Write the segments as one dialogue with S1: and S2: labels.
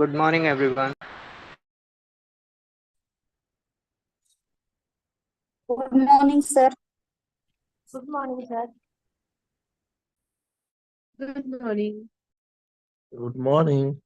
S1: Good morning, everyone.
S2: Good morning, sir.
S3: Good morning, sir.
S4: Good morning.
S5: Good morning.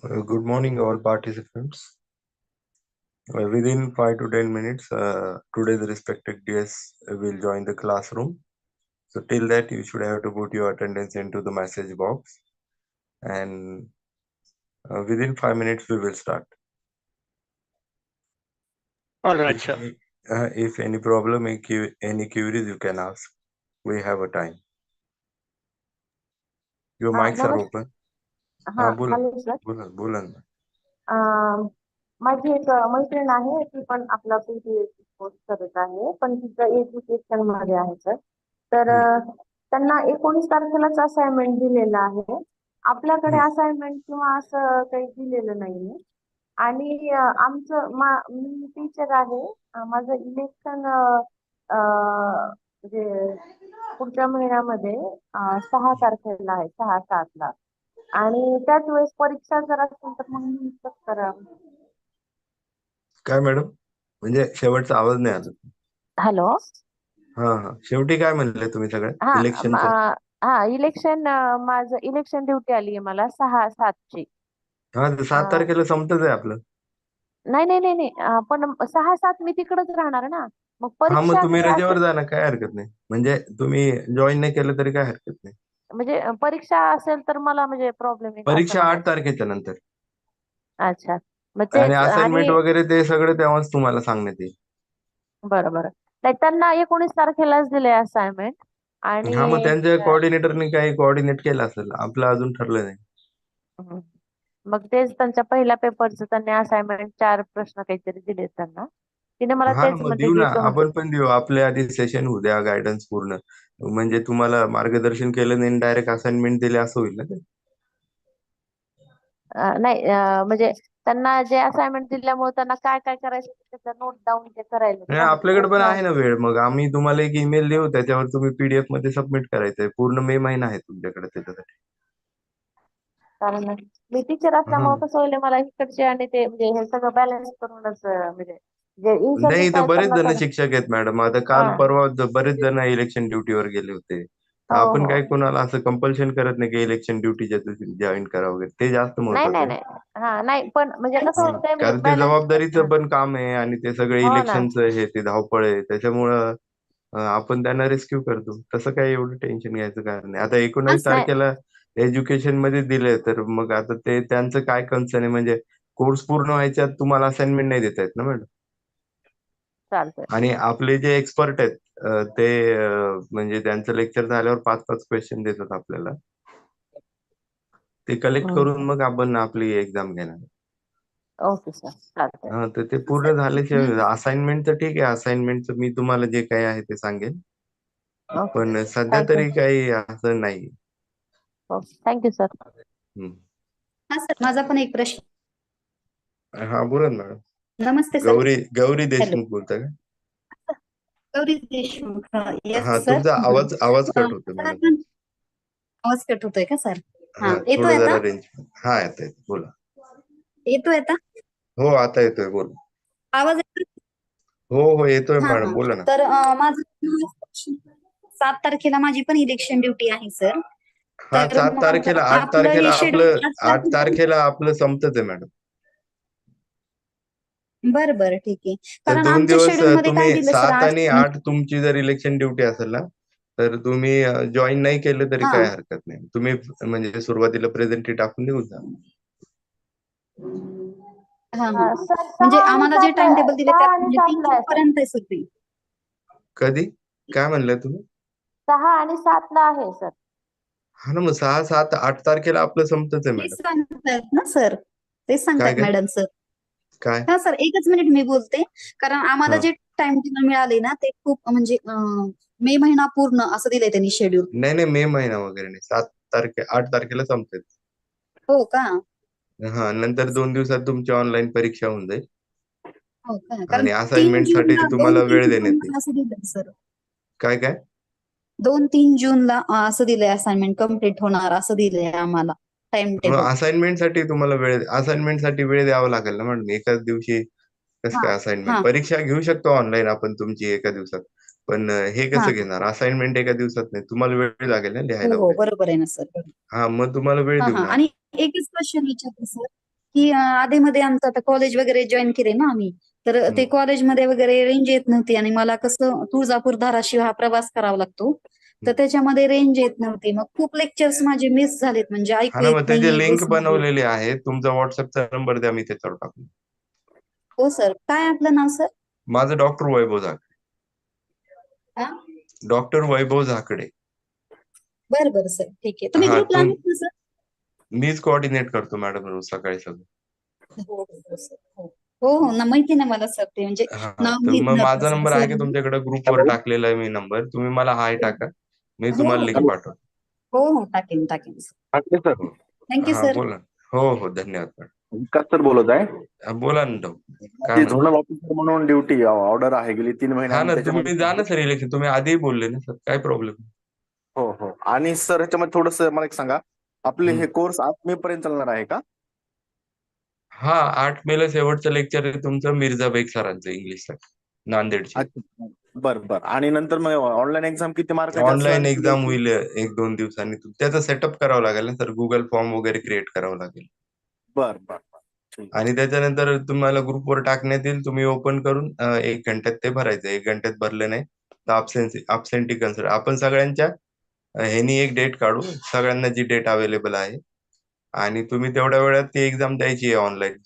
S5: Good morning, all participants. Within 5 to 10 minutes, today's respected guests will join the classroom. So till that, you should have to put your attendance into the message box. And within 5 minutes, we will start.
S1: All right, sir.
S5: If any problem, any queries, you can ask. We have a time. Your mics are open. बोला
S3: hello, sir.
S5: बोला बोला ना.
S3: माझी एक मैत्रीण आहे, ती पण आपला PhD कोर्स करत आहे, पण तिचं एज्युकेशन मध्ये आहे सर. तर त्यांना 19 तारखेलाच असाइनमेंट दिलेलं आहे. आपल्याकडे असाइनमेंट किंवा असं काही दिलेलं नाहीये. आणि मी टीचर आहे. माझं इलेक्शन म्हणजे पुढच्या महिन्यामध्ये 6 तारखेला आहे, 6/7 आणि त्याच वेळेस परीक्षा जर असेल तर मग मी कसं करावं?
S5: काय मॅडम? म्हणजे शेवटचा आवाज नाही आला.
S3: हॅलो.
S5: हा, शेवटी काय म्हणले तुम्ही सगळ्यात
S3: हा
S5: इलेक्शनचं?
S3: इलेक्शन, माझं इलेक्शन ड्युटी आली आहे मला 6/7
S5: हा, 7 तारखेला संपतच आहे आपलं.
S3: नाही नाही नाही नाही, पण 6/7 मी तिकडच राहणार ना. मग
S5: हा, मग
S3: परीक्षा
S5: तुम्ही
S3: जर
S5: रजेवर
S3: असेल
S5: जा ना, काय हरकत नाही. म्हणजे तुम्ही जॉईन नाही केलं तरी काय हरकत नाही.
S3: म्हणजे परीक्षा असेल तर मला म्हणजे प्रॉब्लेम आहे का असं
S5: परीक्षा 8
S3: म्हणायचं.
S5: तारखेच्या नंतर
S3: अच्छा. मग
S5: आणि
S3: तेच
S5: असाइनमेंट
S3: आणि
S5: वगैरे ते सगळं तेव्हाच तुम्हाला सांगण्यात येईल.
S3: बरं बरं. नाही, त्यांना 19 तारखेलाच दिले असाइनमेंट
S5: हा, मग
S3: आणि
S5: त्यांच्या कोऑर्डिनेटरनी काही कोऑर्डिनेट केलं असेल, आपलं अजून ठरलं नाही.
S3: हम्म. मग तेच त्यांच्या पहिल्या पेपरचं त्यांनी असाइनमेंट 4 प्रश्न काहीतरी दिले त्यांना. तिने मला
S5: हा,
S3: तेच
S5: मग
S3: म्हणले
S5: देऊ
S3: की
S5: ना, आपण पण देऊ. आपल्या आधी सेशन होऊ द्या, गायडन्स पूर्ण. म्हणजे तुम्हाला मार्गदर्शन केलं नाही, डायरेक्ट असाइनमेंट दिले असं होईल ना ते.
S3: नाही, म्हणजे त्यांना जे असाइनमेंट दिल्यामुळे त्यांना काय काय करायचं त्याचा नोट डाऊन ते करायला
S5: नाही,
S3: सांगितलं
S5: आपल्याकडे पण
S3: मग.
S5: आहे ना वेळ. मग आम्ही तुम्हाला एक ईमेल देऊ, त्याच्यावर तुम्ही PDF मध्ये सबमिट करायचंय. पूर्ण मे महिना आहे तुमच्याकडे त्याच्यासाठी.
S3: कारण मी टीचर
S5: हा,
S3: असल्यामुळे कसं होईल मला इकडचे आणि ते म्हणजे हे सगळं बॅलन्स करूनच म्हणजे जे इन
S5: नाही,
S3: सर्व्हिस
S5: इथं
S3: आहेत
S5: बरेच
S3: त्यांना
S5: जण
S3: तर
S5: शिक्षक आहेत मॅडम. आता काल
S3: हा.
S5: परवा बरेच जण इलेक्शन ड्युटीवर गेले होते. तर
S3: हो
S5: आपण
S3: हो.
S5: काही कोणाला असं कंपल्शन करत नाही की इलेक्शन ड्युटीच्या दिवशी जॉईन करा वगैरे. ते जास्त
S3: नाही
S5: महत्वाचं
S3: नाही
S5: आहे.
S3: नाही. हा नाही, पण म्हणजे कसं
S5: हं.
S3: होतंय म्हणजे
S5: कारण ते
S3: बॅलन्स.
S5: जबाबदारीचं पण काम आहे आणि ते सगळं
S3: हो ना.
S5: इलेक्शनचं हे ते धावपळ आहे. त्याच्यामुळं आपण त्यांना रेस्क्यू करतो. तसं काही एवढं टेन्शन घ्यायचं कारण नाही. आता 19
S3: नाही
S5: तारखेला एज्युकेशन मध्ये दिले, तर मग आता ते त्यांचं काय कन्सर्न आहे? म्हणजे कोर्स पूर्ण व्हायच्यात तुम्हाला असाइनमेंट नाही देता येत ना मॅडम.
S3: चालतंय.
S5: आणि आपले जे एक्सपर्ट आहेत ते म्हणजे त्यांचं लेक्चर झाल्यावर 5-5 क्वेश्चन देतात आपल्याला. ते कलेक्ट करून मग आपण आपली एक्झाम घेणार.
S3: ओके सर, चालतंय.
S5: हा, तर ते पूर्ण झाल्याशिवाय असाइनमेंटचं ठीक आहे. असाइनमेंटचं मी तुम्हाला जे काही आहे ते सांगेन.
S3: ओके.
S5: पण सध्या
S3: थँक्यू.
S5: तरी काही असं नाही.
S3: Okay, thank you sir.
S5: हम्म.
S2: हा सर, माझा पण एक प्रश्न.
S5: हा, बोला ना मॅडम.
S2: नमस्ते सर.
S5: गौरी गौरी
S2: हॅलो.
S5: देशमुख बोलता का?
S2: गौरी देशमुख. येस
S5: हा,
S2: सर.
S5: तुमचा आवाज कट होतो
S2: सर,
S5: मॅडम.
S2: आपण आवाज कट होतोय का सर? हा,
S5: हा,
S2: येतोय
S5: थोडं
S2: आता?
S5: जरा रेंज. हा, येतोय, बोला.
S2: येतोय आता?
S5: हो, आता येतोय, बोला.
S2: आवाज येतोय?
S5: हो, येतोय
S2: हा
S5: मॅडम,
S2: हा.
S5: बोला ना.
S2: तर माझं 7 तारखेला माझी पण इलेक्शन ड्युटी आहे सर.
S5: हा,
S2: तर
S5: 7
S2: मग
S5: तारखेला 8
S2: आपलं
S5: तारखेला
S2: हे
S5: आपलं
S2: शेड्यूल
S5: 8 तारखेला आपलं संपतच आहे मॅडम.
S2: बरं बरं, ठीक आहे.
S5: तर
S2: कारण
S5: 2
S2: आमच्या
S5: दिवस
S2: शेड्यूल मध्ये काय
S5: तुम्ही
S2: दिलं सर
S5: 7
S2: आज.
S5: आणि 8 तुमची जर इलेक्शन ड्युटी असेल ना, तर तुम्ही जॉईन नाही केलं तरी
S2: हा
S5: काय हरकत नाही. तुम्ही म्हणजे सुरुवातीला प्रेझेंटी टाकून निघून जा.
S2: हा हा.
S3: सर,
S2: म्हणजे
S3: 6 आणि
S2: आम्हाला जे
S3: 7
S2: टाइम टेबल दिले त्यात
S3: आणि
S2: म्हणजे 3
S3: 7
S2: जून
S3: आहे सर.
S2: पर्यंत आहे सगळी.
S5: कधी? काय म्हणलं तुम्ही?
S3: 6 आणि 7 आहे सर.
S5: हा ना, मग 6, 7, 8 तारखेला आपलं संपतच आहे
S2: तेच
S5: मॅडम.
S2: सांगतायत ना सर. तेच
S5: काय
S2: सांगतायत
S5: काय?
S2: Madam sir.
S5: काय?
S2: हा सर, एकच मिनिट मी बोलते. कारण आम्हाला
S5: हा.
S2: जे टाइम टेबल मिळाले ना ते खूप म्हणजे मे महिना पूर्ण असं दिलंय त्यांनी शेड्यूल.
S5: नाही नाही, मे महिना वगैरे नाही. 8 तारखेला संपते.
S2: हो का?
S5: हा, नंतर 2 दिवसात तुमची ऑनलाईन परीक्षा होऊन जाईल.
S2: हो का? कारण
S5: आणि
S2: 3
S5: असाइनमेंट साठी
S2: जूनला
S5: तुम्हाला
S2: 2-3
S5: वेळ देण्यात येईल.
S2: जूनला असं दिलंय सर.
S5: काय काय?
S2: 2-3 जूनला असं दिलंय असाइनमेंट कम्प्लीट होणार असं दिलंय आम्हाला टाइम टेबल.
S5: असाइनमेंट साठी तुम्हाला असाइनमेंट साठी वेळ द्यावा लागेल ना मॅडम. एकाच दिवशी कसं
S2: हा
S5: काय
S2: हा
S5: असाइनमेंट? परीक्षा घेऊ शकतो ऑनलाईन आपण तुमची एका दिवसात. पण हे
S2: हा.
S5: कसं घेणार? असाइनमेंट एका दिवसात नाही. तुम्हाला वेळ लागेल ना
S2: हो
S5: लिहायला
S2: हो,
S5: वगैरे.
S2: बरोबर आहे ना सर.
S5: हा, मग तुम्हाला वेळ
S2: हा
S5: देऊ
S2: हा.
S5: ना
S2: आणि
S5: आपण.
S2: एकच क्वेश्चन विचारते सर, की आधीमध्ये आमचं आता कॉलेज वगैरे जॉईन केले ना आम्ही, तर ते
S5: हम्म.
S2: कॉलेजमध्ये वगैरे रेंज येत नव्हती आणि मला कसं तुळजापूर धाराशिव हा प्रवास करावा लागतो. तर
S5: हम्म.
S2: त्याच्यामध्ये रेंज येत नव्हती. मग खूप लेक्चर्स माझे मिस झालेत, म्हणजे
S5: हा
S2: ऐकू
S5: ना,
S2: येत
S5: मग त्याचे
S2: नाहीये
S5: लिंक
S2: बसमध्ये.
S5: बनवलेले आहे. तुमचा व्हॉट्सअपचा नंबर द्या, मी त्याच्यावर टाकू.
S2: हो सर, काय आपलं नाव सर?
S5: माझं डॉक्टर वैभव झाकडे.
S2: हा.
S5: डॉक्टर वैभव झाकडे.
S2: बरं बरं सर, ठीक आहे. तुम्ही
S5: हा,
S2: ग्रुपला आहेत ना सर?
S5: मीच कोऑर्डिनेट करतो मॅडम रोज सकाळी सगळं.
S2: हो हो हो, सर. हो. हो हो ना, माहिती ना मला सर, ते म्हणजे
S5: हा,
S2: नाव
S5: तर
S2: माहित
S5: मग
S2: नव्हतं
S5: माझा
S2: सर
S5: नंबर आहे की
S2: सर.
S5: तुमच्याकडे ग्रुपवर
S4: हॅलो.
S5: टाकलेला आहे मी नंबर, तुम्ही मला हाय टाका, मी
S2: हो
S5: तुम्हाला
S2: हो
S5: लिंक
S4: हॅलो.
S5: पाठवतो.
S2: हो हो, टाकेन टाकेन सर.
S4: ठाकरे सर,
S5: हो.
S2: थँक्यू
S5: हा
S2: सर.
S5: बोला. हो हो, धन्यवाद मॅडम.
S4: विकास सर बोलत आहे.
S5: बोला ना काय
S4: ते
S5: म्हणता.
S4: झोनल ऑफिसर म्हणून ड्युटी ऑर्डर आहे, गेली 3 महिने
S5: हा
S4: आम्ही
S5: ना, तुम्ही जा ना
S4: त्याच्यामध्ये.
S5: सर इलेक्शन, तुम्ही आधी बोलले ना सर, काय प्रॉब्लेम.
S4: हो हो. आणि सर ह्याच्यामध्ये थोडस मला एक सांगा, आपले हे कोर्स 8 मे पर्यंत चालणार आहे का?
S5: हा, 8 मेला शेवटचं लेक्चर आहे तुमचं मिर्झाबेग सरांचं इंग्लिशसाठी, नांदेडचे.
S4: अच्छा. बरं बरं. आणि नंतर मग ऑनलाईन एक्झाम किती मार्काची असणार
S5: ऑनलाईन
S4: आणि ती
S5: एक्झाम
S4: द्यायची?
S5: होईल 1-2 दिवसांनी. त्याचं सेटअप करावं लागेल ना सर, गुगल फॉर्म वगैरे क्रिएट करावं लागेल.
S4: बरं बरं बरं. ठीक.
S5: आणि त्याच्यानंतर तुम्हाला ग्रुपवर टाकण्यात येईल, तुम्ही ओपन करून 1 घंट्यात ते भरायचं. 1 घंट्यात भरले नाही तर अबसेंटी कन्सिडर. आपण सगळ्यांच्या ह्यानी एक डेट काढू, सगळ्यांना जी डेट अवेलेबल आहे, आणि तुम्ही तेवढ्या वेळात ती एक्झाम द्यायची आहे ऑनलाईन.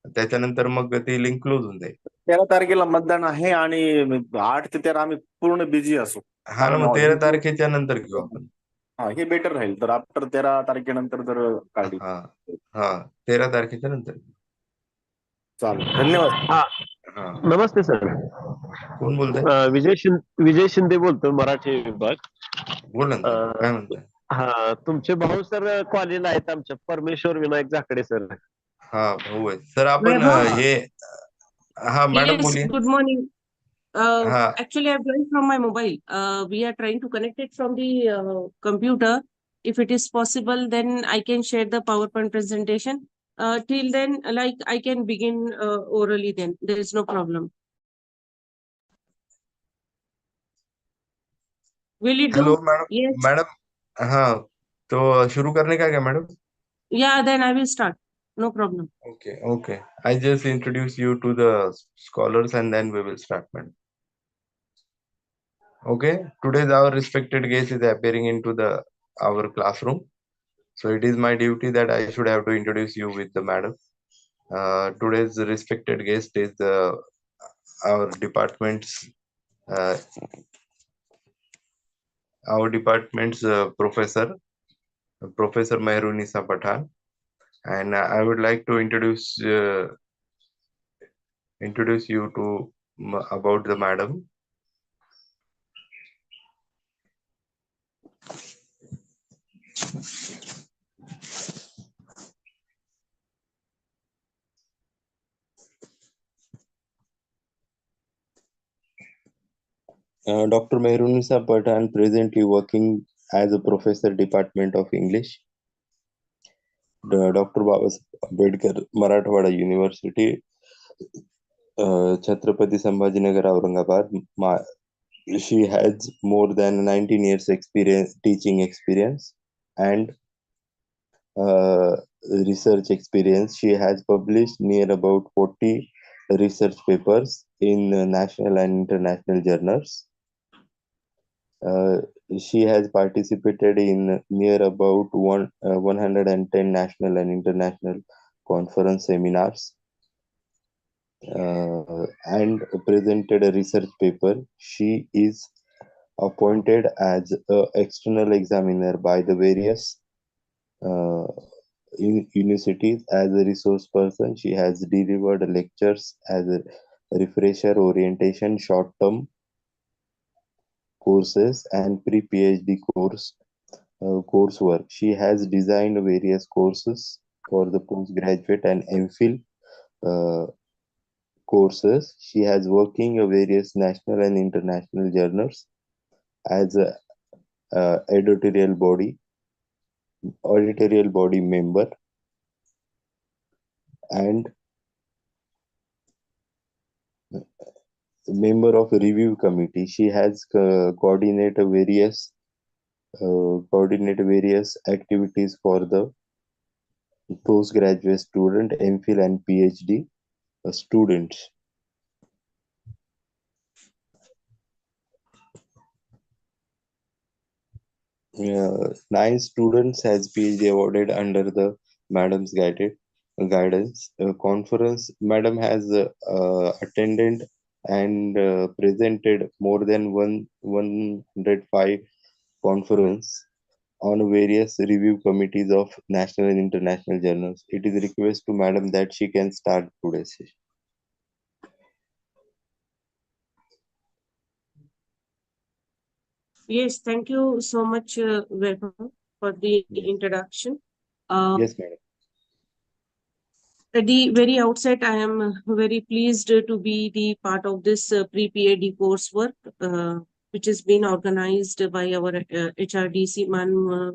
S5: त्याच्यानंतर मग ती लिंक क्लोज होऊन जाईल.
S4: 13 तारखेला मतदान आहे आणि 8 ते 13 आम्ही पूर्ण बिझी असू.
S5: हा ना,
S4: कारण
S5: मग 13 तारखेच्या नंतर घेऊ आपण.
S4: हा, हे बेटर राहील. तर आफ्टर 13 तारखेनंतर जर काढली.
S5: हा हा, 13 तारखेच्या नंतर.
S4: चालेल, धन्यवाद.
S6: हा,
S5: हा,
S6: नमस्ते सर.
S5: कोण बोलताय.
S6: विजय शिंदे बोलतो, मराठी विभाग.
S5: बोला ना सर,
S6: अ,
S5: काय म्हणताय.
S6: हा, तुमचे भाऊ सर कॉलेजला आहेत आमच्या, परमेश्वर विनायक झाकडे सर.
S5: हा, भाऊ आहे सर. आपण
S7: Vaibhav,
S5: हे, हा मॅडम
S7: yes,
S5: बोलिए.
S7: good morning.
S5: हा
S7: Actually, I've joined from my mobile. We are trying to connect it from the computer. If it is possible, then I can share the PowerPoint presentation. Till then, like I can begin orally. Then there is no problem. Will it
S5: hello
S7: do?
S5: Madam,
S7: Yes.
S5: हाँ, तो शुरू करने का क्या madam.
S7: Yeah. Then I will start. No problem.
S5: Okay, I just introduce you to the scholars and then we will start, madam. Okay, today's our respected guest is appearing into our classroom, so it is my duty that I should have to introduce you with the madam. Today's respected guest is our department's uh, professor, Professor Mehrunisa Pathan, and I would like to introduce you to about the madam. Dr. Mehrunisa Pathan, presently working as a professor, Department of English, Dr. Babasaheb Ambedkar, Marathwada University, Chhatrapati Sambhajinagar, Aurangabad. She has more than 19 years teaching experience and research experience. She has published near about 40 research papers in national and international journals. She has participated in near about 110 national and international conference seminars and presented a research paper. She is appointed as an external examiner by the various uh, universities as a resource person. She has delivered lectures as a refresher orientation, short-term courses, and pre-PhD coursework. She has designed various courses for the postgraduate and MPhil uh, courses. She has working various national and international journals as a editorial body member and member of a review committee. She has coordinate various activities for the postgraduate student, MPhil and PhD students. Nine students has PhD awarded under the madam's guidance. Conference madam has attended and presented more than 105 conference on various review committees of national and international journals. It is request to madam that she can start today's session.
S7: Yes, thank you so much, Vaibhav, for the introduction.
S5: Yes, madam.
S7: At the very outset, I am very pleased to be the part of this pre-PhD coursework, which has been organized by our HRDC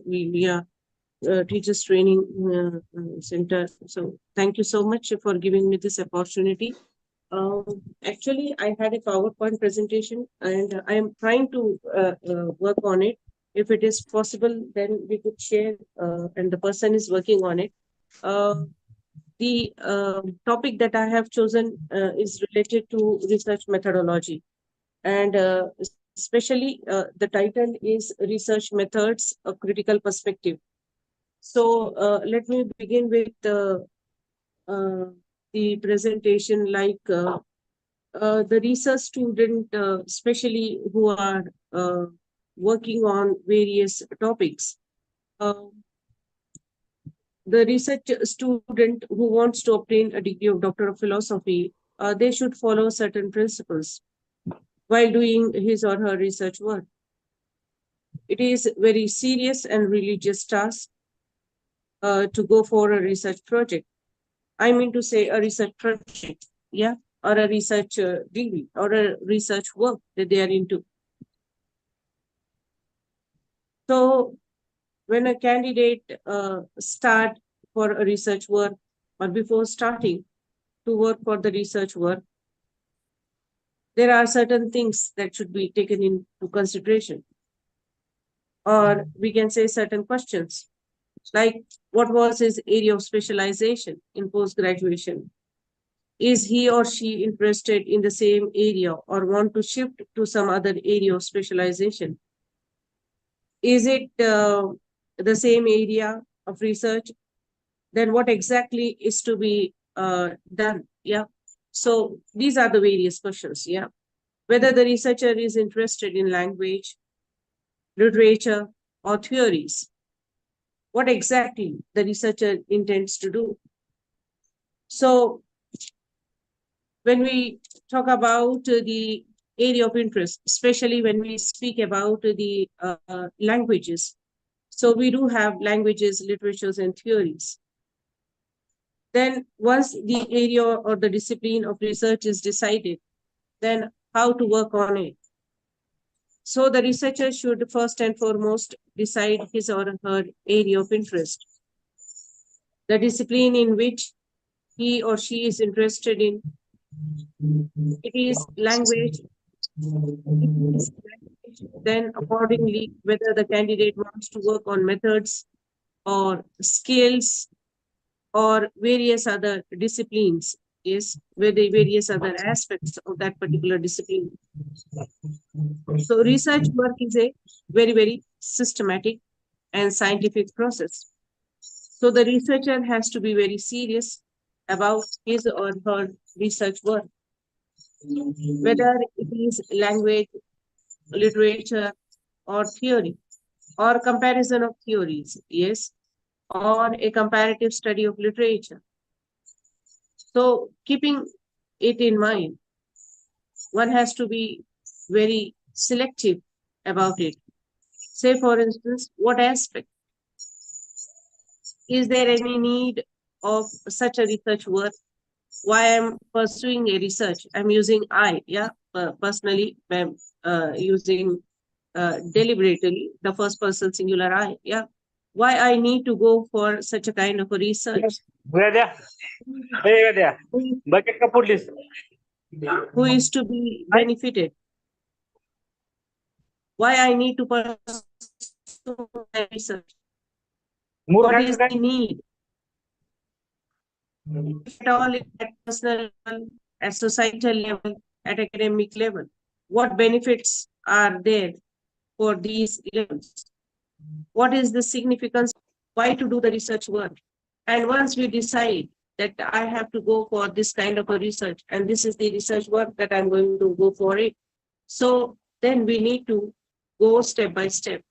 S7: via Teachers Training Center. So thank you so much for giving me this opportunity. Actually, I had a PowerPoint presentation and I am trying to work on it. If it is possible, then we could share, and the person is working on it. The topic that I have chosen is related to research methodology, and especially the title is Research Methods, a Critical Perspective. So let me begin with the presentation. Like the research student, especially who are working on various topics. The research student who wants to obtain a degree of Doctor of Philosophy, they should follow certain principles while doing his or her research work. It is very serious and religious task to go for a research project. I mean to say a research project, yeah, or a research degree or a research work that they are into. So when a candidate start for a research work or before starting to work for the research work, there are certain things that should be taken into consideration. Or we can say certain questions, like what was his area of specialization in post-graduation? Is he or she interested in the same area or want to shift to some other area of specialization? Is it the same area of research? Then what exactly is to be done? Yeah. So these are the various questions. Yeah. Whether the researcher is interested in language, literature, or theories. What exactly the researcher intends to do. So when we talk about the area of interest, especially when we speak about the languages, so we do have languages, literatures, and theories. Then once the area or the discipline of research is decided, then how to work on it. So the researcher should first and foremost decide his or her area of interest, the discipline in which he or she is interested in. It is language. Then accordingly, whether the candidate wants to work on methods or skills or various other disciplines, is with the various other aspects of that particular discipline. So research work is a very, very systematic and scientific process. So the researcher has to be very serious about his or her research work, whether it is language, literature, or theory, or comparison of theories, yes, or a comparative study of literature. So keeping it in mind, one has to be very selective about it. Say, for instance, what aspect? Is there any need of such a research work? Why I'm pursuing a research? I'm using I, yeah, personally, I'm using deliberately the first person singular I, yeah. Why I need to go for such a kind of a research? Who is to be benefited? Why I need to pursue my research? What is the need? If at all at personal level, at societal level, at academic level, what benefits are there for these levels? What is the significance? Why to do the research work? And once we decide that I have to go for this kind of a research, and this is the research work that I'm going to go for it, so then we need to go step by step.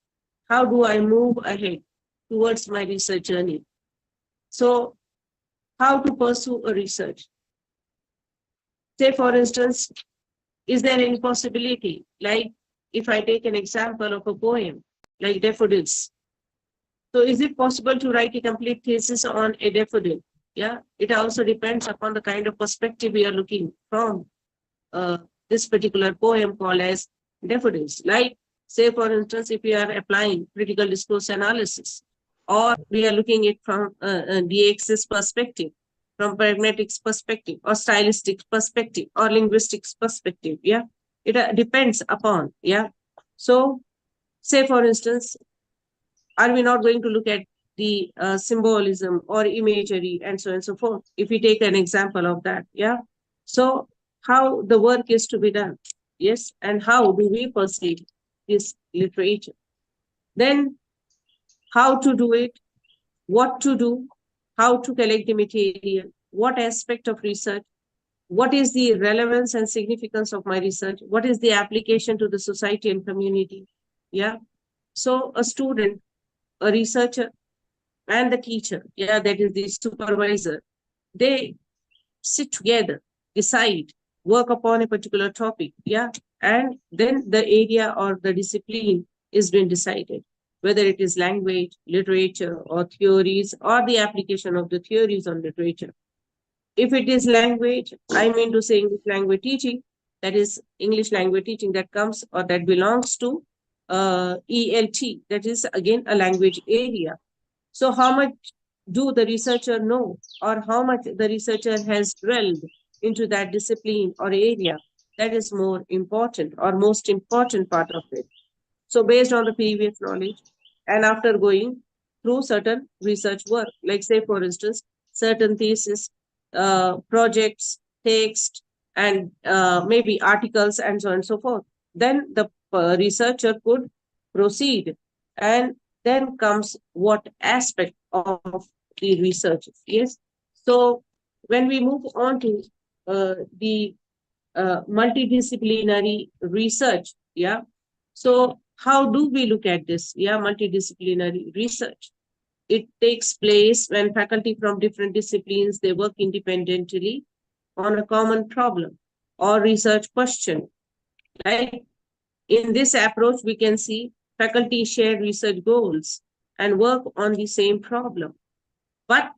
S7: How do I move ahead towards my research journey? So how to pursue a research? Say, for instance, is there any possibility, like if I take an example of a poem like Daffodils, so is it possible to write a complete thesis on a daffodil? Yeah, it also depends upon the kind of perspective we are looking from this particular poem called as Daffodils. Like, say, for instance, if we are applying critical discourse analysis, or we are looking at from the axis perspective, from pragmatics perspective, or stylistic perspective, or linguistics perspective. Yeah, it depends upon. Yeah, so say, for instance, are we not going to look at the symbolism or imagery and so on and so forth? If we take an example of that, yeah. So how the work is to be done, yes, and how do we perceive this literature? Then how to do it, what to do, how to collect the material, what aspect of research, what is the relevance and significance of my research, what is the application to the society and community, yeah. So a student, a researcher, and the teacher, yeah, that is the supervisor, they sit together, decide, work upon a particular topic, yeah, and then the area or the discipline is being decided, whether it is language, literature, or theories, or the application of the theories on literature. If it is language, I mean to say English language teaching, that is English language teaching that comes or that belongs to ELT, that is again a language area. So how much do the researcher know, or how much the researcher has dwelled into that discipline or area? That is more important, or most important part of it. So based on the previous knowledge, and after going through certain research work, like say, for instance, certain thesis, projects, text, and maybe articles, and so on and so forth, then the researcher could proceed. And then comes what aspect of the research, yes. So when we move on to the multidisciplinary research, yeah. So how do we look at this? Yeah, multidisciplinary research. It takes place when faculty from different disciplines, they work independently on a common problem or research question. Like in this approach, we can see faculty share research goals and work on the same problem, but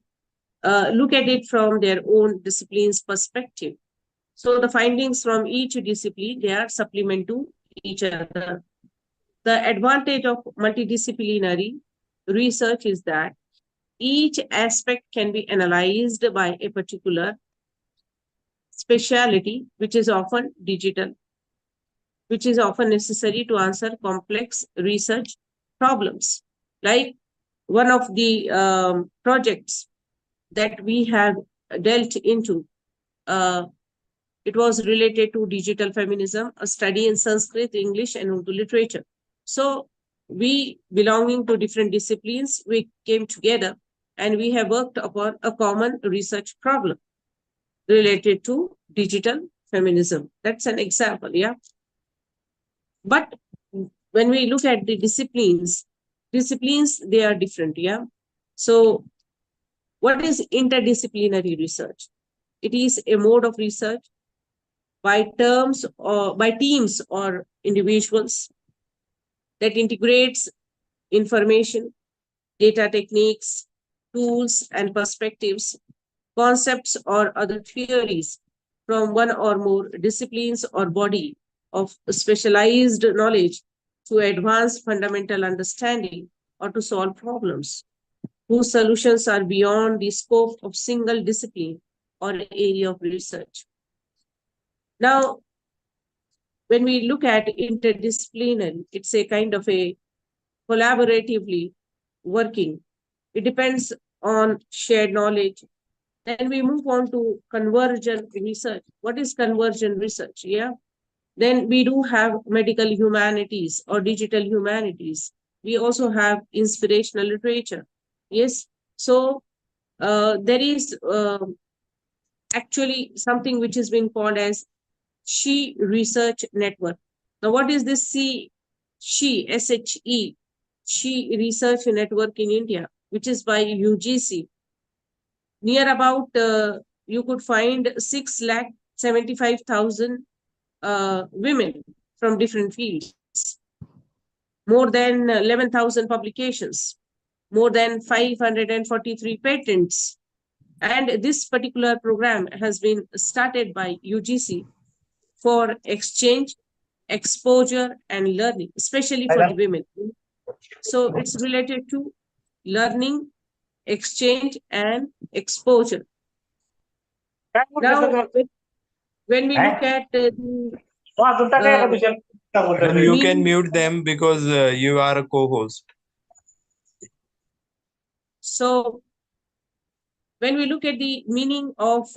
S7: look at it from their own discipline's perspective. So the findings from each discipline, they are supplement to each other. The advantage of multidisciplinary research is that each aspect can be analyzed by a particular specialty, which is often digital, which is often necessary to answer complex research problems. Like one of the projects that we have dealt into, it was related to digital feminism, a study in Sanskrit, English, and Urdu literature. So we, belonging to different disciplines, we came together and we have worked upon a common research problem related to digital feminism. That's an example, yeah. But when we look at the disciplines, they are different, yeah. So what is interdisciplinary research? It is a mode of research by teams or individuals that integrates information, data techniques, tools and perspectives, concepts or other theories from one or more disciplines or body of specialized knowledge to advance fundamental understanding or to solve problems whose solutions are beyond the scope of single discipline or area of research. Now, when we look at interdisciplinary, it's a kind of a collaboratively working. It depends on shared knowledge. Then we move on to convergent research. What is convergent research? Yeah. Then we do have medical humanities or digital humanities. We also have inspirational literature. Yes. So there is actually something which is being called as She Research Network. Now, what is this She, SHE, She Research Network in India, which is by UGC? Near about, you could find 6,75,000 women from different fields. more than 11,000 publications, more than 543 patents. And this particular program has been started by UGC for exchange, exposure, and learning, especially for the women. So it's related to learning, exchange, and exposure. Now, when we look at
S5: Madam, you can
S7: meaning,
S5: mute them because you are a co-host.
S7: so when we look at the meaning of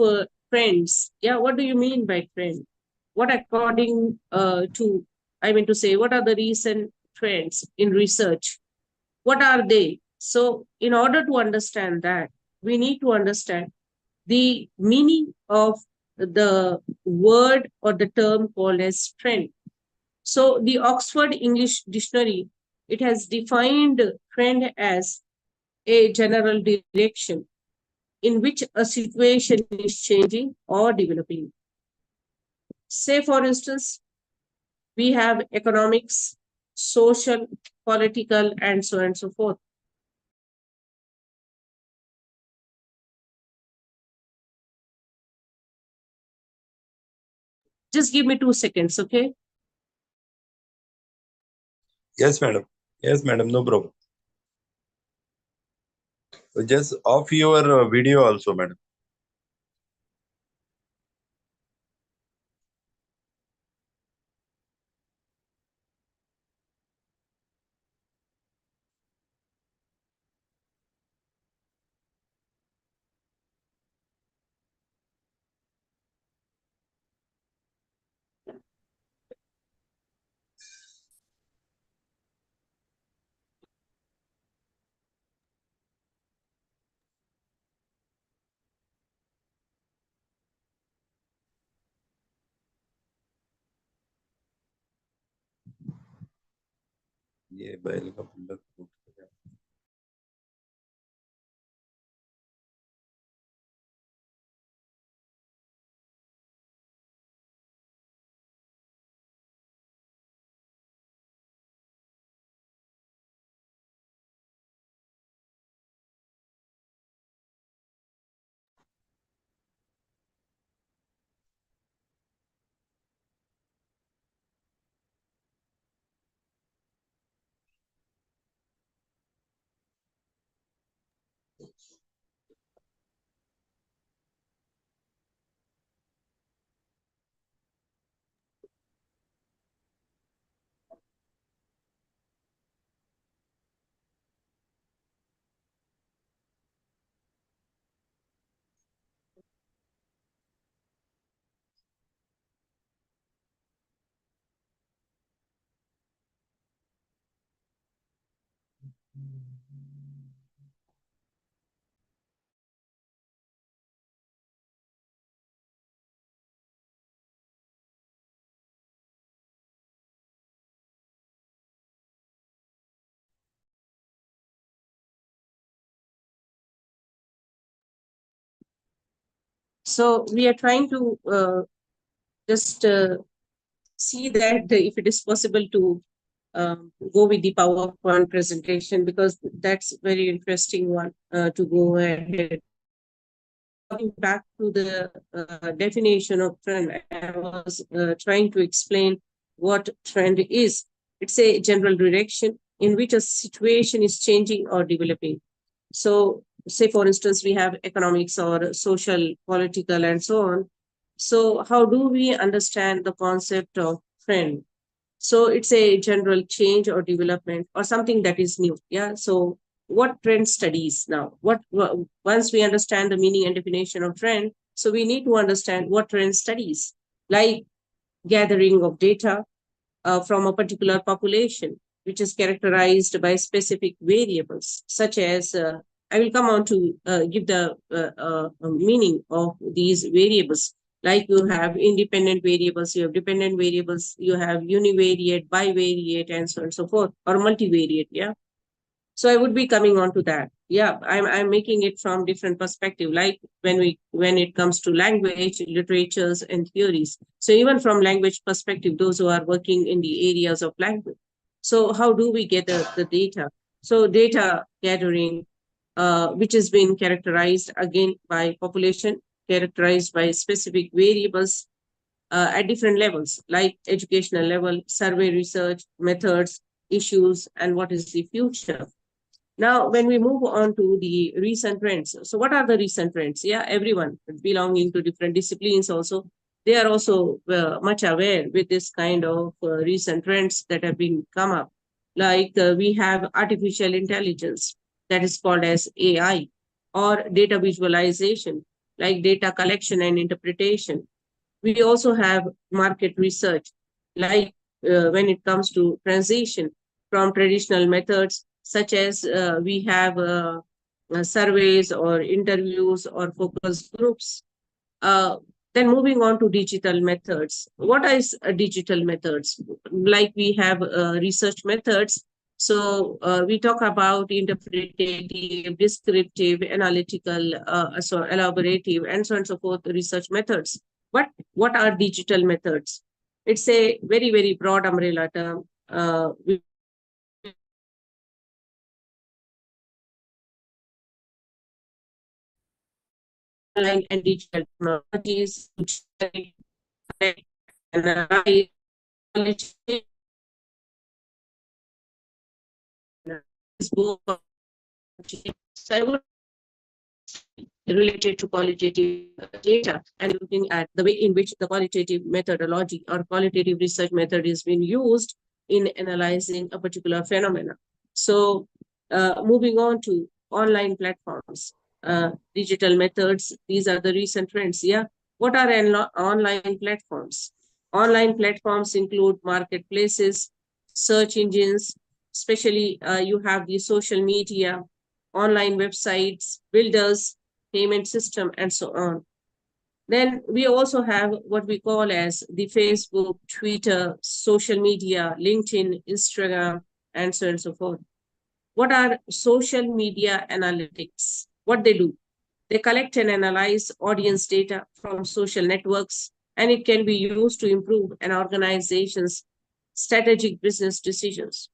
S7: trends, yeah, what do you mean by trend? What according to, I mean to say, what are the recent trends in research? What are they? So in order to understand that, we need to understand the meaning of the word or the term called as trend. So the Oxford English Dictionary, it has defined trend as a general direction in which a situation is changing or developing. Say, for instance, we have economics, social, political, and so on and so forth. Just give me 2 seconds, okay?
S5: Yes, madam. Yes, madam. No problem. So just off your video also, madam. ये बैल का फंडा फूट गया।
S7: So we are trying to just see that if it is possible to go with the PowerPoint presentation, because that's very interesting one to go ahead. Coming back to the definition of trend, I was trying to explain what trend is. It's a general direction in which a situation is changing or developing. So, say for instance, we have economics or social, political, and so on. So, how do we understand the concept of trend? So it's a general change or development or something that is new. Yeah. So what trend studies now? Once we understand the meaning and definition of trend, so we need to understand what trend studies, like gathering of data from a particular population, which is characterized by specific variables, such as I will come on to give the meaning of these variables. Like you have independent variables, you have dependent variables, you have univariate, bivariate, and so on and so forth, or multivariate. Yeah. So I would be coming on to that. Yeah, I'm making it from different perspective, like when it comes to language, literatures, and theories. So even from language perspective, those who are working in the areas of language. So how do we get the data? So data gathering, which has been characterized again by population, characterized by specific variables at different levels, like educational level, survey research, methods, issues, and what is the future. Now, when we move on to the recent trends, so what are the recent trends? Yeah, everyone belonging to different disciplines also, they are also much aware with this kind of recent trends that have been come up. Like we have artificial intelligence, that is called as AI, or data visualization, like data collection and interpretation. We also have market research, like when it comes to transition from traditional methods, such as we have surveys or interviews or focus groups. Uh, then moving on to digital methods. What is digital methods? Like we have research methods. So we talk about interpretative, descriptive, analytical, so elaborative, and so on and so forth research methods. What are digital methods? It's a very, very broad umbrella term. Online and digital technologies, which analyze knowledge is both related to qualitative data and looking at the way in which the qualitative methodology or qualitative research method is being used in analyzing a particular phenomena. So moving on to online platforms, digital methods, these are the recent trends. Yeah. What are online platforms? Online platforms include marketplaces, search engines, especially you have the social media, online websites, builders, payment system, and so on. Then we also have what we call as the Facebook, Twitter, social media, LinkedIn, Instagram, and so on and so forth. What are social media analytics? What they do? They collect and analyze audience data from social networks, and it can be used to improve an organization's strategic business decisions.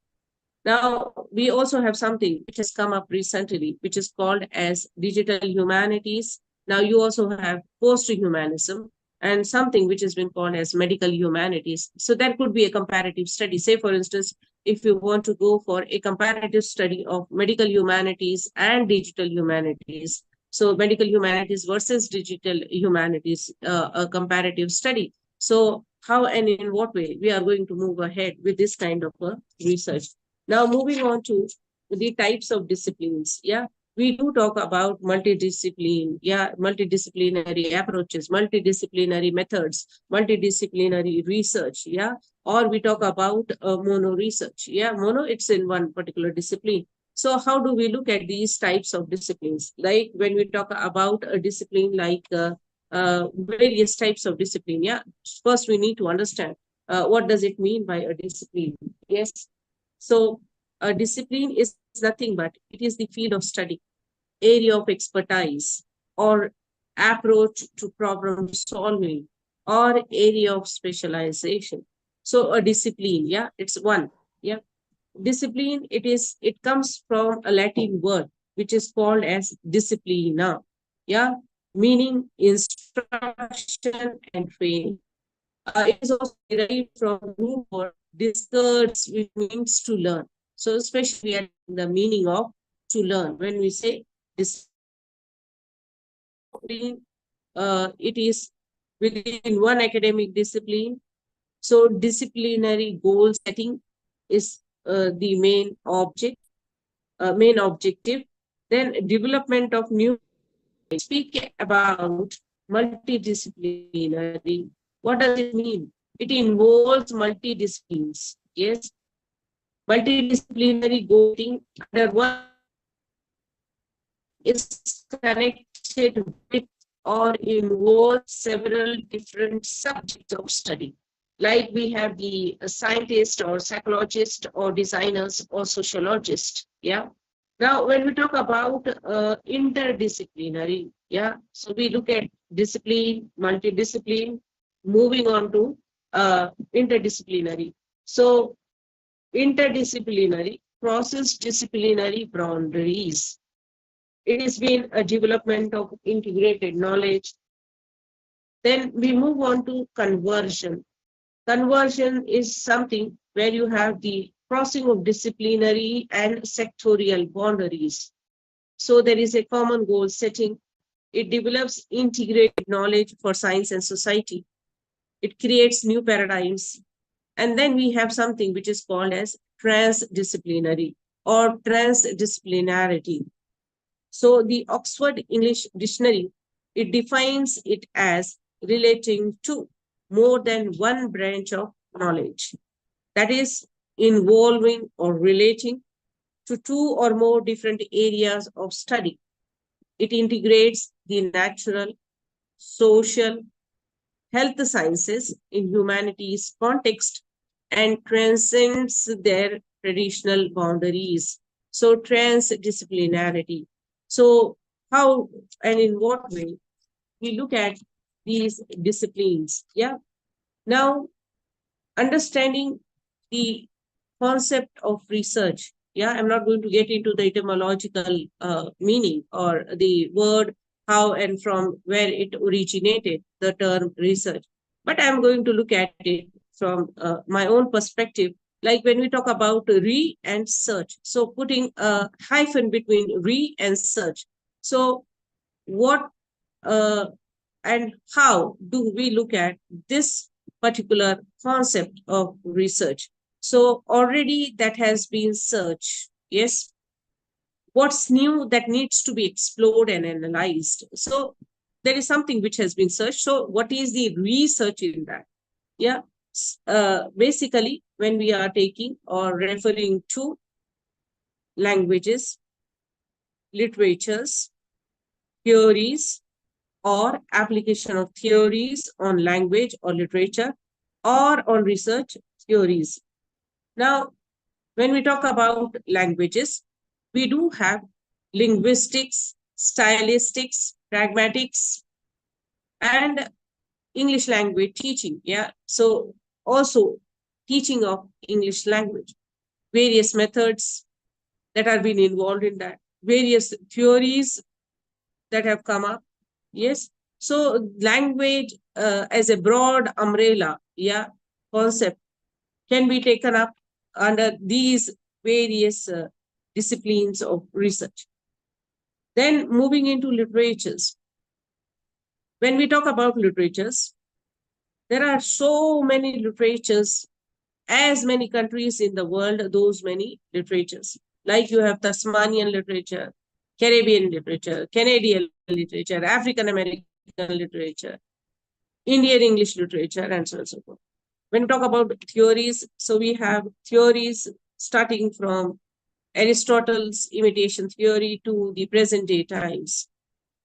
S7: Now, we also have something which has come up recently, which is called as digital humanities. Now, you also have post-humanism and something which has been called as medical humanities. So that could be a comparative study. Say, for instance, if you want to go for a comparative study of medical humanities and digital humanities, so medical humanities versus digital humanities, a comparative study. So how and in what way we are going to move ahead with this kind of research. Now, moving on to the types of disciplines. Yeah, we do talk about multidiscipline, multidisciplinary approaches, multidisciplinary methods, multidisciplinary research. Yeah, or we talk about mono research. Yeah, mono, it's in one particular discipline. So how do we look at these types of disciplines? Like when we talk about a discipline like various types of discipline. Yeah, first we need to understand what does it mean by a discipline. Yes. So a discipline is nothing but it is the field of study, area of expertise, or approach to problem solving, or area of specialization. So a discipline, yeah, it's one. Yeah. Discipline, it comes from a Latin word which is called as disciplina. Yeah, meaning instruction and training. It is also derived from root word discards, which means to learn. So especially at the meaning of to learn. When we say discipline, it is within one academic discipline. So disciplinary goal setting is the main objective. Then development of new. Speak about multidisciplinary. What does it mean? It involves multidisciplines. Yes, multidisciplinary goal under one is connected with or involves several different subjects of study. Like we have the scientist or psychologist or designers or sociologist. Yeah. Now, when we talk about interdisciplinary, yeah, so we look at discipline, multidiscipline, moving on to interdisciplinary. So interdisciplinary, cross-disciplinary boundaries. It has been a development of integrated knowledge. Then we move on to conversion. Conversion is something where you have the crossing of disciplinary and sectorial boundaries. So there is a common goal setting. It develops integrated knowledge for science and society. It creates new paradigms. And then we have something which is called as transdisciplinary or transdisciplinarity. So the Oxford English Dictionary, it defines it as relating to more than one branch of knowledge. That is involving or relating to two or more different areas of study. It integrates the natural, social, health sciences in humanities context and transcends their traditional boundaries. So transdisciplinarity. So how and in what way we look at these disciplines? Yeah. Now, understanding the concept of research. Yeah, I'm not going to get into the etymological meaning or the word, how and from where it originated, the term research. But I'm going to look at it from my own perspective, like when we talk about re and search. So putting a hyphen between re and search. So what and how do we look at this particular concept of research? So already that has been searched. Yes. What's new that needs to be explored and analyzed? So there is something which has been searched. So what is the research in that? Yeah. Basically, when we are taking or referring to languages, literatures, theories, or application of theories on language or literature or on research theories. Now, when we talk about languages, we do have linguistics, stylistics, pragmatics, and English language teaching. Yeah. So also teaching of English language, various methods that are being involved in that, various theories that have come up. Yes. So language as a broad umbrella, yeah, concept can be taken up under these various disciplines of research. Then moving into literatures. When we talk about literatures, there are so many literatures, as many countries in the world, those many literatures. Like you have Tasmanian literature, Caribbean literature, Canadian literature, African American literature, Indian English literature, and so on and so forth. When we talk about theories, so we have theories starting from Aristotle's imitation theory to the present day times.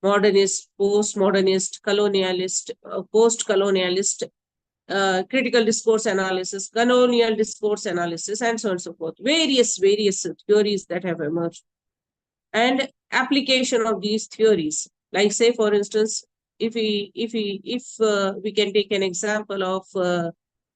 S7: Modernist, postmodernist, colonialist, post-colonialist, critical discourse analysis, colonial discourse analysis, and so on and so forth. Various theories that have emerged. And application of these theories. Like say, for instance, if we can take an example of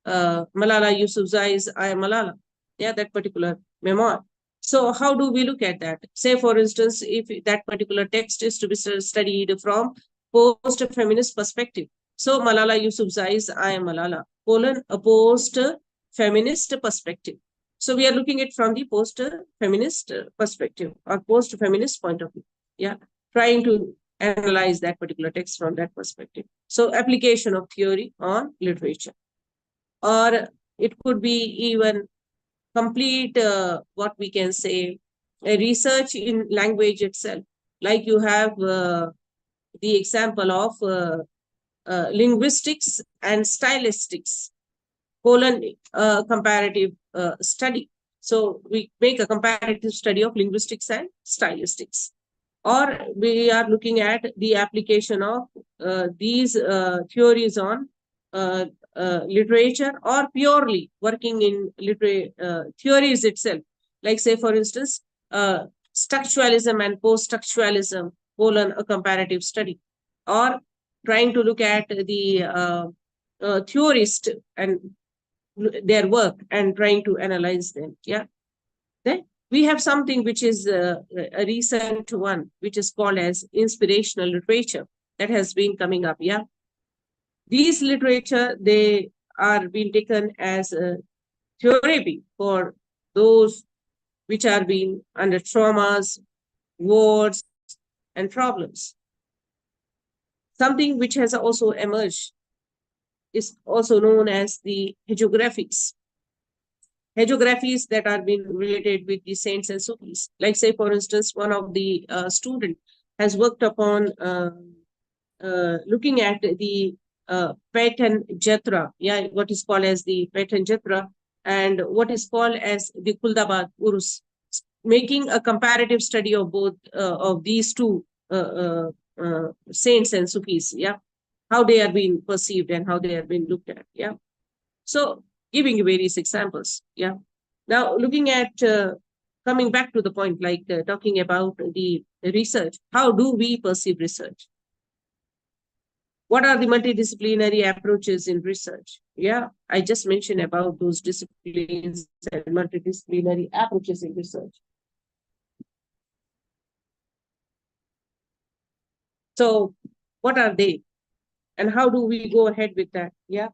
S7: Malala Yousafzai's I Am Malala, yeah, that particular memoir. So how do we look at that? Say, for instance, if that particular text is to be studied from post-feminist perspective. So Malala Yousafzai's I Am Malala, a post-feminist perspective. So we are looking at from the post-feminist perspective or post-feminist point of view. Yeah, trying to analyze that particular text from that perspective. So application of theory on literature. Or it could be even complete, what we can say, a research in language itself. Like you have the example of linguistics and stylistics, comparative study. So we make a comparative study of linguistics and stylistics. Or we are looking at the application of these theories on literature, or purely working in theories itself. Like say, for instance, structuralism and post-structuralism, a comparative study. Or trying to look at the theorist and their work and trying to analyze them. Yeah. Then we have something which is a recent one, which is called as inspirational literature that has been coming up. Yeah. These literature, they are being taken as a therapy for those which are being under traumas, wars, and problems. Something which has also emerged is also known as the hagiographies. Hagiographies that are being related with the saints and Sufis. Like, say, for instance, one of the student has worked upon looking at the Paitan Jatra, yeah, what is called as the Paitan Jatra, and what is called as the Kuldabad Urus, making a comparative study of both of these two saints and Sufis, yeah, how they are being perceived and how they are being looked at, yeah. So, giving you various examples, yeah. Now, looking at coming back to the point, like talking about the research, how do we perceive research? What are the multidisciplinary approaches in research? Yeah, I just mentioned about those disciplines and multidisciplinary approaches in research. So, what are they? And how do we go ahead with that? Yeah.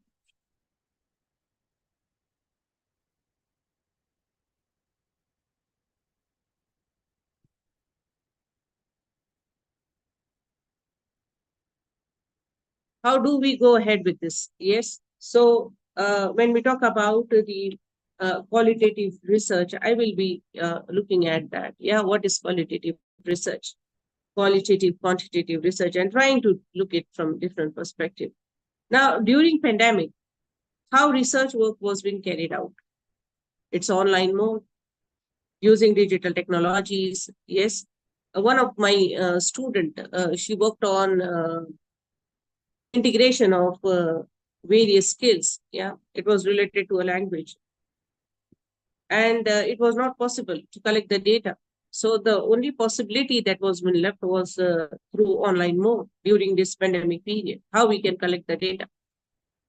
S7: How do we go ahead with this? Yes. So when we talk about the qualitative research, I will be looking at that. Yeah, what is qualitative research? Qualitative, quantitative research, and trying to look it from different perspective. Now, during pandemic, how research work was being carried out? It's online mode, using digital technologies. Yes. One of my student, she worked on integration of various skills. Yeah, it was related to a language. And it was not possible to collect the data. So the only possibility that was been left was through online mode during this pandemic period, how we can collect the data.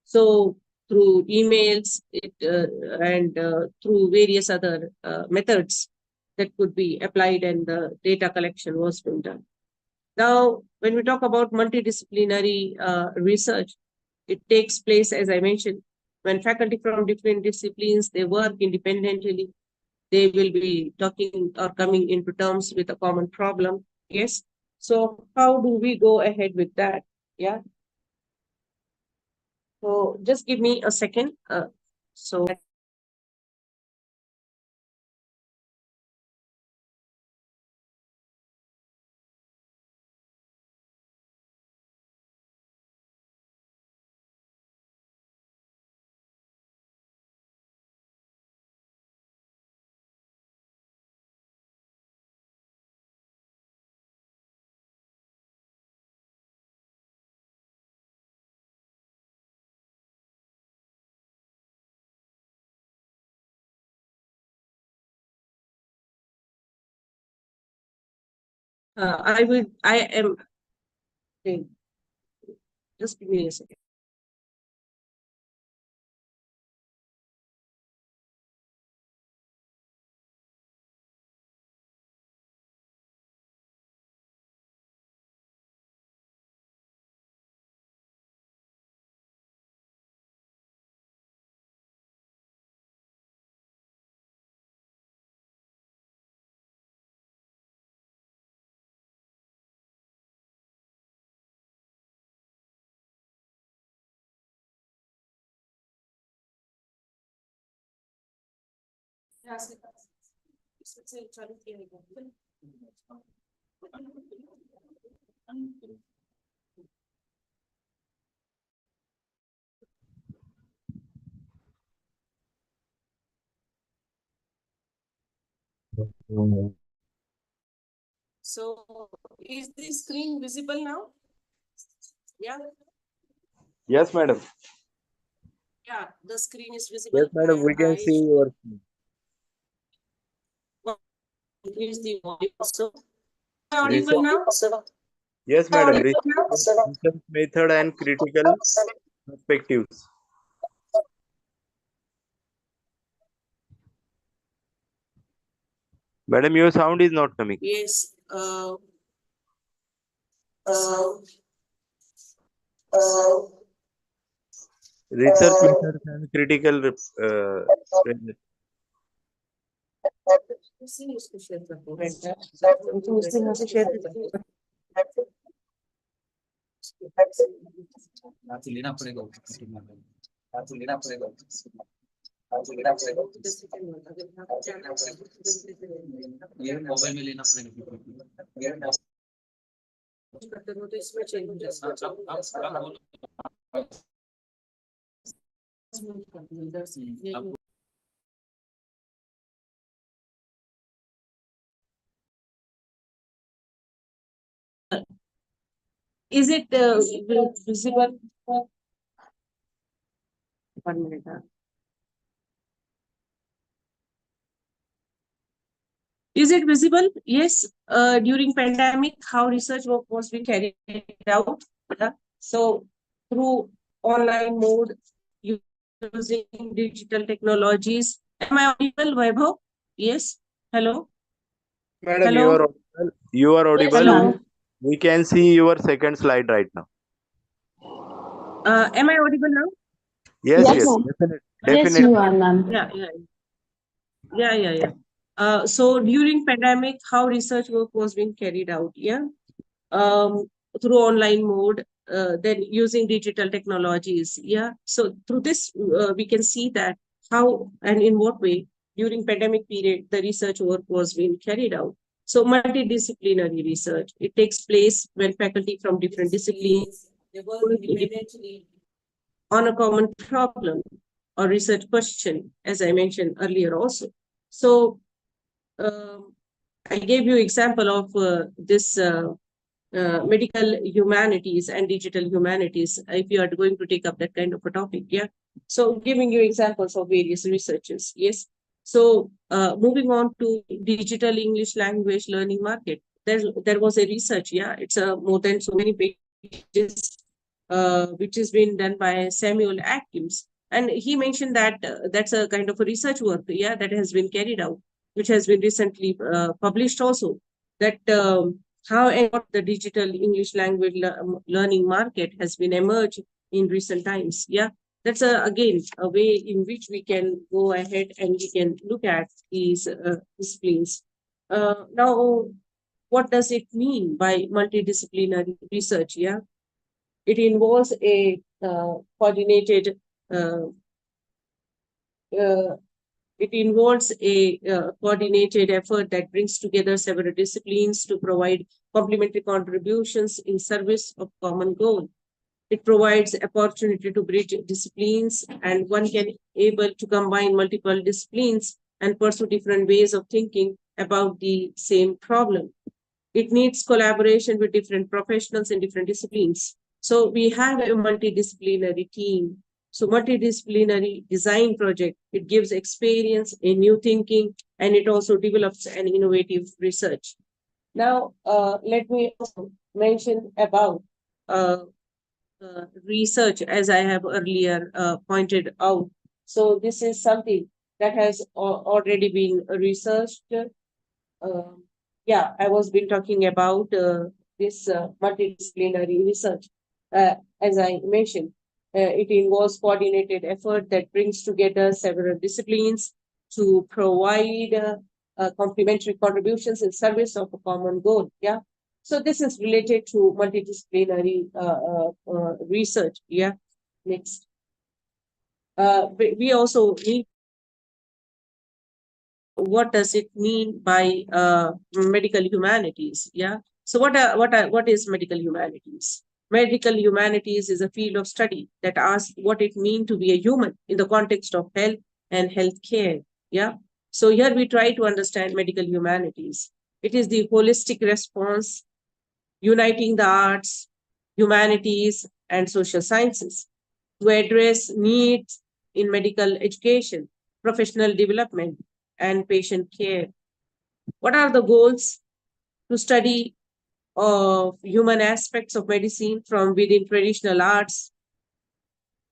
S7: So through emails and through various other methods that could be applied, and the data collection was being done. Now, when we talk about multidisciplinary research, it takes place, as I mentioned, when faculty from different disciplines, they work independently, they will be talking or coming into terms with a common problem. Yes. So how do we go ahead with that? Yeah. So just give me a second. So I am, okay, just give me a second. So is the screen visible now? Yeah.
S8: Yes, madam.
S7: Yeah, the screen is visible.
S8: Yes, madam.
S7: And
S8: We can see your.
S7: increase the volume also. Audible now?
S8: Yes, madam. Research method and critical perspectives. Madam, your sound is not coming.
S7: Yes.
S8: Research methods and critical presence.
S7: उसको share कर दो, right? तो उससे यहाँ से share कर दो।
S9: आपको लेना पड़ेगा आपको लेना पड़ेगा आपको लेना पड़ेगा ये मोबाइल में लेना पड़ेगा
S7: करते हो तो इसमें change हो जाएगा। Is it visible? 1 minute. Is it visible? Yes. During pandemic, how research work was being carried out. So through online mode, using digital technologies. Am I audible, Vaibhav? Yes. Hello.
S8: Madam,
S7: Hello.
S8: you are audible. You are audible.
S7: Hello.
S8: We can see your second slide right now.
S7: Am I audible now?
S8: Yes,
S2: Yes,
S8: yes,
S2: ma'am.
S8: definitely.
S2: Yes, you are, ma'am.
S7: Yeah. So during pandemic, how research work was being carried out? Yeah. Through online mode, then using digital technologies. Yeah. So through this, we can see that how and in what way during pandemic period, the research work was being carried out. So multidisciplinary research, it takes place when faculty from different disciplines work independently on a common problem or research question, as I mentioned earlier also. So I gave you example of this medical humanities and digital humanities, if you are going to take up that kind of a topic. Yeah. So giving you examples of various researches. Yes. So moving on to digital English language learning market. There was a research. Yeah. It's more than so many pages, which has been done by Samuel Atkins. And he mentioned that that's a kind of a research work. Yeah. That has been carried out, which has been recently published also, that how and what the digital English language learning market has been emerged in recent times. Yeah, that's again a way in which we can go ahead and we can look at these disciplines. Now, what does it mean by multidisciplinary research? Yeah, it involves a coordinated it involves a coordinated effort that brings together several disciplines to provide complementary contributions in service of common goal. It provides opportunity to bridge disciplines, and one can able to combine multiple disciplines and pursue different ways of thinking about the same problem. It needs collaboration with different professionals in different disciplines. So we have a multidisciplinary team. So multidisciplinary design project, it gives experience in new thinking, and it also develops an innovative research. Now, let me also mention about research, as I have earlier pointed out. So this is something that has already been researched. Yeah, I was been talking about this multidisciplinary research. As I mentioned, it involves coordinated effort that brings together several disciplines to provide complementary contributions in service of a common goal. Yeah. So this is related to multidisciplinary research. Yeah. Next. We also need, what does it mean by medical humanities? Yeah. So what is medical humanities? Medical humanities is a field of study that asks what it means to be a human in the context of health and healthcare. Yeah. So here we try to understand medical humanities. It is the holistic response uniting the arts, humanities, and social sciences to address needs in medical education, professional development, and patient care. What are the goals? To study of human aspects of medicine from within traditional arts,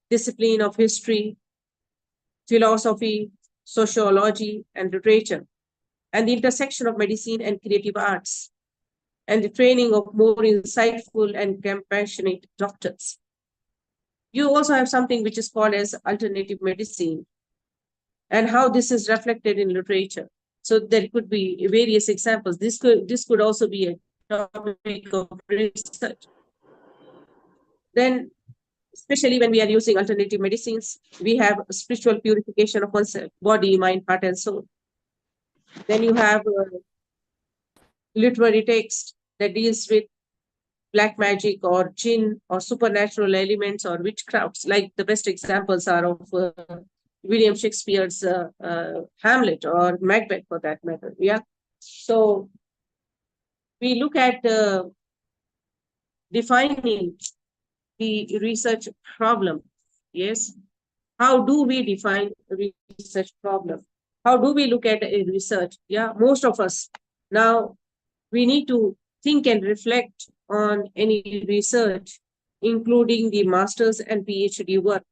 S7: discipline of history, philosophy, sociology, and literature. and the intersection of medicine and creative arts, and the training of more insightful and compassionate doctors. You also have something which is called as alternative medicine, and how this is reflected in literature. So there could be various examples. This could also be a topic of research. Then, especially when we are using alternative medicines, we have spiritual purification of oneself, body, mind, heart, and soul. Then you have literary text that deals with black magic or jinn or supernatural elements or witchcrafts. Like the best examples are of William Shakespeare's Hamlet or Macbeth, for that matter. Yeah. So we look at defining the research problem. Yes. How do we define research problem? How do we look at a research? Yeah, most of us now, we need to think and reflect on any research, including the master's and PhD work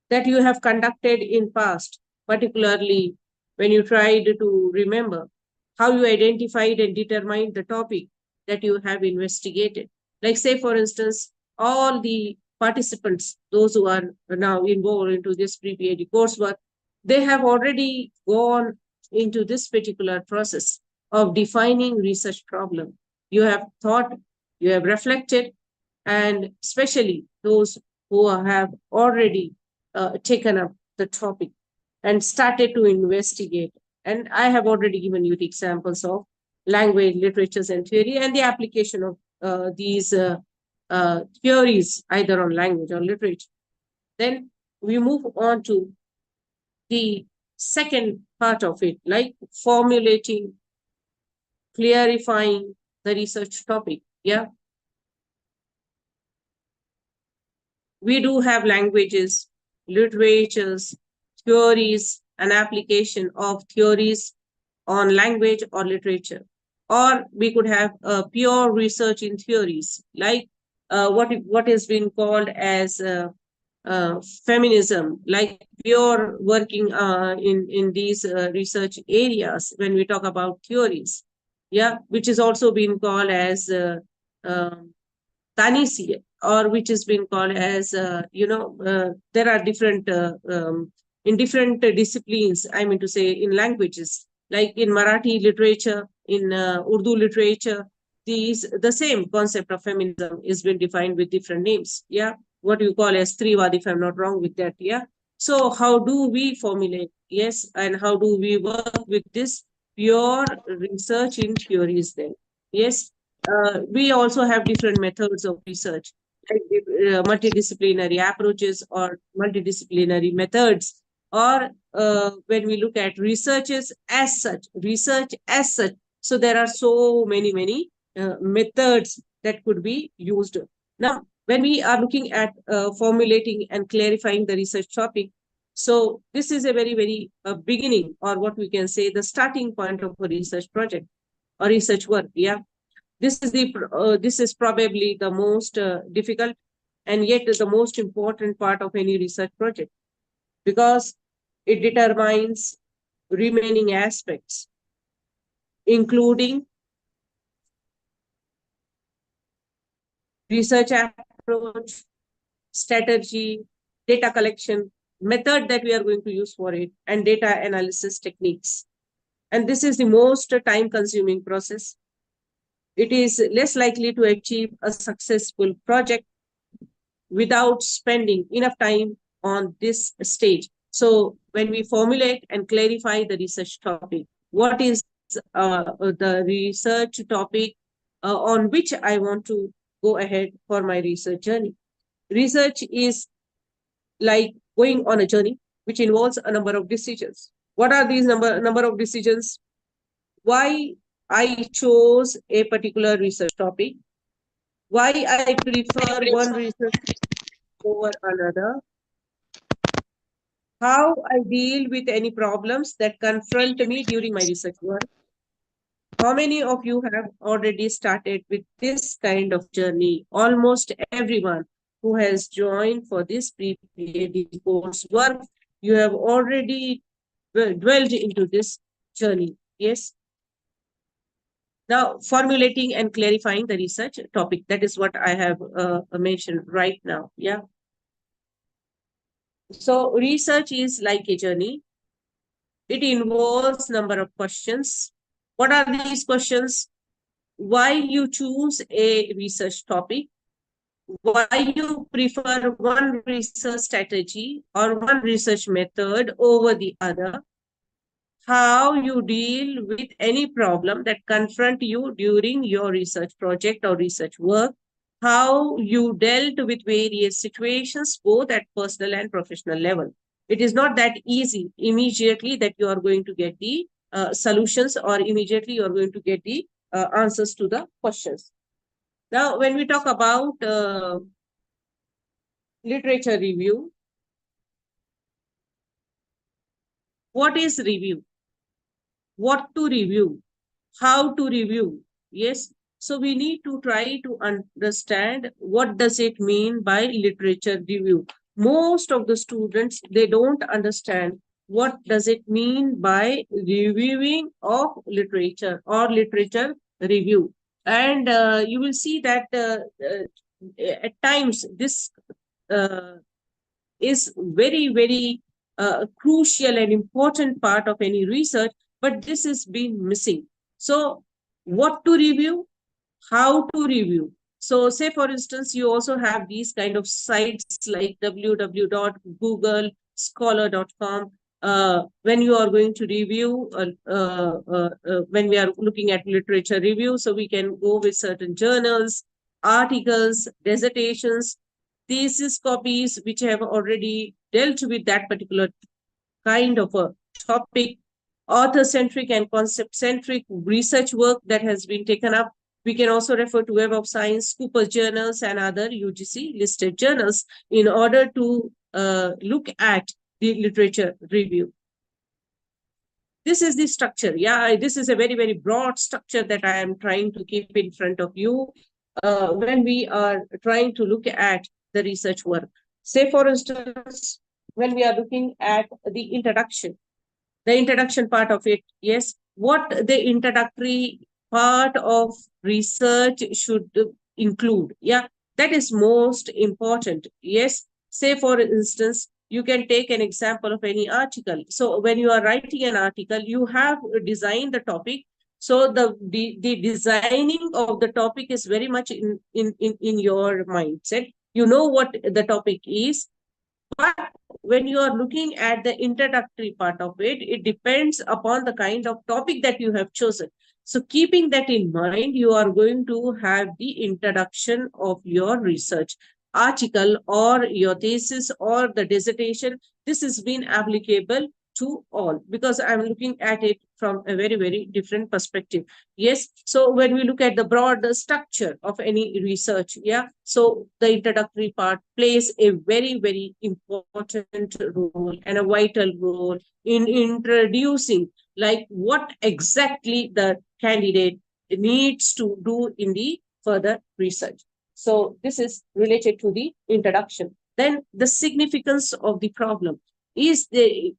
S7: that you have conducted in past, particularly when you tried to remember how you identified and determined the topic that you have investigated. Like, say, for instance, all the participants, those who are now involved into this pre-PhD coursework, they have already gone into this particular process of defining research problem. You have thought, you have reflected, and especially those who have already taken up the topic and started to investigate. And I have already given you the examples of language, literatures, and theory, and the application of these theories either on language or literature. Then we move on to the second part of it, like formulating, clarifying the research topic. Yeah. We do have languages, literatures, theories, and application of theories on language or literature. Or we could have pure research in theories, like what has been called as feminism, like pure working in these research areas when we talk about theories. Yeah, which is also been called as Tanisi, or which has been called as, there are different, in different disciplines, I mean to say, in languages, like in Marathi literature, in Urdu literature, the same concept of feminism is been defined with different names. Yeah, what you call as Trivad, if I'm not wrong with that. Yeah. So how do we formulate? Yes, and how do we work with this pure research in theories then? Yes. We also have different methods of research, like multidisciplinary approaches or multidisciplinary methods, or when we look at research as such. So there are so many methods that could be used. Now, when we are looking at formulating and clarifying the research topic, so this is a very beginning, or what we can say, the starting point of a research project or research work. Yeah. This is probably the most difficult and yet the most important part of any research project, because it determines remaining aspects, including research approach, strategy, data collection, method that we are going to use for it, and data analysis techniques. And this is the most time-consuming process. It is less likely to achieve a successful project without spending enough time on this stage. So when we formulate and clarify the research topic, what is the research topic on which I want to go ahead for my research journey? Research is like going on a journey which involves a number of decisions. What are these number of decisions? Why I chose a particular research topic, why I prefer one research over another, how I deal with any problems that confront me during my research work. How many of you have already started with this kind of journey? Almost everyone who has joined for this pre-PhD course work, you have already dwelled into this journey. Yes. Now, formulating and clarifying the research topic. That is what I have mentioned right now. Yeah. So research is like a journey. It involves number of questions. What are these questions? Why you choose a research topic? Why you prefer one research strategy or one research method over the other? How you deal with any problem that confront you during your research project or research work, how you dealt with various situations, both at personal and professional level. It is not that easy immediately that you are going to get the solutions or immediately you are going to get the answers to the questions. Now, when we talk about literature review, what is review? What to review? How to review? Yes. So we need to try to understand what does it mean by literature review. Most of the students, they don't understand what does it mean by reviewing of literature or literature review. And you will see that at times this is very, very crucial and important part of any research, but this is being missing. So what to review, how to review. So say, for instance, you also have these kind of sites like www.googlescholar.com. When you are going to review, when we are looking at literature review, so we can go with certain journals, articles, dissertations, thesis copies, which have already dealt with that particular kind of a topic, author-centric and concept-centric research work that has been taken up. We can also refer to Web of Science, Cooper journals, and other UGC listed journals in order to look at the literature review. This is the structure. Yeah, this is a very, very broad structure that I am trying to keep in front of you when we are trying to look at the research work. Say, for instance, when we are looking at the introduction part of it, yes, what the introductory part of research should include. Yeah, that is most important. Yes, say, for instance, you can take an example of any article. So when you are writing an article, you have designed the topic. So the designing of the topic is very much in your mindset. You know what the topic is, but when you are looking at the introductory part of it, it depends upon the kind of topic that you have chosen. So keeping that in mind, you are going to have the introduction of your research article or your thesis or the dissertation. This has been applicable to all because I'm looking at it from a very, very different perspective. Yes. So when we look at the broad structure of any research, yeah, so the introductory part plays a very, very important role and a vital role in introducing like what exactly the candidate needs to do in the further research. So this is related to the introduction. Then the significance of the problem is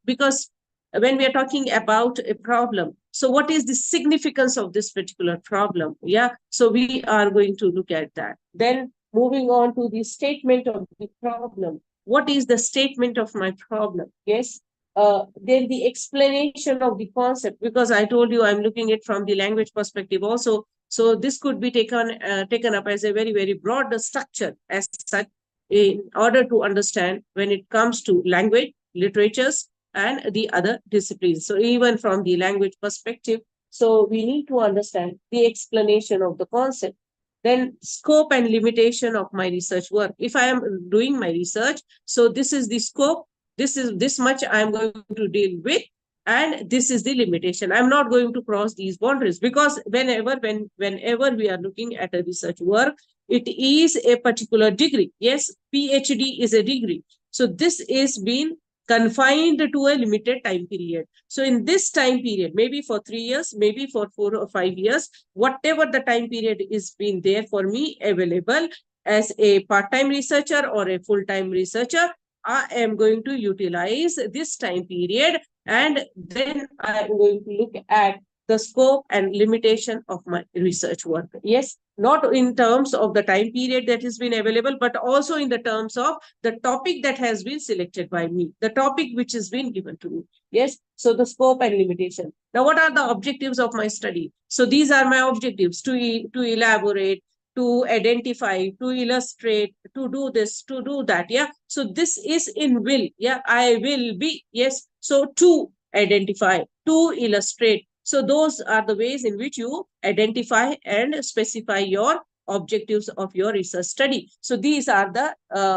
S7: because when we are talking about a problem, so what is the significance of this particular problem? Yeah, so we are going to look at that. Then moving on to the statement of the problem. What is the statement of my problem? Yes. Then the explanation of the concept, because I told you I'm looking at from the language perspective also. So this could be taken up as a very, very broad structure as such in order to understand when it comes to language, literatures, and the other disciplines. So even from the language perspective, so we need to understand the explanation of the concept. Then scope and limitation of my research work. If I am doing my research, so this is the scope, this much I'm going to deal with, and this is the limitation. I'm not going to cross these boundaries because whenever we are looking at a research work, it is a particular degree. Yes, PhD is a degree. So this is being confined to a limited time period. So in this time period, maybe for 3 years, maybe for 4 or 5 years, whatever the time period is being there for me available as a part-time researcher or a full-time researcher, I am going to utilize this time period and then I am going to look at the scope and limitation of my research work. Yes, not in terms of the time period that has been available, but also in the terms of the topic that has been selected by me, the topic which has been given to me. Yes, so the scope and limitation. Now, what are the objectives of my study? So these are my objectives: to elaborate, to identify, to illustrate, to do this, to do that. Yeah, so this is in will. Yeah, I will be. Yes, so to identify, to illustrate. So those are the ways in which you identify and specify your objectives of your research study. So these are the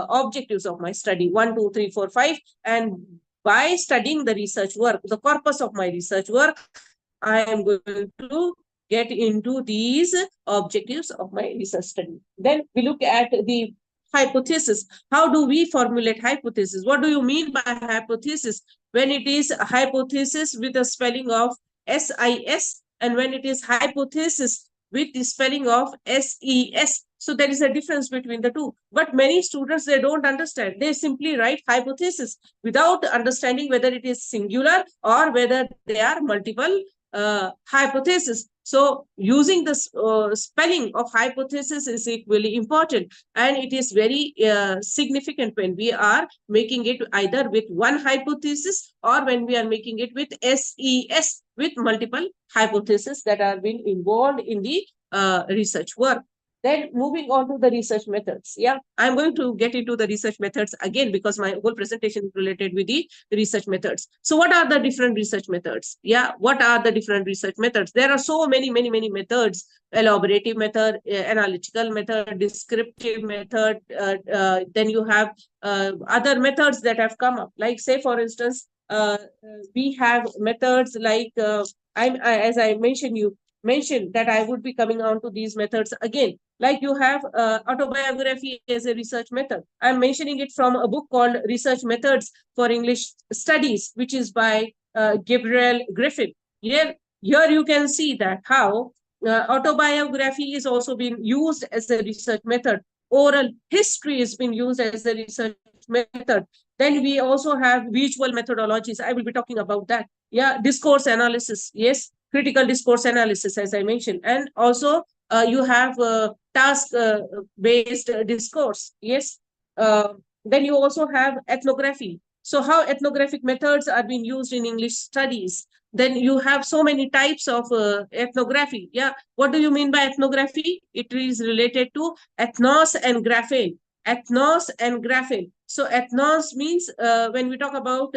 S7: objectives of my study: 1, 2, 3, 4, 5. And by studying the research work, the corpus of my research work, I am going to get into these objectives of my research study. Then we look at the hypothesis. How do we formulate hypothesis? What do you mean by hypothesis? When it is a hypothesis with a spelling of SIS, and when it is hypothesis with the spelling of SES. So there is a difference between the two. But many students, they don't understand. They simply write hypothesis without understanding whether it is singular or whether they are multiple hypothesis. So using the spelling of hypothesis is equally important, and it is very significant when we are making it either with one hypothesis or when we are making it with SES, with multiple hypotheses that are being involved in the research work. Then moving on to the research methods. Yeah, I'm going to get into the research methods again because my whole presentation is related with the research methods. So what are the different research methods? Yeah, what are the different research methods? There are so many methods: elaborative method, analytical method, descriptive method. Then you have other methods that have come up. Like, say, for instance, we have methods like, as I mentioned that I would be coming on to these methods again. Like, you have autobiography as a research method. I'm mentioning it from a book called Research Methods for English Studies, which is by Gabriel Griffin. Here you can see that how autobiography is also being used as a research method. Oral history is being used as a research method. Then we also have visual methodologies. I will be talking about that. Yeah, discourse analysis. Yes, critical discourse analysis, as I mentioned. And also you have task-based discourse. Yes. Then you also have ethnography. So how ethnographic methods are being used in English studies. Then you have so many types of ethnography. Yeah. What do you mean by ethnography? It is related to ethnos and graphene. Ethnos and graphene. So ethnos means, when we talk about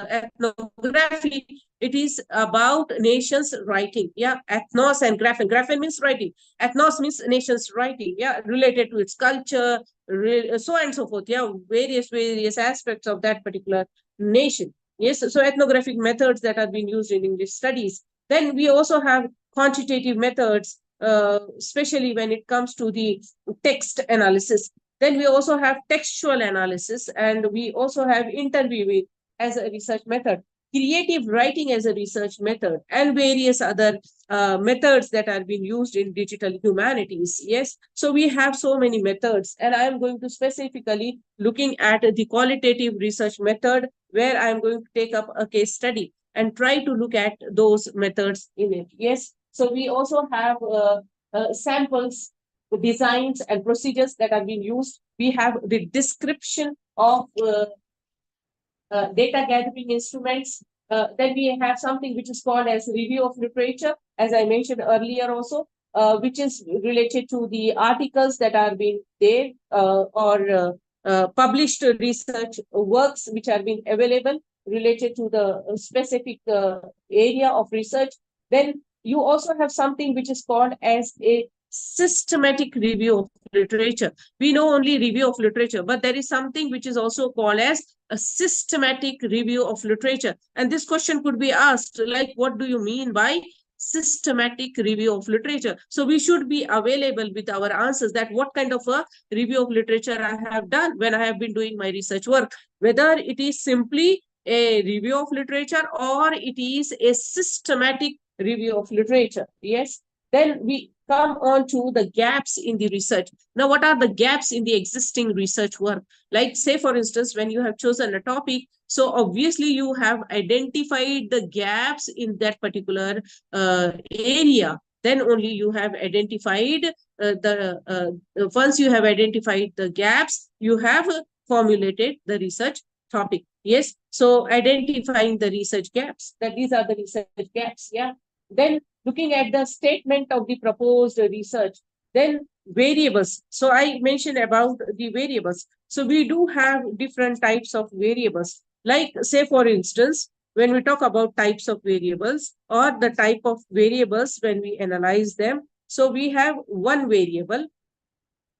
S7: ethnography, it is about nations writing. Yeah, ethnos and graphene. Graphene means writing. Ethnos means nations writing. Yeah, related to its culture, so on and so forth. Yeah, various aspects of that particular nation. Yes, so ethnographic methods that are being used in English studies. Then we also have quantitative methods, especially when it comes to the text analysis. Then we also have textual analysis, and we also have interviewing as a research method, creative writing as a research method, and various other methods that are being used in digital humanities. Yes, so we have so many methods, and I am going to specifically looking at the qualitative research method, where I am going to take up a case study and try to look at those methods in it. Yes, so we also have samples, designs, and procedures that are being used. We have the description of data gathering instruments. Then we have something which is called as review of literature, as I mentioned earlier also, which is related to the articles that are being there, or published research works which are being available related to the specific area of research. Then you also have something which is called as a systematic review of literature. We know only review of literature, but there is something which is also called as a systematic review of literature. And this question could be asked, like, what do you mean by systematic review of literature? So we should be available with our answers, that what kind of a review of literature I have done when I have been doing my research work, whether it is simply a review of literature or it is a systematic review of literature. Yes. Then we come on to the gaps in the research. Now, what are the gaps in the existing research work? Like, say, for instance, when you have chosen a topic, so obviously you have identified the gaps in that particular area. Then only you have identified once you have identified the gaps, you have formulated the research topic. Yes. So identifying the research gaps, that these are the research gaps. Yeah. Then looking at the statement of the proposed research, then variables. So I mentioned about the variables. So we do have different types of variables. Like, say, for instance, when we talk about types of variables or the type of variables when we analyze them, so we have one variable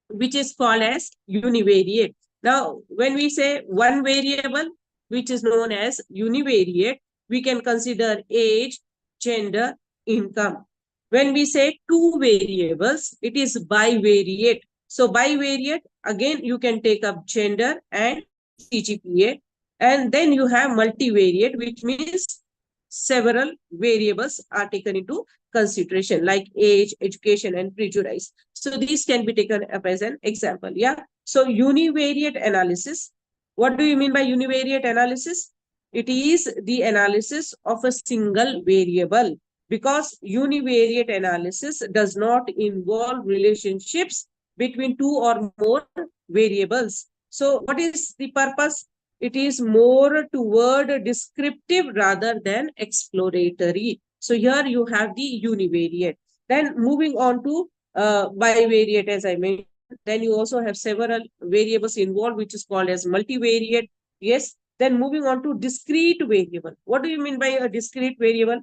S7: which is called as univariate. Now, when we say one variable, which is known as univariate, we can consider age, gender, income. When we say two variables, it is bivariate. So bivariate, again, you can take up gender and CGPA. And then you have multivariate, which means several variables are taken into consideration, like age, education, and prejudice. So these can be taken up as an example. Yeah. So univariate analysis. What do you mean by univariate analysis? It is the analysis of a single variable, because univariate analysis does not involve relationships between two or more variables. So what is the purpose? It is more toward descriptive rather than exploratory. So here you have the univariate. Then moving on to bivariate, as I mentioned, then you also have several variables involved, which is called as multivariate. Yes. Then moving on to discrete variable. What do you mean by a discrete variable?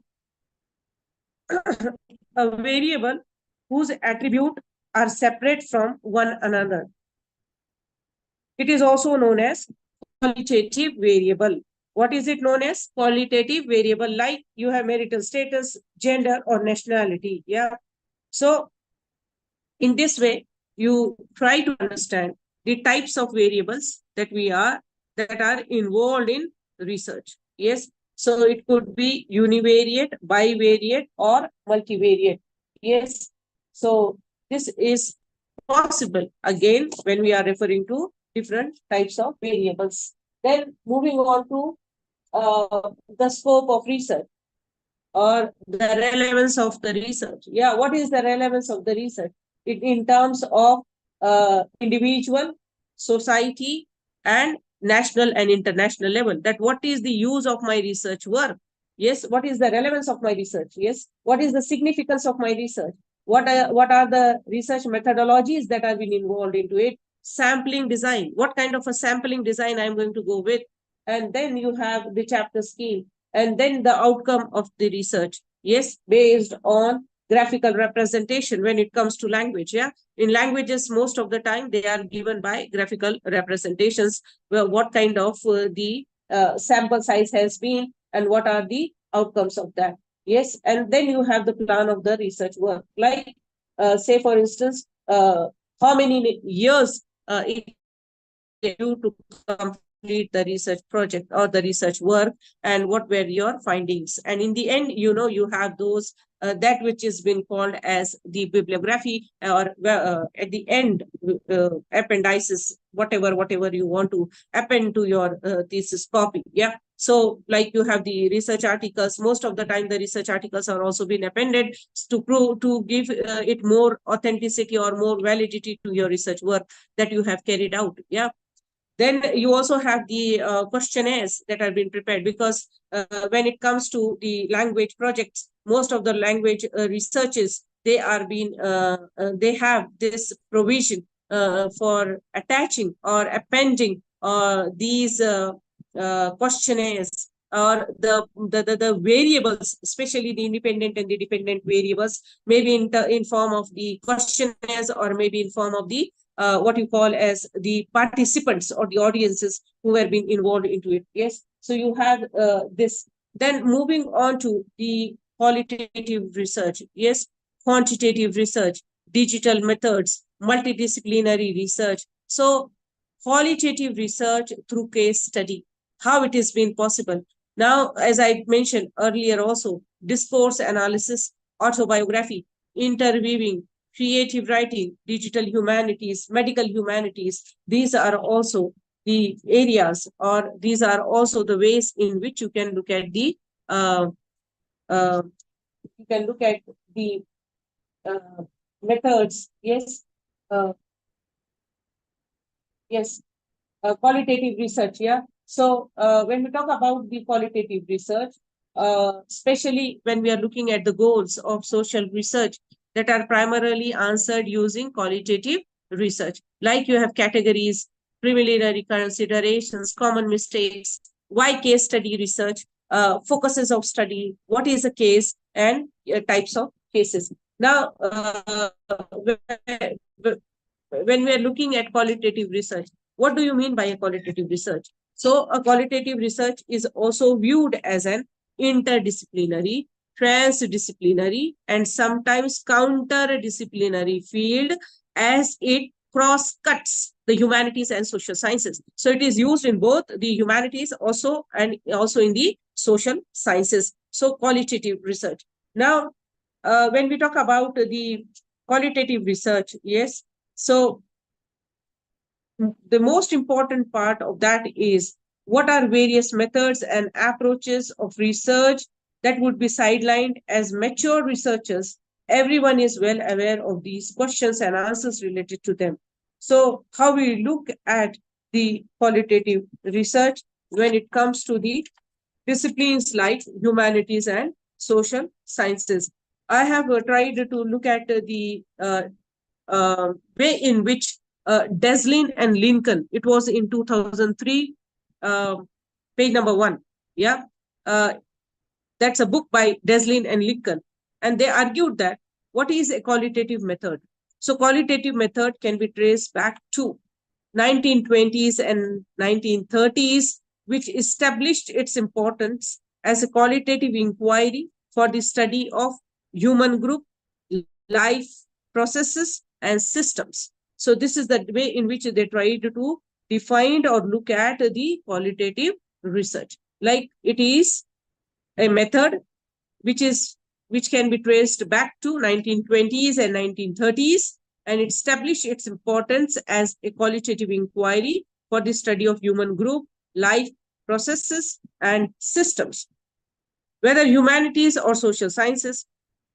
S7: A variable whose attributes are separate from one another. It is also known as qualitative variable. What is it known as? Qualitative variable, like you have marital status, gender, or nationality. Yeah. So in this way, you try to understand the types of variables that are involved in research. Yes. So it could be univariate, bivariate, or multivariate. Yes. So this is possible again when we are referring to different types of variables. Then moving on to the scope of research or the relevance of the research. Yeah, what is the relevance of the research? In terms of individual, society, and national and international level. That what is the use of my research work? Yes, what is the relevance of my research? Yes, what is the significance of my research? What are the research methodologies that have been involved into it? Sampling design. What kind of a sampling design I'm going to go with? And then you have the chapter scheme, and then the outcome of the research. Yes, based on graphical representation when it comes to language. Yeah, in languages, most of the time they are given by graphical representations, where what kind of the sample size has been and what are the outcomes of that. Yes, and then you have the plan of the research work, like say, for instance, how many years it you to complete the research project or the research work, and what were your findings. And in the end, you have those that which has been called as the bibliography, or at the end, appendices, whatever you want to append to your thesis copy. Yeah. So like you have the research articles. Most of the time the research articles are also been appended to give it more authenticity or more validity to your research work that you have carried out. Yeah. Then you also have the questionnaires that have been prepared, because when it comes to the language projects, most of the language researches, they have this provision for attaching or appending these questionnaires, or the variables, especially the independent and the dependent variables, maybe in form of the questionnaires, or maybe in form of the what you call as the participants or the audiences who have been involved into it. Yes. So you have this. Then moving on to the qualitative research. Yes. Quantitative research, digital methods, multidisciplinary research. So qualitative research through case study, how it has been possible. Now, as I mentioned earlier also, discourse analysis, autobiography, interviewing, creative writing, digital humanities, medical humanities. These are also the areas, or these are also the ways in which you can look at the uh, uh, methods. Yes, uh, yes. Qualitative research. Yeah. So when we talk about the qualitative research, especially when we are looking at the goals of social research that are primarily answered using qualitative research, like you have categories, preliminary considerations, common mistakes, why case study research, focuses of study, what is a case, and types of cases. Now, when we are looking at qualitative research, what do you mean by a qualitative research? So a qualitative research is also viewed as an interdisciplinary, transdisciplinary, and sometimes counterdisciplinary field, as it cross-cuts the humanities and social sciences. So it is used in both the humanities also and also in the social sciences. So qualitative research. Now, when we talk about the qualitative research, yes, so the most important part of that is what are various methods and approaches of research that would be sidelined as mature researchers. Everyone is well aware of these questions and answers related to them. So how we look at the qualitative research when it comes to the disciplines like humanities and social sciences. I have tried to look at the way in which Deslin and Lincoln, it was in 2003, page number 1. Yeah. That's a book by Deslin and Lincoln. And they argued that what is a qualitative method? So qualitative method can be traced back to 1920s and 1930s, which established its importance as a qualitative inquiry for the study of human group, life, processes, and systems. So this is the way in which they tried to define or look at the qualitative research. Like it is a method which can be traced back to 1920s and 1930s, and it established its importance as a qualitative inquiry for the study of human group, life, processes, and systems. Whether humanities or social sciences,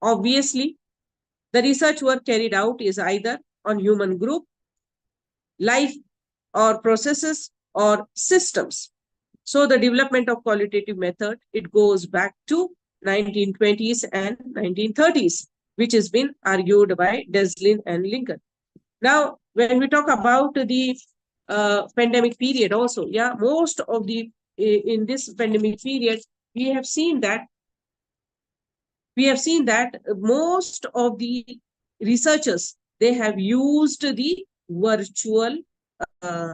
S7: obviously, the research work carried out is either on human group, life, or processes, or systems. So the development of qualitative method, it goes back to 1920s and 1930s, which has been argued by Deslin and Lincoln. Now, when we talk about the pandemic period also, yeah, most of the, in this pandemic period, we have seen that most of the researchers, they have used the virtual uh,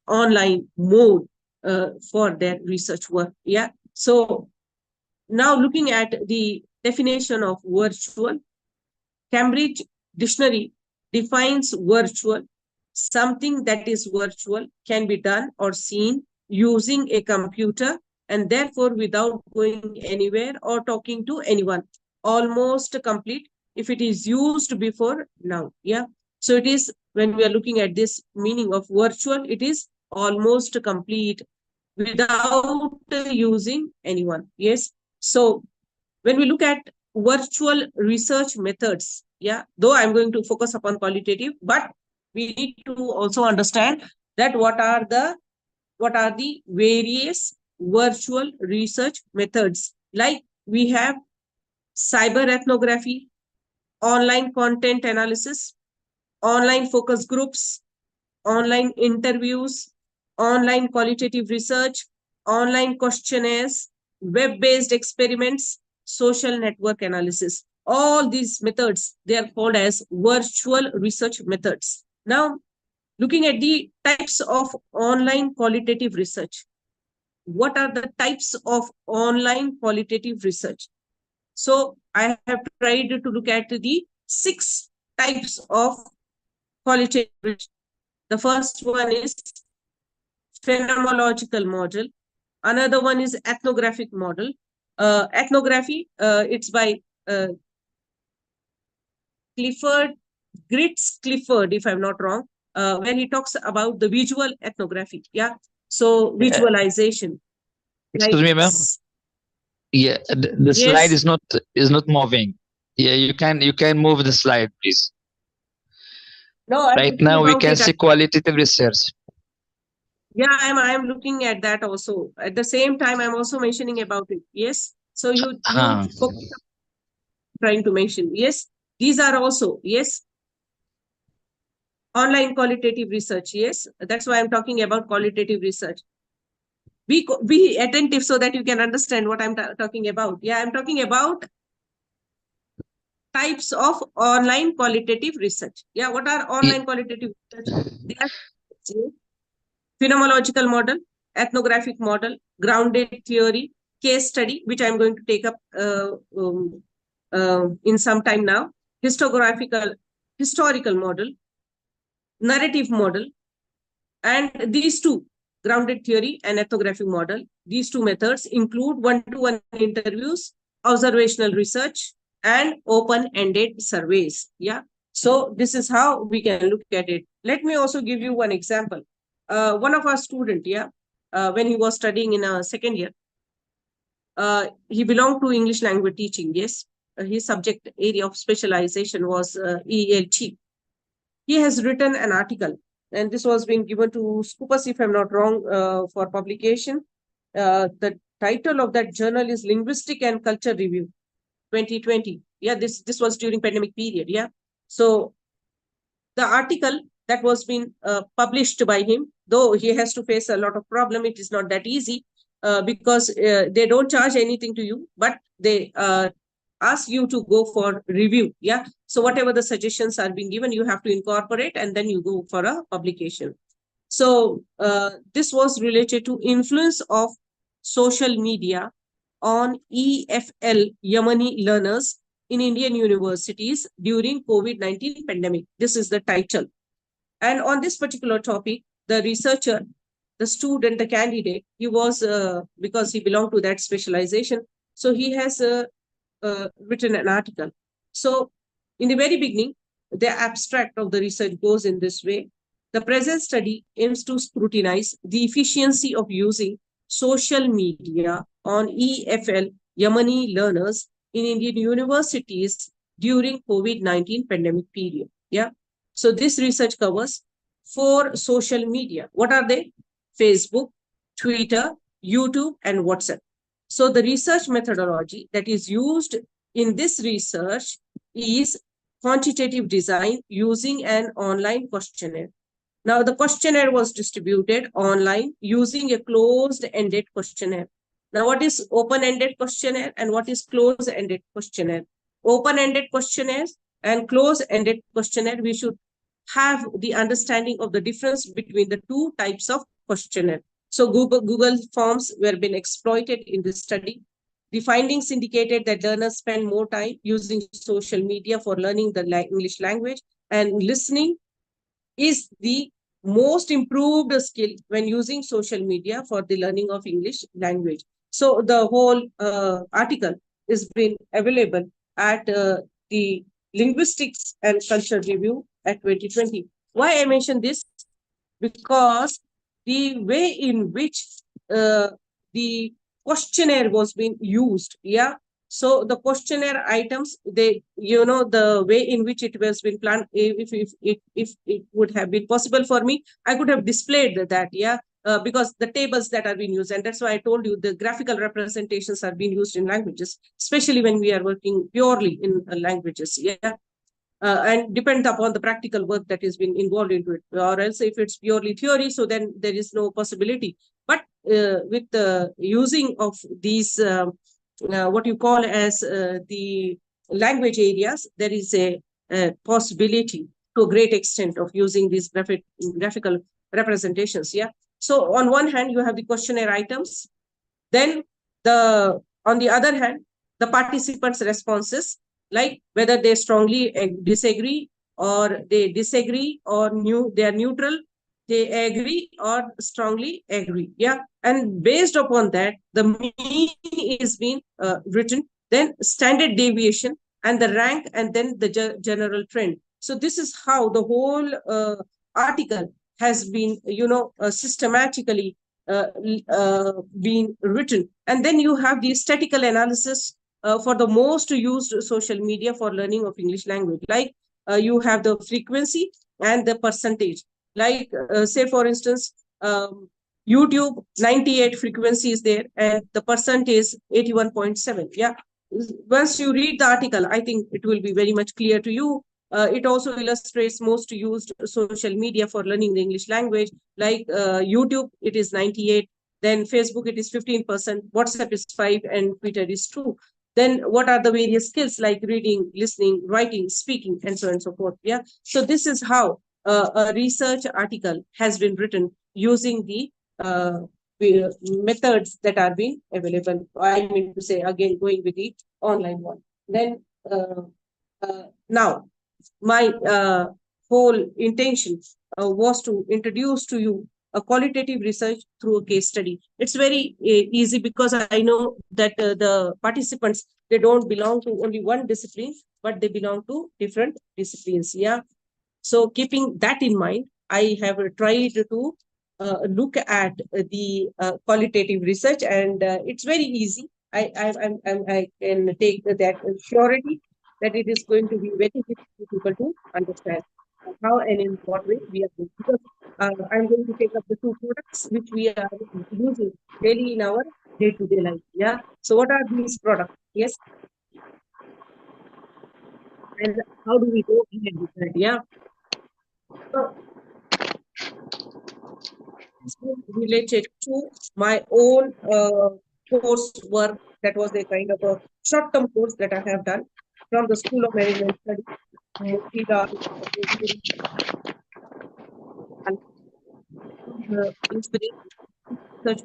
S7: online mode for their research work. Yeah. So now looking at the definition of virtual, Cambridge Dictionary defines virtual: something that is virtual can be done or seen using a computer and therefore without going anywhere or talking to anyone. Almost complete if it is used before now. Yeah. So it is, when we are looking at this meaning of virtual, it is almost complete without using anyone. Yes. So when we look at virtual research methods, yeah, though I'm going to focus upon qualitative, but we need to also understand that what are the various virtual research methods. Like we have cyber ethnography, online content analysis, online focus groups, online interviews, online qualitative research, online questionnaires, web-based experiments, social network analysis. All these methods, they are called as virtual research methods. Now, looking at the types of online qualitative research. What are the types of online qualitative research? So I have tried to look at the 6 types of qualitative research. The first one is phenomenological model. Another one is ethnographic model. Ethnography, it's by Clifford, if I'm not wrong, when he talks about the visual ethnography. Yeah. So visualization.
S10: Excuse me, ma'am. Yeah, the slide
S7: Yes.
S10: is not moving. Yeah, you can move the slide, please.
S7: No, I'm
S10: Right
S7: thinking
S10: now we
S7: about
S10: can
S7: it.
S10: see qualitative research.
S7: Yeah, I'm looking at that also. At the same time, I'm also mentioning about it. Yes. So you
S10: Huh.
S7: trying to mention. Yes. These are also, yes. Online qualitative research. Yes. That's why I'm talking about qualitative research. Be attentive so that you can understand what I'm talking about. Yeah, I'm talking about types of online qualitative research. Yeah, what are online qualitative research? They are phenomenological model, ethnographic model, grounded theory, case study, which I'm going to take up in some time now, historical model, narrative model, and these two, grounded theory and ethnographic model, these two methods include one-to-one interviews, observational research, and open-ended surveys. Yeah. So this is how we can look at it. Let me also give you one example. One of our student, yeah, when he was studying in a second year, he belonged to English language teaching. Yes. His subject area of specialization was ELT. He has written an article, and this was being given to Scopus, if I'm not wrong, for publication. The title of that journal is Linguistic and Culture Review, 2020. Yeah, this was during pandemic period. Yeah. So the article that was being published by him, though he has to face a lot of problem, it is not that easy because they don't charge anything to you, but they ask you to go for review. Yeah. So whatever the suggestions are being given, you have to incorporate and then you go for a publication. So this was related to influence of social media on EFL Yemeni learners in Indian universities during COVID-19 pandemic. This is the title. And on this particular topic, the researcher, the student, the candidate, he was, because he belonged to that specialization, so he has written an article. So in the very beginning, the abstract of the research goes in this way. The present study aims to scrutinize the efficiency of using social media on EFL Yemeni learners in Indian universities during COVID-19 pandemic period. Yeah. So this research covers 4 social media. What are they? Facebook, Twitter, YouTube, and WhatsApp. So the research methodology that is used in this research is quantitative design using an online questionnaire. Now, the questionnaire was distributed online using a closed-ended questionnaire. Now, what is open-ended questionnaire and what is closed-ended questionnaire? Open-ended questionnaires and closed-ended questionnaire, we should have the understanding of the difference between the two types of questionnaire. So Google Forms were being exploited in this study. The findings indicated that learners spend more time using social media for learning the English language, and listening is the most improved skill when using social media for the learning of English language. So the whole article is been available at the Linguistics and Culture Review at 2020. Why I mention this? Because the way in which the questionnaire was being used, yeah. So the questionnaire items, they, the way in which it was been planned, if it would have been possible for me, I could have displayed that, yeah. Because the tables that are being used, and that's why I told you the graphical representations are being used in languages, especially when we are working purely in languages, yeah. And depend upon the practical work that is being involved into it, or else if it's purely theory, so then there is no possibility. But with the using of these, what you call as the language areas, there is a possibility to a great extent of using these graphical representations. Yeah. So on one hand, you have the questionnaire items. Then on the other hand, the participants' responses, like whether they strongly disagree or they disagree, or they are neutral, they agree or strongly agree. Yeah. And based upon that, the mean is being written, then standard deviation and the rank, and then the general trend. So this is how the whole article has been, systematically been written. And then you have the statistical analysis for the most used social media for learning of English language. Like you have the frequency and the percentage. Like say for instance, YouTube 98 frequency is there and the percent is 81.7. Yeah. Once you read the article, I think it will be very much clear to you. It also illustrates most used social media for learning the English language. Like YouTube, it is 98. Then Facebook, it is 15%. WhatsApp is 5, and Twitter is 2. Then what are the various skills like reading, listening, writing, speaking, and so on and so forth. Yeah. So this is how a research article has been written using the methods that are being available. I mean to say, again, going with the online one. Then now, my whole intention was to introduce to you a qualitative research through a case study. It's very easy because I know that the participants, they don't belong to only one discipline, but they belong to different disciplines. Yeah. So keeping that in mind, I have tried to look at the qualitative research, and it's very easy. I can take that surety that it is going to be very difficult to understand how and in what way we are doing. Because I'm going to take up the two products which we are using daily in our day-to-day life. Yeah. So what are these products? Yes. And how do we go ahead with that? Yeah. So it's related to my own course work. That was a kind of a short-term course that I have done from the School of Management Studies, Motilal, and the inspiration research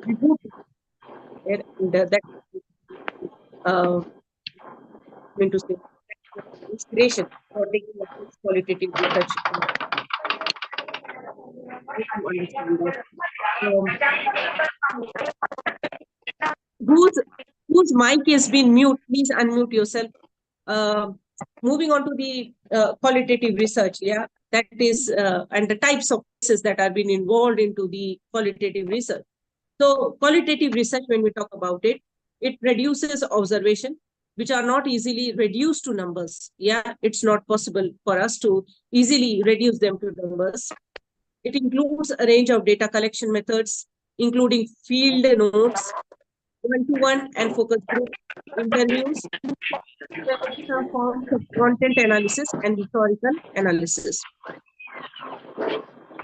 S7: reboot there, and that going to say inspiration for taking up this qualitative research to understand that. Whose mic has been mute? Please unmute yourself. Moving on to the qualitative research, yeah, that is, and the types of cases that are being involved into the qualitative research. So qualitative research, when we talk about it, it produces observation which are not easily reduced to numbers. Yeah, it's not possible for us to easily reduce them to numbers. It includes a range of data collection methods, including field notes, one-to-one and focus group interviews, forms of content analysis and historical analysis.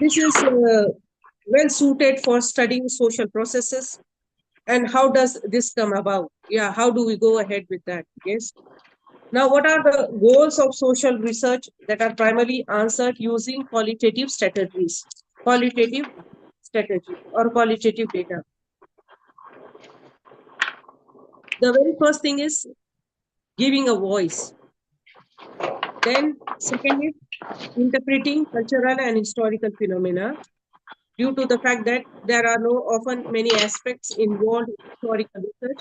S7: This is well suited for studying social processes. And how does this come about? Yeah, how do we go ahead with that? Yes. Now, what are the goals of social research that are primarily answered using qualitative strategies? Qualitative strategy or qualitative data. The very first thing is giving a voice. Then second is interpreting cultural and historical phenomena, due to the fact that there are often many aspects involved in historical research,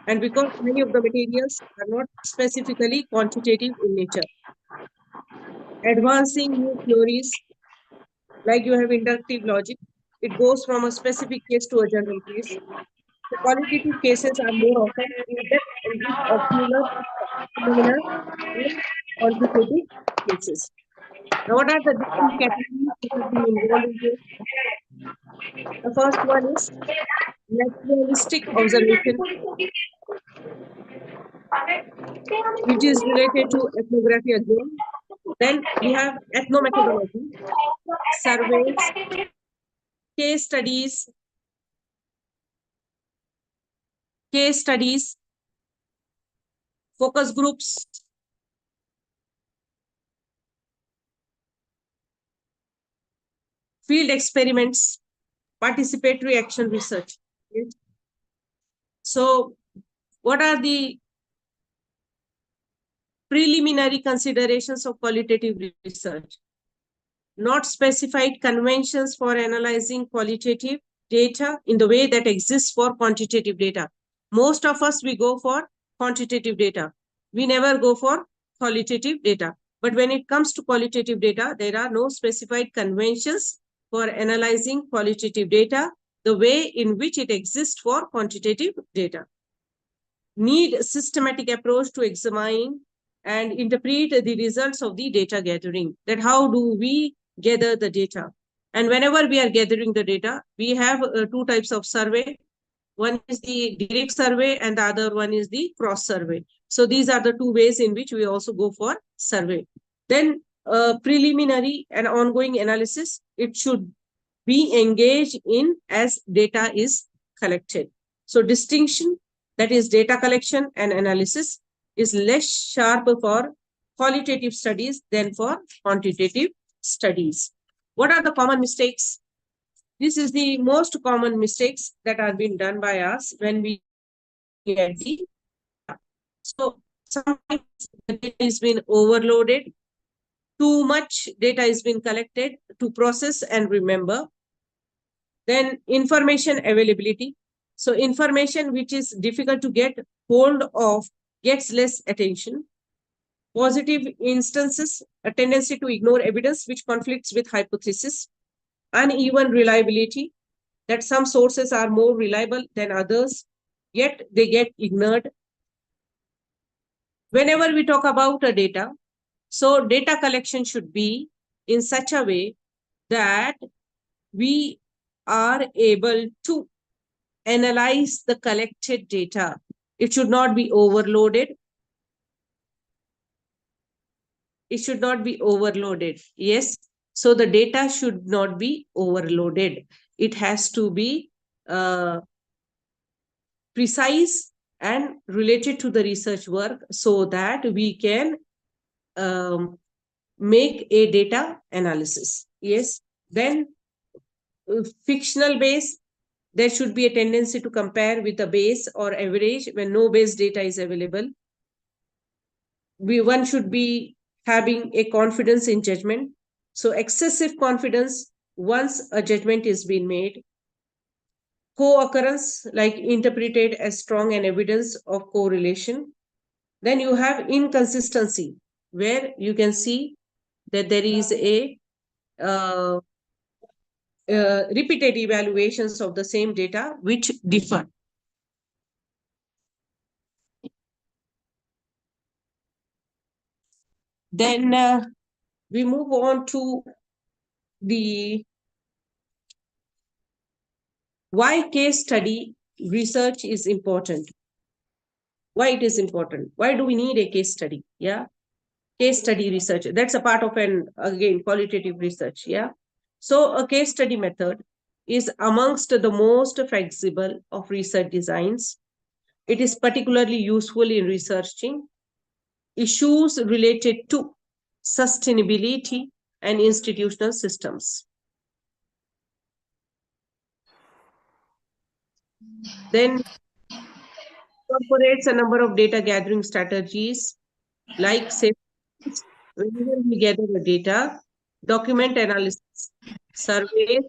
S7: and because many of the materials are not specifically quantitative in nature. Advancing new theories, like you have inductive logic, it goes from a specific case to a general case. The qualitative cases are more often in-depth and give a fuller phenomena in quantitative cases. Now, what are the different categories that have been involved in this? The first one is naturalistic observation, which is related to ethnography again. Then we have ethnomethodology, surveys, case studies, focus groups, field experiments, participatory action research. Yes. So what are the preliminary considerations of qualitative research? Not specified conventions for analyzing qualitative data in the way that exists for quantitative data. Most of us, we go for quantitative data. We never go for qualitative data. But when it comes to qualitative data, there are no specified conventions for analyzing qualitative data the way in which it exists for quantitative data. Need a systematic approach to examine and interpret the results of the data gathering. That how do we gather the data? And whenever we are gathering the data, we have two types of survey. One is the direct survey and the other one is the cross survey. So these are the two ways in which we also go for survey. Then preliminary and ongoing analysis, it should be engaged in as data is collected. So distinction, that is data collection and analysis, is less sharp for qualitative studies than for quantitative studies. What are the common mistakes? This is the most common mistakes that are being done by us when we get the. So sometimes the data is being overloaded. Too much data is being collected to process and remember. Then information availability. So information which is difficult to get hold of gets less attention. Positive instances, a tendency to ignore evidence which conflicts with hypothesis. Uneven reliability, that some sources are more reliable than others, yet they get ignored. Whenever we talk about a data, so data collection should be in such a way that we are able to analyze the collected data. It should not be overloaded. It should not be overloaded. Yes. So the data should not be overloaded. It has to be precise and related to the research work so that we can make a data analysis. Yes. Then fictional base, there should be a tendency to compare with a base or average when no base data is available. One should be having a confidence in judgment. So excessive confidence once a judgment is being made. Co-occurrence, like interpreted as strong and evidence of correlation. Then you have inconsistency, where you can see that there is a repeated evaluations of the same data which differ. Then we move on to the why case study research is important. Why it is important? Why do we need a case study? Yeah, case study research. That's a part of an, again, qualitative research. Yeah. So a case study method is amongst the most flexible of research designs. It is particularly useful in researching issues related to sustainability and institutional systems. Then incorporates a number of data gathering strategies like, say, whenever we gather the data, document analysis, survey,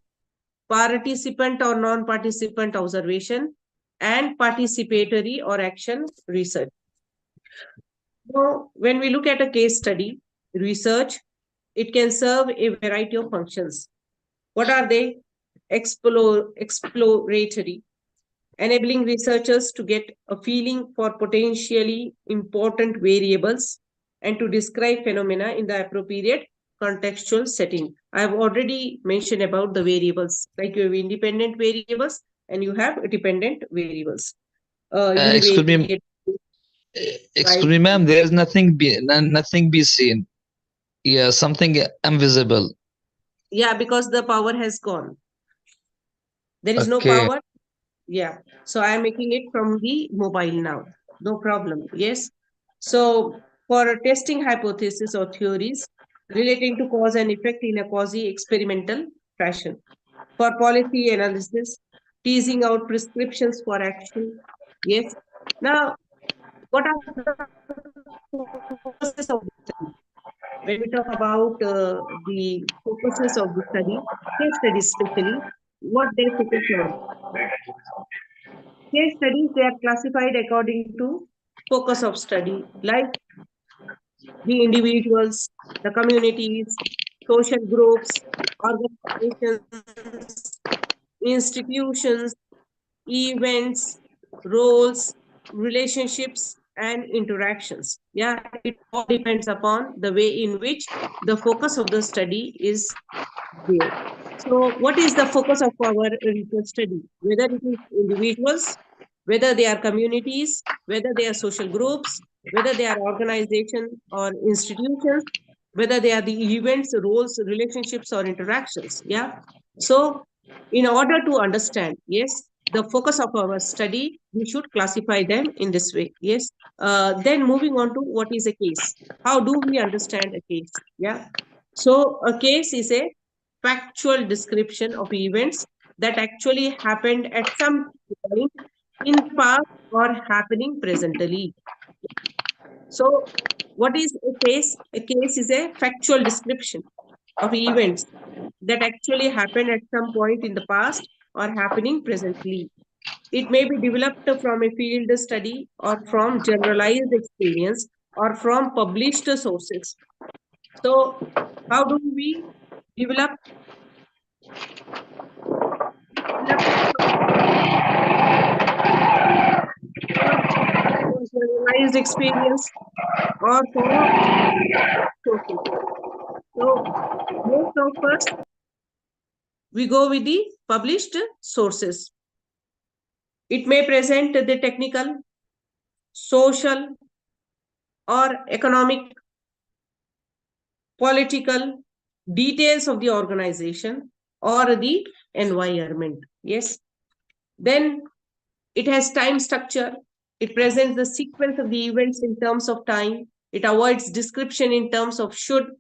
S7: participant or non-participant observation, and participatory or action research. So when we look at a case study research, it can serve a variety of functions. What are they? Exploratory, enabling researchers to get a feeling for potentially important variables and to describe phenomena in the appropriate contextual setting. I have already mentioned about the variables, like you have independent variables and you have dependent variables.
S10: Excuse me, ma'am. There is nothing be seen. Yeah, something invisible.
S7: Yeah, because the power has gone. There is no
S10: Okay.
S7: power. Yeah. So I am making it from the mobile now. No problem. Yes. So for testing hypotheses or theories relating to cause and effect in a quasi-experimental fashion. For policy analysis, teasing out prescriptions for action. Yes. Now, what are the purposes of the study? When we talk about the purposes of the study, case studies especially, what they focus on. Case studies, they are classified according to focus of study, like the individuals, the communities, social groups, organizations, institutions, events, roles, relationships, and interactions. Yeah, it all depends upon the way in which the focus of the study is there. So, what is the focus of our research study? Whether it is individuals, whether they are communities, whether they are social groups, whether they are organizations or institutions, whether they are the events, roles, relationships, or interactions. Yeah. So, in order to understand, yes, the focus of our study, we should classify them in this way. Yes. Then moving on to what is a case. How do we understand a case? Yeah. So, a case is a factual description of events that actually happened at some point in past or happening presently. So, what is a case? A case is a factual description of events that actually happened at some point in the past or happening presently. It may be developed from a field study or from generalized experience or from published sources. So, how do we develop? Develop it for generalized experience or for sources. So, most of us, we go with the published sources. It may present the technical, social, or economic, political details of the organization or the environment. Yes. Then it has time structure. It presents the sequence of the events in terms of time. It avoids description in terms of should,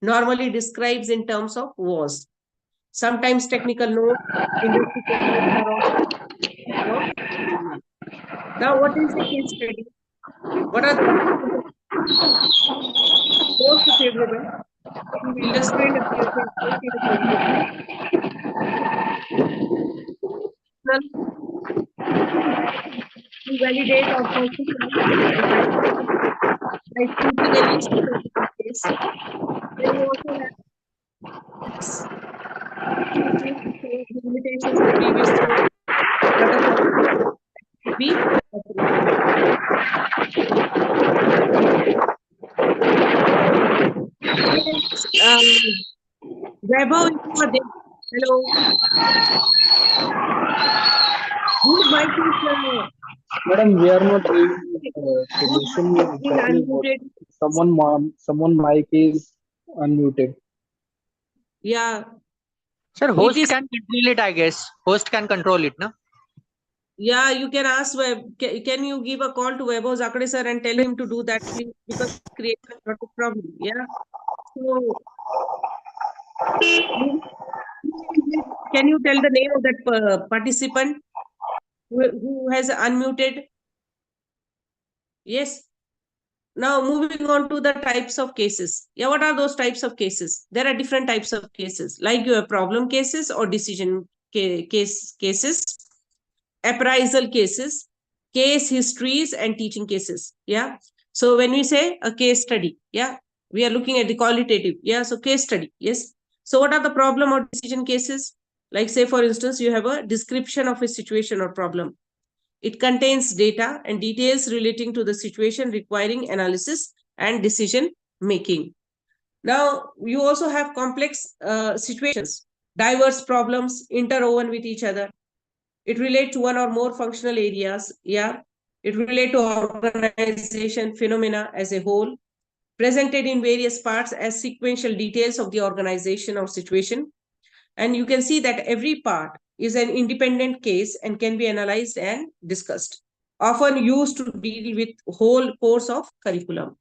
S7: normally describes in terms of was. Sometimes technical notes, industry notes are also. Now, what is the case study? What are the most favorable to illustrate a case in a community? To validate or falsify the hypothesis by choosing a least favorable case. Then you also have this the limitations of previous theory. Other possibilities could be Vaibhav, you are there. Hello. Whose mic is
S11: Madam, we are not doing
S7: whose
S11: solution.
S7: mic is
S11: That is what
S7: unmuted?
S11: someone mic is unmuted.
S7: Yeah.
S1: Sir,
S7: It
S1: host
S7: is.
S1: can control it, I guess. Host can control it, no?
S7: Yeah, you can ask can you give a call to Vaibhav Zakade sir and tell him to do that, please, because it creates a lot of problem. Yeah. So, can you tell the name of that participant who has unmuted? Yes. Now, moving on to the types of cases. Yeah, what are those types of cases? There are different types of cases, like your problem cases or decision cases, appraisal cases, case histories, and teaching cases. Yeah. So when we say a case study, yeah, we are looking at the qualitative. Yeah. So case study. Yes. So what are the problem or decision cases? Like, say, for instance, you have a description of a situation or problem. It contains data and details relating to the situation requiring analysis and decision making. Now, you also have complex situations, diverse problems interwoven with each other. It relates to one or more functional areas. Yeah. It relates to organization phenomena as a whole, presented in various parts as sequential details of the organization or situation. And you can see that every part is an independent case and can be analyzed and discussed, often used to deal with whole course of curriculum.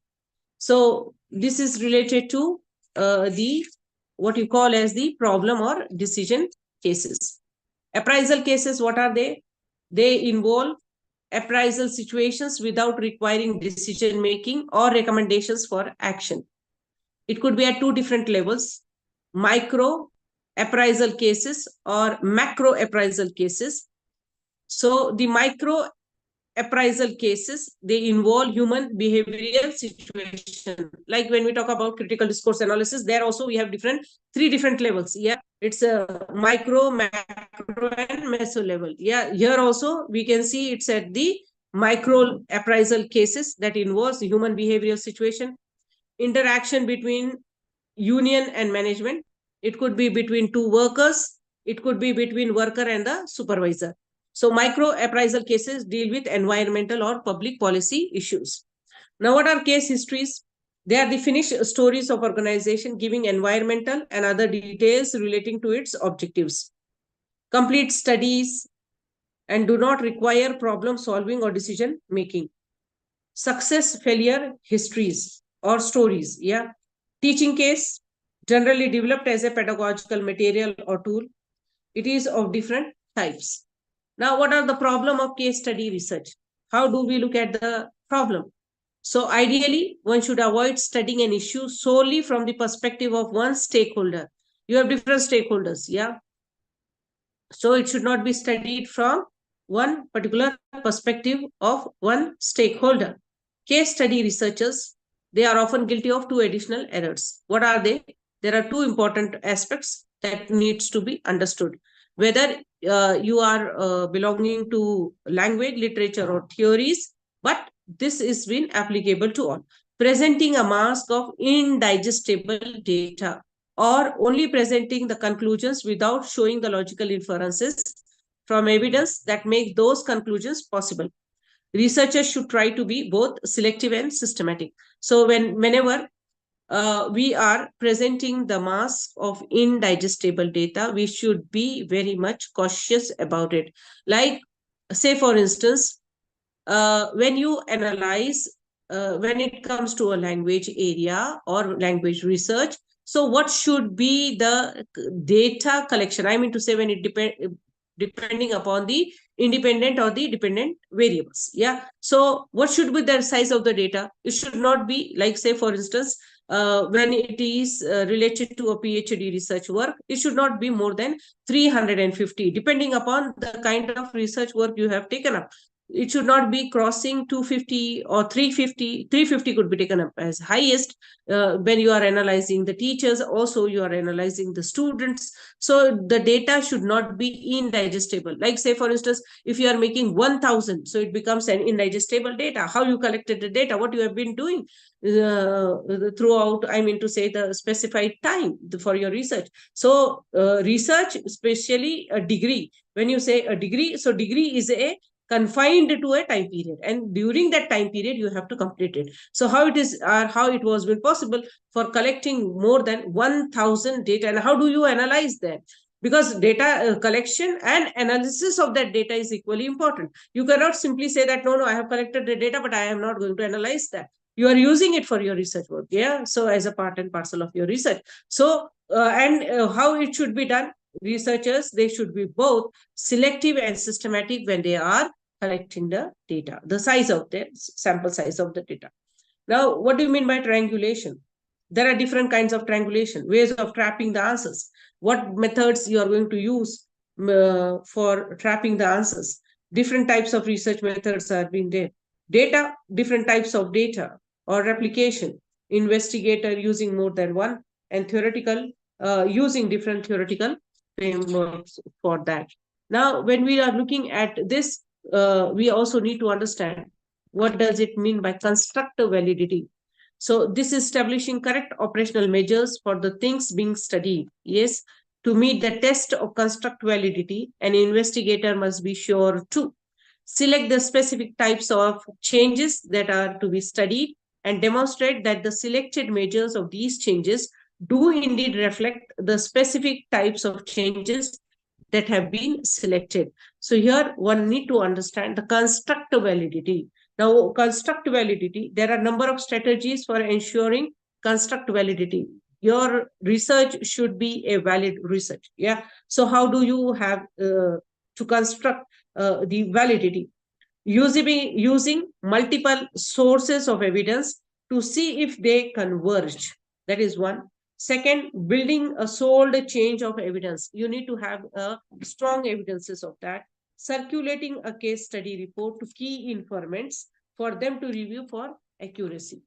S7: So this is related to the what you call as the problem or decision cases. Appraisal cases, what are they? They involve appraisal situations without requiring decision making or recommendations for action. It could be at two different levels: micro appraisal cases or macro appraisal cases. So the micro appraisal cases, they involve human behavioral situation. Like when we talk about critical discourse analysis, there also we have three different levels. Yeah, it's a micro, macro, and meso level. Yeah, here also we can see it's at the micro appraisal cases that involves human behavioral situation, interaction between union and management. It could be between two workers. It could be between worker and the supervisor. So micro appraisal cases deal with environmental or public policy issues. Now, what are case histories? They are the finished stories of organization giving environmental and other details relating to its objectives. Complete studies and do not require problem solving or decision making. Success failure histories or stories. Yeah. Teaching case, generally developed as a pedagogical material or tool. It is of different types. Now, what are the problem of case study research? How do we look at the problem? So ideally, one should avoid studying an issue solely from the perspective of one stakeholder. You have different stakeholders, yeah? So it should not be studied from one particular perspective of one stakeholder. Case study researchers, they are often guilty of two additional errors. What are they? There are two important aspects that needs to be understood. Whether you are belonging to language, literature, or theories, but this is been applicable to all. Presenting a mask of indigestible data, or only presenting the conclusions without showing the logical inferences from evidence that make those conclusions possible. Researchers should try to be both selective and systematic. So whenever we are presenting the mass of indigestible data, we should be very much cautious about it. Like, say, for instance, when you analyze, when it comes to a language area or language research, so what should be the data collection? I mean to say, when it depending upon the independent or the dependent variables. Yeah. So what should be the size of the data? It should not be like, say, for instance, when it is related to a PhD research work, it should not be more than 350, depending upon the kind of research work you have taken up. It should not be crossing 250 or 350. 350 could be taken up as highest when you are analyzing the teachers. Also, you are analyzing the students. So the data should not be indigestible. Like, say, for instance, if you are making 1000, so it becomes an indigestible data. How you collected the data, what you have been doing throughout, I mean to say, the specified time for your research. So research, especially a degree, when you say a degree, so degree is a confined to a time period, and during that time period you have to complete it. So how it is, or how it was been possible for collecting more than 1000 data, and how do you analyze that? Because data collection and analysis of that data is equally important. You cannot simply say that no, I have collected the data, but I am not going to analyze that. You are using it for your research work, yeah, so as a part and parcel of your research. So how it should be done? Researchers, they should be both selective and systematic when they are collecting the data, the size of the sample size of the data. Now, what do you mean by triangulation? There are different kinds of triangulation, ways of trapping the answers. What methods you are going to use for trapping the answers? Different types of research methods are being there. Data, different types of data or replication. Investigator using more than one, and theoretical using different theoretical frameworks for that. Now, when we are looking at this, we also need to understand what does it mean by constructive validity. So this is establishing correct operational measures for the things being studied. Yes, to meet the test of constructive validity, an investigator must be sure to select the specific types of changes that are to be studied and demonstrate that the selected measures of these changes do indeed reflect the specific types of changes that have been selected. So here one need to understand the constructive validity. Now, constructive validity, there are a number of strategies for ensuring constructive validity. Your research should be a valid research. Yeah. So how do you have to construct the validity? Using multiple sources of evidence to see if they converge. That is one. Second, building a solid change of evidence. You need to have strong evidences of that. circulating a case study report to key informants for them to review for accuracy.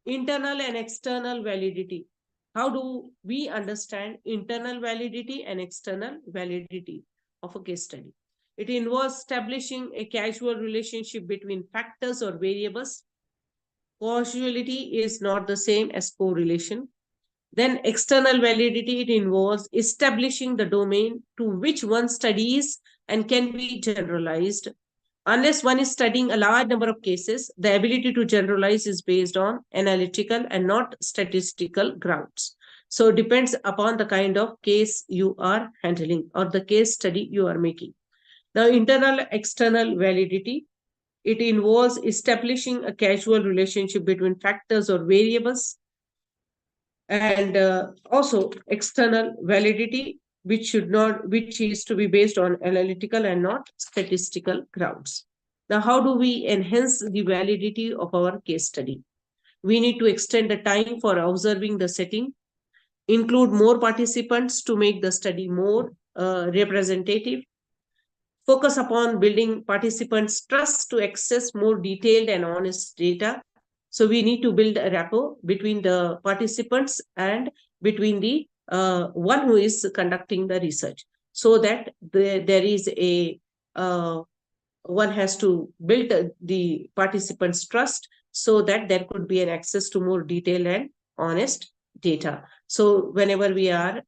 S7: Internal and external validity. How do we understand internal validity and external validity of a case study? It involves establishing a causal relationship between factors or variables. Causality is not the same as correlation. Then external validity, it involves establishing the domain to which one studies and can be generalized. Unless one is studying a large number of cases, the ability to generalize is based on analytical and not statistical grounds. So it depends upon the kind of case you are handling or the case study you are making. Now, internal external validity, it involves establishing a causal relationship between factors or variables, and also external validity, which is to be based on analytical and not statistical grounds. Now, how do we enhance the validity of our case study? We need to extend the time for observing the setting, include more participants to make the study more representative, focus upon building participants' trust to access more detailed and honest data. So we need to build a rapport between the participants and between the one who is conducting the research, so that there is a one has to build the participants' trust so that there could be an access to more detailed and honest data. So whenever we are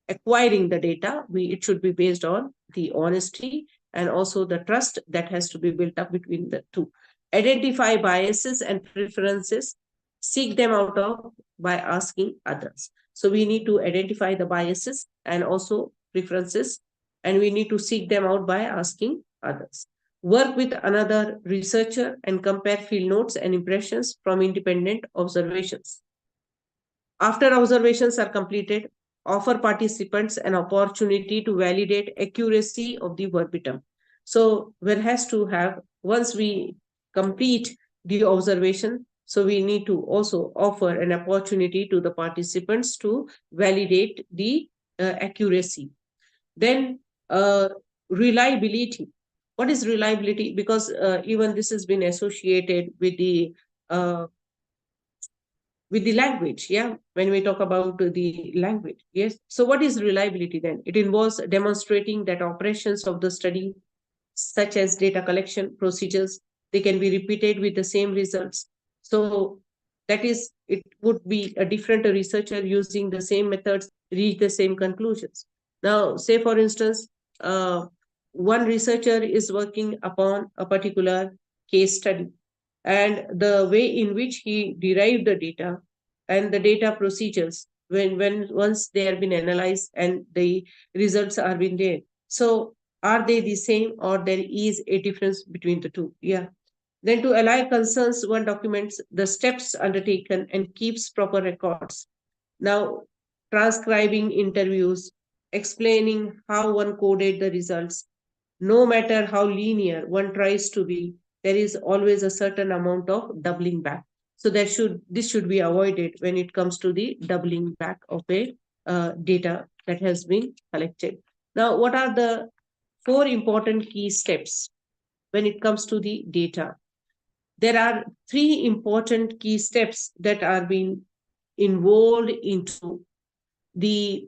S7: acquiring the data, it should be based on the honesty and also the trust that has to be built up between the two. Identify biases and preferences, seek them out of by asking others. So we need to identify the biases and also preferences, and we need to seek them out by asking others. Work with another researcher and compare field notes and impressions from independent observations. After observations are completed, offer participants an opportunity to validate accuracy of the verbatim. So one has to have, once we complete the observation, so we need to also offer an opportunity to the participants to validate the accuracy. Then reliability. What is reliability? Because even this has been associated with the language, yeah, when we talk about the language. Yes. So what is reliability then? It involves demonstrating that operations of the study, such as data collection procedures, they can be repeated with the same results. So that is, it would be a different researcher using the same methods, reach the same conclusions. Now, say for instance, one researcher is working upon a particular case study, and the way in which he derived the data and the data procedures, when once they have been analyzed and the results are been there, so are they the same or there is a difference between the two? Yeah. Then to allay concerns, one documents the steps undertaken and keeps proper records. Now, transcribing interviews, explaining how one coded the results. No matter how linear one tries to be, there is always a certain amount of doubling back. So this should be avoided when it comes to the doubling back of a data that has been collected. Now, what are the 4 important key steps when it comes to the data? There are 3 important key steps that are being involved into the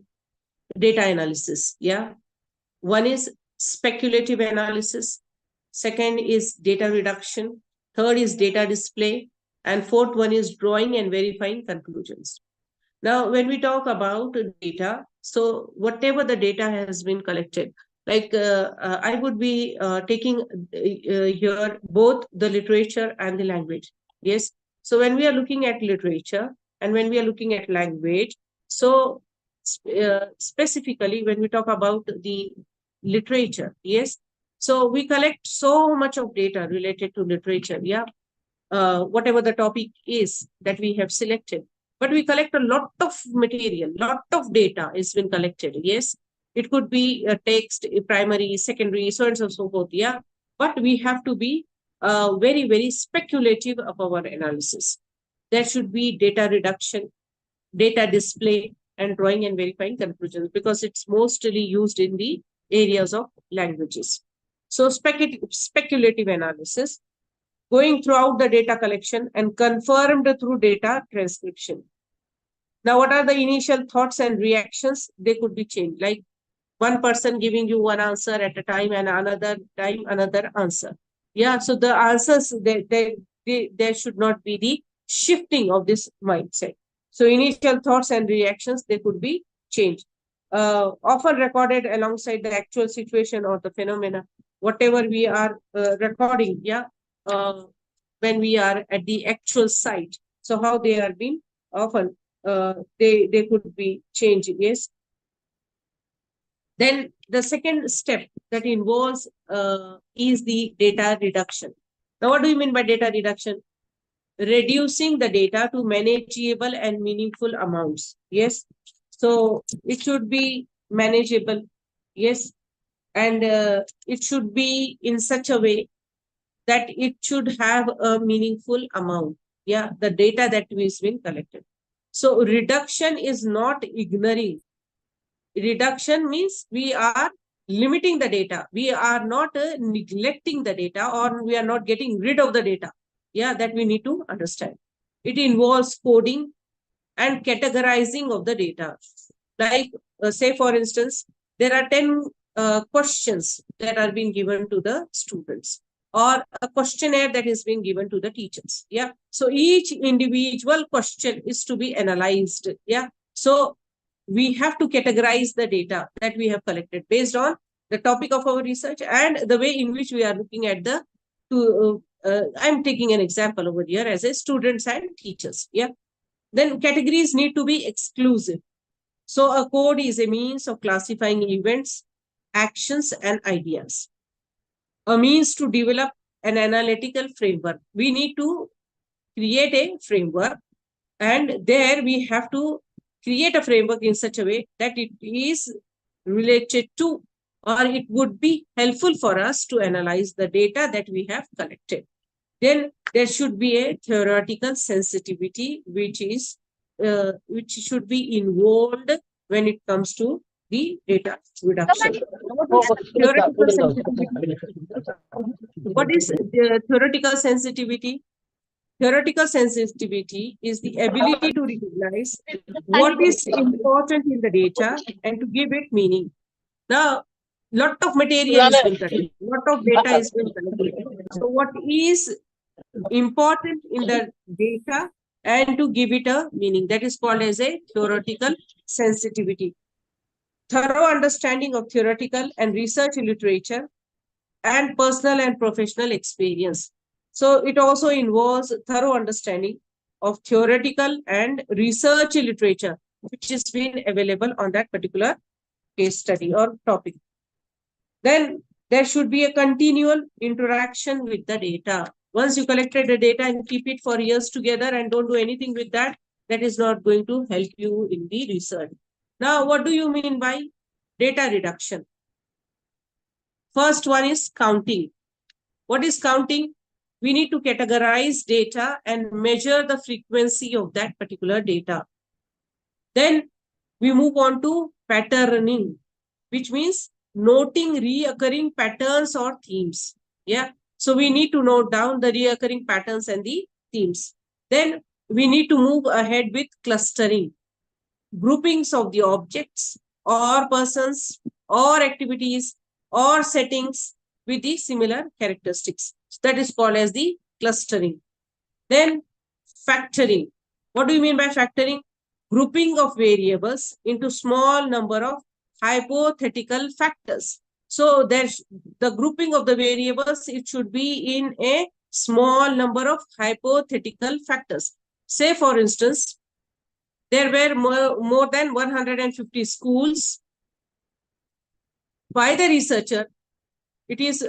S7: data analysis. Yeah. One is speculative analysis. Second is data reduction. Third is data display. And fourth one is drawing and verifying conclusions. Now, when we talk about data, so whatever the data has been collected, like I would be taking here both the literature and the language. Yes. So when we are looking at literature and when we are looking at language, so specifically when we talk about the literature, yes. So we collect so much of data related to literature, yeah. Whatever the topic is that we have selected. But we collect a lot of material, lot of data has been collected, yes. It could be a text, a primary, secondary, so on and so forth, yeah. But we have to be very, very speculative of our analysis. There should be data reduction, data display, and drawing and verifying conclusions, because it's mostly used in the areas of languages. So speculative analysis, going throughout the data collection and confirmed through data transcription. Now, what are the initial thoughts and reactions? They could be changed, like one person giving you one answer at a time and another time another answer. Yeah, so the answers, there should not be the shifting of this mindset. So initial thoughts and reactions, they could be changed. Often recorded alongside the actual situation or the phenomena, whatever we are recording, yeah, when we are at the actual site. So how they are being often, they could be changed, yes. Then the second step that involves is the data reduction. Now, what do you mean by data reduction? Reducing the data to manageable and meaningful amounts. Yes. So it should be manageable. Yes. And it should be in such a way that it should have a meaningful amount. Yeah. The data that is being collected. So reduction is not ignoring. Reduction means we are limiting the data. We are not neglecting the data, or we are not getting rid of the data. Yeah, that we need to understand. It involves coding and categorizing of the data. Like, say, for instance, there are 10 questions that are being given to the students, or a questionnaire that is being given to the teachers. Yeah. So each individual question is to be analyzed. Yeah. So we have to categorize the data that we have collected based on the topic of our research and the way in which we are looking at the I'm taking an example over here as a students and teachers. Yeah. Then categories need to be exclusive. So a code is a means of classifying events, actions, and ideas. A means to develop an analytical framework. We need to create a framework, and there we have to create a framework in such a way that it is related to, or it would be helpful for us to analyze the data that we have collected. Then there should be a theoretical sensitivity, which should be involved when it comes to the data reduction. Theoretical sensitivity. What is the theoretical sensitivity? Theoretical sensitivity is the ability to recognize what is important in the data and to give it meaning. Now, lot of material is being collected, lot of data is being collected. So what is important in the data and to give it a meaning, that is called as a theoretical sensitivity. Thorough understanding of theoretical and research literature and personal and professional experience. So it also involves thorough understanding of theoretical and research literature, which has been available on that particular case study or topic. Then there should be a continual interaction with the data. Once you collected the data and keep it for years together and don't do anything with that, that is not going to help you in the research. Now, what do you mean by data reduction? First one is counting. What is counting? We need to categorize data and measure the frequency of that particular data. Then we move on to patterning, which means noting reoccurring patterns or themes. Yeah. So we need to note down the reoccurring patterns and the themes. Then we need to move ahead with clustering, groupings of the objects or persons or activities or settings with the similar characteristics. That is called as the clustering. Then factoring. What do you mean by factoring? Grouping of variables into small number of hypothetical factors. So there's the grouping of the variables, it should be in a small number of hypothetical factors. Say, for instance, there were more than 150 schools. By the researcher, it is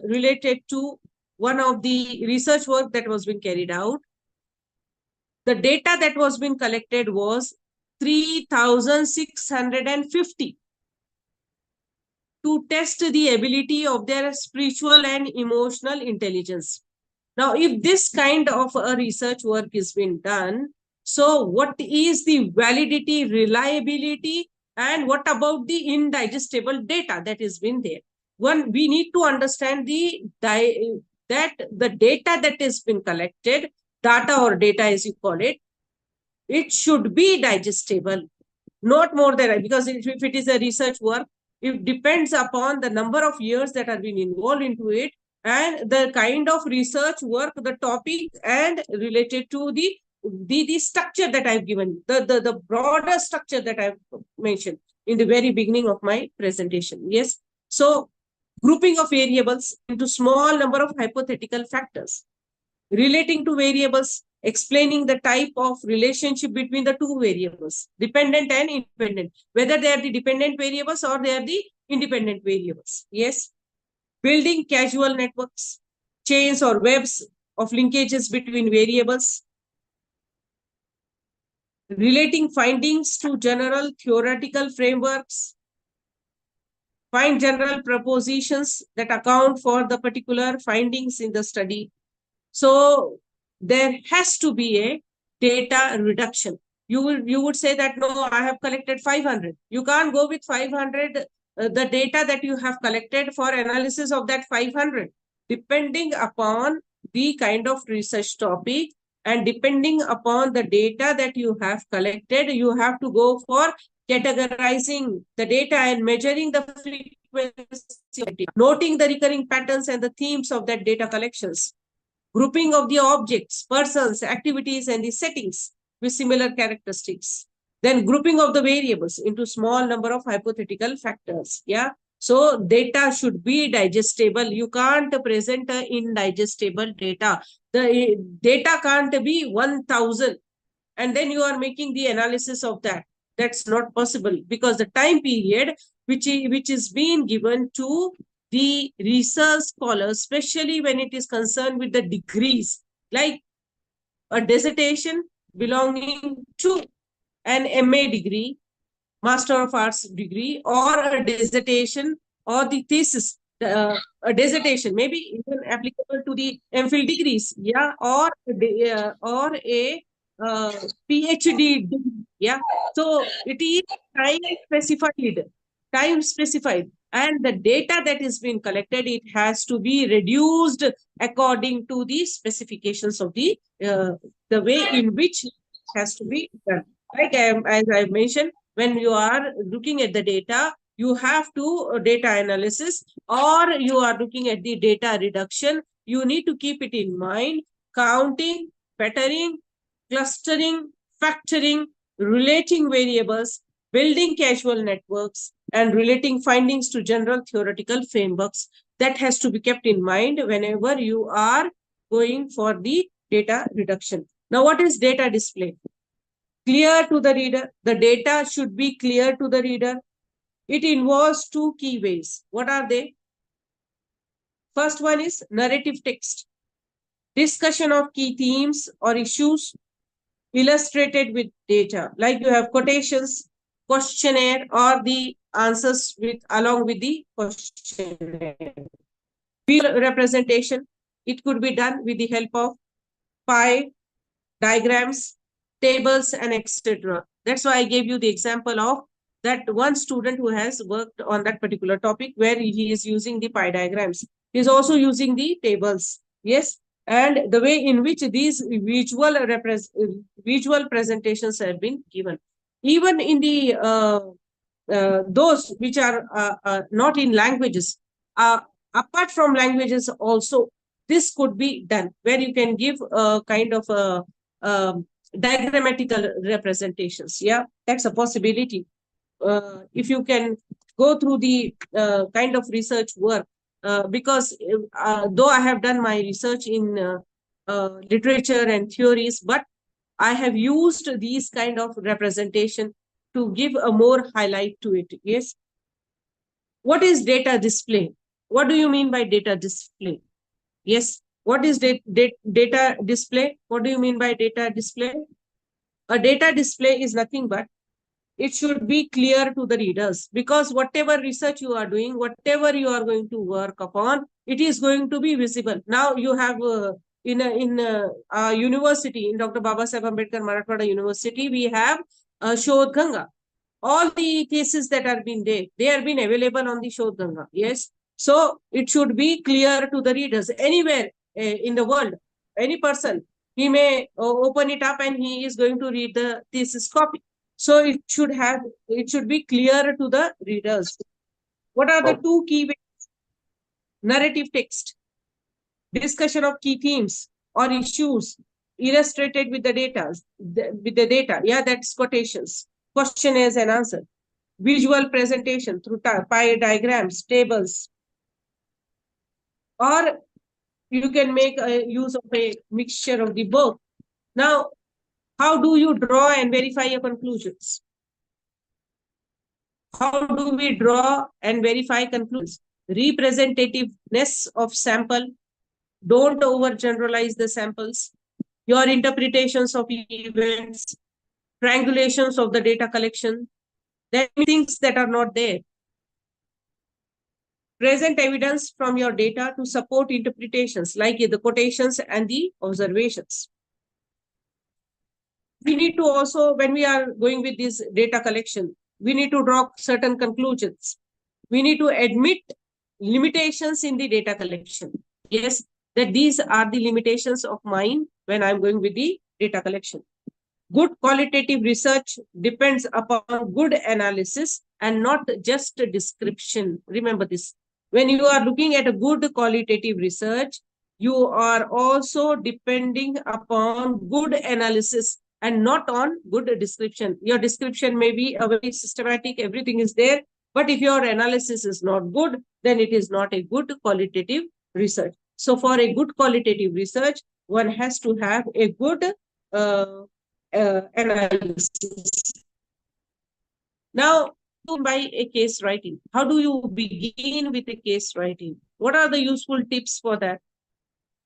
S7: related to one of the research work that was being carried out. The data that was being collected was 3,650 to test the ability of their spiritual and emotional intelligence. Now, if this kind of a research work is being done, so what is the validity, reliability And what about the indigestible data that has been there? One, we need to understand that the data that has been collected, data or data as you call it should be digestible, not more than, because if it is a research work, it depends upon the number of years that have been involved into it and the kind of research work, the topic, and related to the structure that I've given, the broader structure that I've mentioned in the very beginning of my presentation. Yes. So grouping of variables into small number of hypothetical factors, relating to variables, explaining the type of relationship between the two variables, dependent and independent, whether they are the dependent variables or they are the independent variables. Yes. Building causal networks, chains or webs of linkages between variables, relating findings to general theoretical frameworks, find general propositions that account for the particular findings in the study. So there has to be a data reduction. You would say that, no, I have collected 500. You can't go with 500, the data that you have collected for analysis of that 500, depending upon the kind of research topic and depending upon the data that you have collected, you have to go for categorizing the data and measuring the frequency, noting the recurring patterns and the themes of that data collections, grouping of the objects, persons, activities, and the settings with similar characteristics. Then grouping of the variables into small number of hypothetical factors. Yeah. So data should be digestible. You can't present an indigestible data. The data can't be 1,000 and then you are making the analysis of that. That's not possible because the time period which is being given to the research scholars, especially when it is concerned with the degrees, like a dissertation belonging to an MA degree, Master of Arts degree, or a dissertation or the thesis, a dissertation, maybe even applicable to the MPhil degrees, yeah, or a PhD degree, yeah. So it is time specified, and the data that is being collected, it has to be reduced according to the specifications of the way in which it has to be done. Like as I mentioned, when you are looking at the data, you have to data analysis or you are looking at the data reduction. You need to keep it in mind, counting, patterning, clustering, factoring, relating variables, building causal networks, and relating findings to general theoretical frameworks. That has to be kept in mind whenever you are going for the data reduction. Now, what is data display? Clear to the reader. The data should be clear to the reader. It involves two key ways. What are they? First one is narrative text. Discussion of key themes or issues illustrated with data. Like you have quotations, questionnaire, or the answers along with the questionnaire. Field representation. It could be done with the help of pie, diagrams, tables, and etc. That's why I gave you the example of that one student who has worked on that particular topic where he is using the pie diagrams. He is also using the tables. Yes. And the way in which these visual presentations have been given. Even in the those which are not in languages, apart from languages also, this could be done where you can give a kind of diagrammatical representations. Yeah, that's a possibility. If you can go through the kind of research work, because though I have done my research in literature and theories, but I have used these kind of representation to give a more highlight to it. Yes. What is data display? What do you mean by data display? Yes. What is data display? What do you mean by data display? A data display is nothing but it should be clear to the readers, because whatever research you are doing, whatever you are going to work upon, it is going to be visible. Now you have in a university, in Dr. Babasaheb Ambedkar Marathwada University, we have Shodh Ganga. all the cases that are been there, they are been available on the Shodh Ganga. Yes. So it should be clear to the readers anywhere in the world. Any person, he may open it up and he is going to read the thesis copy. So it should be clear to the readers. What are the two key ways? Narrative text, discussion of key themes or issues illustrated with the data. Yeah, that's quotations, questionnaires and answer, visual presentation through pie diagrams, tables, or you can make a use of a mixture of the both. Now, how do you draw and verify your conclusions? How do we draw and verify conclusions? Representativeness of sample. Don't overgeneralize the samples. Your interpretations of events, triangulations of the data collection, there are things that are not there. Present evidence from your data to support interpretations like the quotations and the observations. We need to also, when we are going with this data collection, we need to draw certain conclusions. We need to admit limitations in the data collection. Yes, that these are the limitations of mine when I'm going with the data collection. Good qualitative research depends upon good analysis and not just a description. Remember this. When you are looking at a good qualitative research, you are also depending upon good analysis and not on good description. Your description may be a very systematic, everything is there, but if your analysis is not good, then it is not a good qualitative research. So for a good qualitative research, one has to have a good analysis. Now, by a case writing, how do you begin with a case writing? What are the useful tips for that?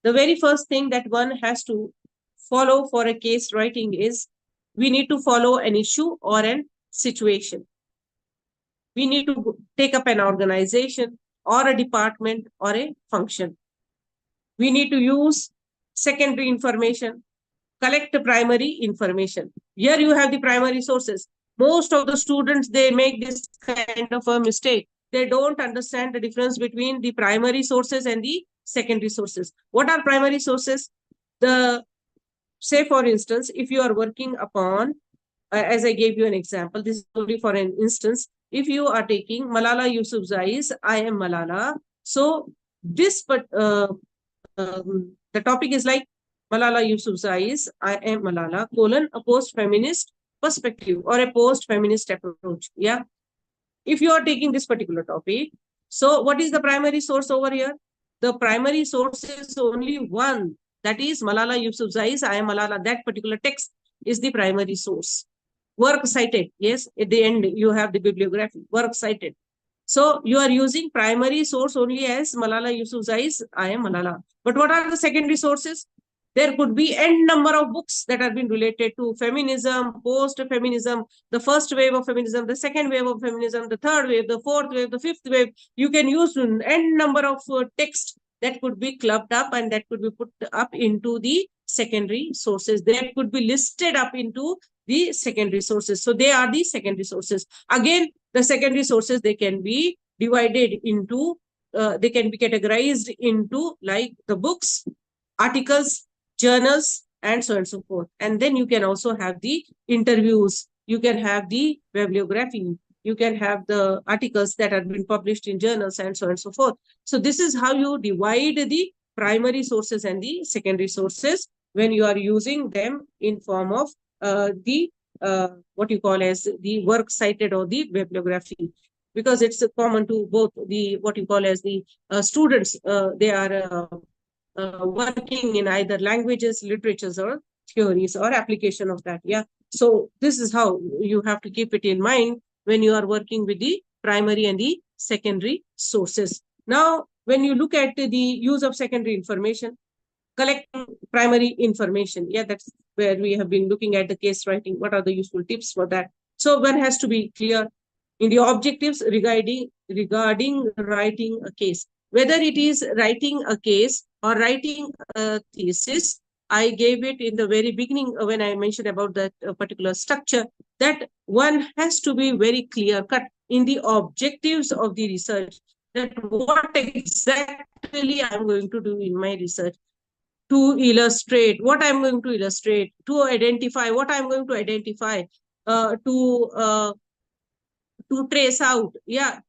S7: The very first thing that one has to follow for a case writing is we need to follow an issue or a situation. We need to take up an organization or a department or a function. We need to use secondary information, collect primary information. Here you have the primary sources. Most of the students, they make this kind of a mistake. They don't understand the difference between the primary sources and the secondary sources. What are primary sources? Say for instance, if you are working upon, as I gave you an example, this is only for an instance, if you are taking Malala Yousafzai's I Am Malala, so this, the topic is like Malala Yousafzai's I Am Malala, a post-feminist perspective or a post-feminist approach. Yeah. If you are taking this particular topic, so what is the primary source over here? The primary source is only one, that is Malala Yousafzai's I Am Malala. That particular text is the primary source. Work cited, yes, at the end you have the bibliography, work cited. So you are using primary source only as Malala Yousafzai's I Am Malala. But what are the secondary sources? There could be n number of books that have been related to feminism, post-feminism, the first wave of feminism, the second wave of feminism, the third wave, the fourth wave, the fifth wave. You can use n number of text that could be clubbed up and that could be put up into the secondary sources. That could be listed up into the secondary sources. So they are the secondary sources. Again, the secondary sources, they can be divided into, they can be categorized into like the books, articles, journals, and so on and so forth. And then you can also have the interviews, you can have the bibliography, you can have the articles that have been published in journals, and so on and so forth. So this is how you divide the primary sources and the secondary sources when you are using them in form of what you call as the work cited or the bibliography, because it's common to both the what you call as the students. They are working in either languages, literatures, or theories, or application of that. Yeah. So this is how you have to keep it in mind when you are working with the primary and the secondary sources. Now, when you look at the use of secondary information, collecting primary information. Yeah, that's where we have been looking at the case writing. What are the useful tips for that? So one has to be clear in the objectives regarding writing a case. Whether it is writing a case or writing a thesis, I gave it in the very beginning when I mentioned about that particular structure, that one has to be very clear cut in the objectives of the research, that what exactly I'm going to do in my research, to illustrate what I'm going to illustrate, to identify what I'm going to identify, to trace out,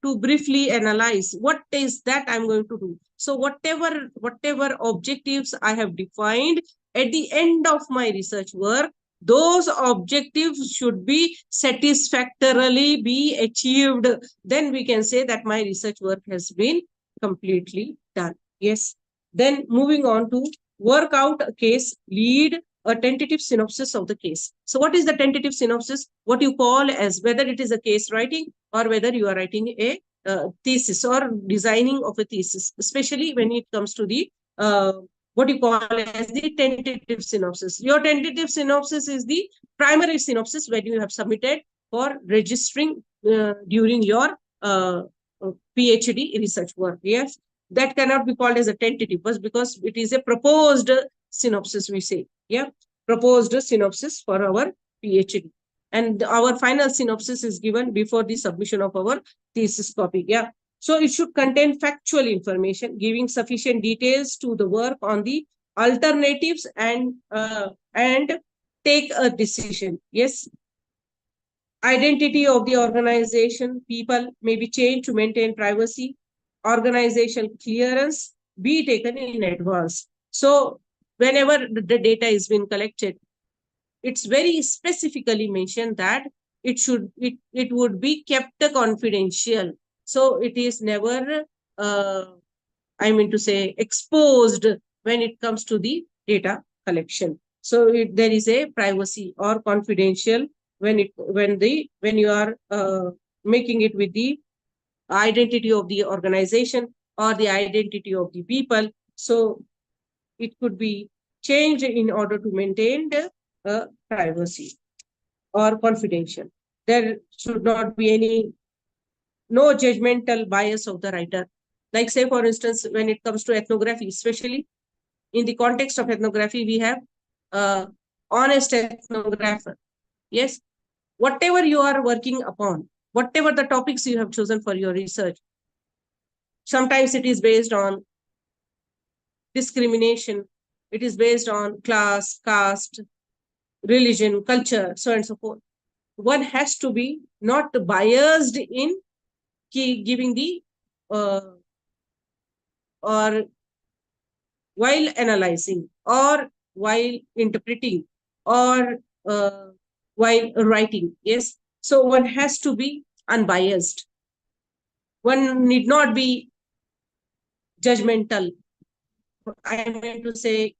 S7: to briefly analyze what is that I'm going to do. So whatever objectives I have defined at the end of my research work, those objectives should be satisfactorily be achieved. Then we can say that my research work has been completely done. Yes. Then moving on to work out a case, lead a tentative synopsis of the case. So what is the tentative synopsis? What you call as whether it is a case writing or whether you are writing a thesis or designing of a thesis, especially when it comes to the what you call as the tentative synopsis. Your tentative synopsis is the primary synopsis when you have submitted for registering during your PhD research work. Yes, that cannot be called as a tentative because it is a proposed synopsis, we say. Yeah, proposed synopsis for our PhD. And our final synopsis is given before the submission of our thesis copy. Yeah. So it should contain factual information, giving sufficient details to the work on the alternatives and take a decision. Yes. Identity of the organization, people may be changed to maintain privacy. Organizational clearance be taken in advance. So whenever the data is being collected, it's very specifically mentioned that it would be kept confidential. So it is never, I mean to say, exposed when it comes to the data collection. So there is a privacy or confidential when you are making it with the identity of the organization or the identity of the people. So it could be changed in order to maintain the privacy or confidential. There should not be no judgmental bias of the writer. Like say, for instance, when it comes to ethnography, especially in the context of ethnography, we have honest ethnographer. Yes, whatever you are working upon, whatever the topics you have chosen for your research, sometimes it is based on discrimination, it is based on class, caste, religion, culture, so on and so forth. One has to be not biased in giving the or while analyzing or while interpreting or while writing. Yes. So one has to be unbiased. One need not be judgmental. I mean to say,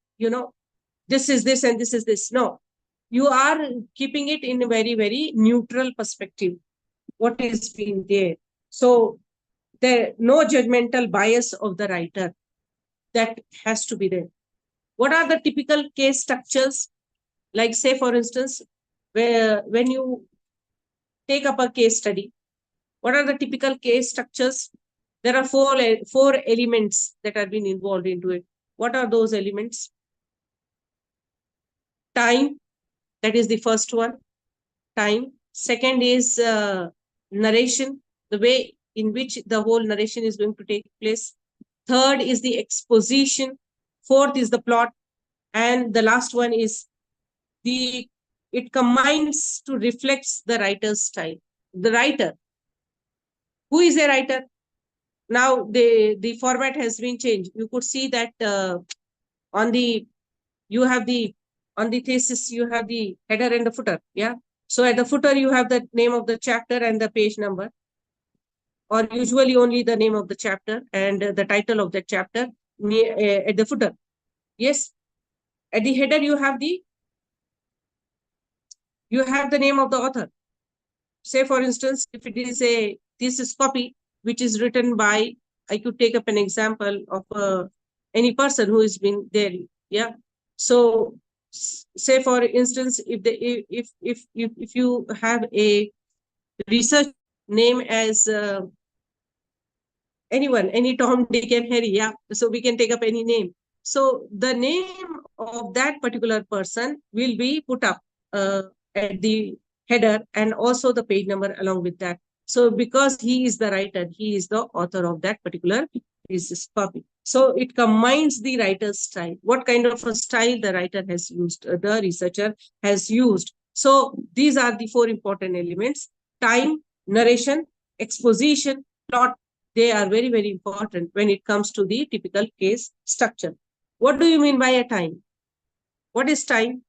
S7: this is this and this is this. No, you are keeping it in a very, very neutral perspective, what is being there. So there no judgmental bias of the writer. That has to be there. What are the typical case structures? Like say, for instance, when you take up a case study, what are the typical case structures? There are four elements that have been involved into it. What are those elements? Time, that is the first one. Time. Second is narration, the way in which the whole narration is going to take place. Third is the exposition. Fourth is the plot. And the last one is it combines to reflects the writer's style. The writer. Who is a writer? Now the format has been changed. You could see that on the thesis, you have the header and the footer. Yeah. So at the footer, you have the name of the chapter and the page number, or usually only the name of the chapter and the title of the chapter at the footer. Yes. At the header, you have the name of the author. Say, for instance, if it is a thesis copy, which is written by, I could take up an example of any person who has been there. Yeah. So say, for instance, if you have a research name as anyone, any Tom, Dick and Harry. Yeah. So we can take up any name. So the name of that particular person will be put up at the header and also the page number along with that. So because he is the writer, he is the author of that particular thesis copy. So it combines the writer's style. What kind of a style the writer has used, the researcher has used. So these are the 4 important elements: time, narration, exposition, plot. They are very, very important when it comes to the typical case structure. What do you mean by a time? What is time?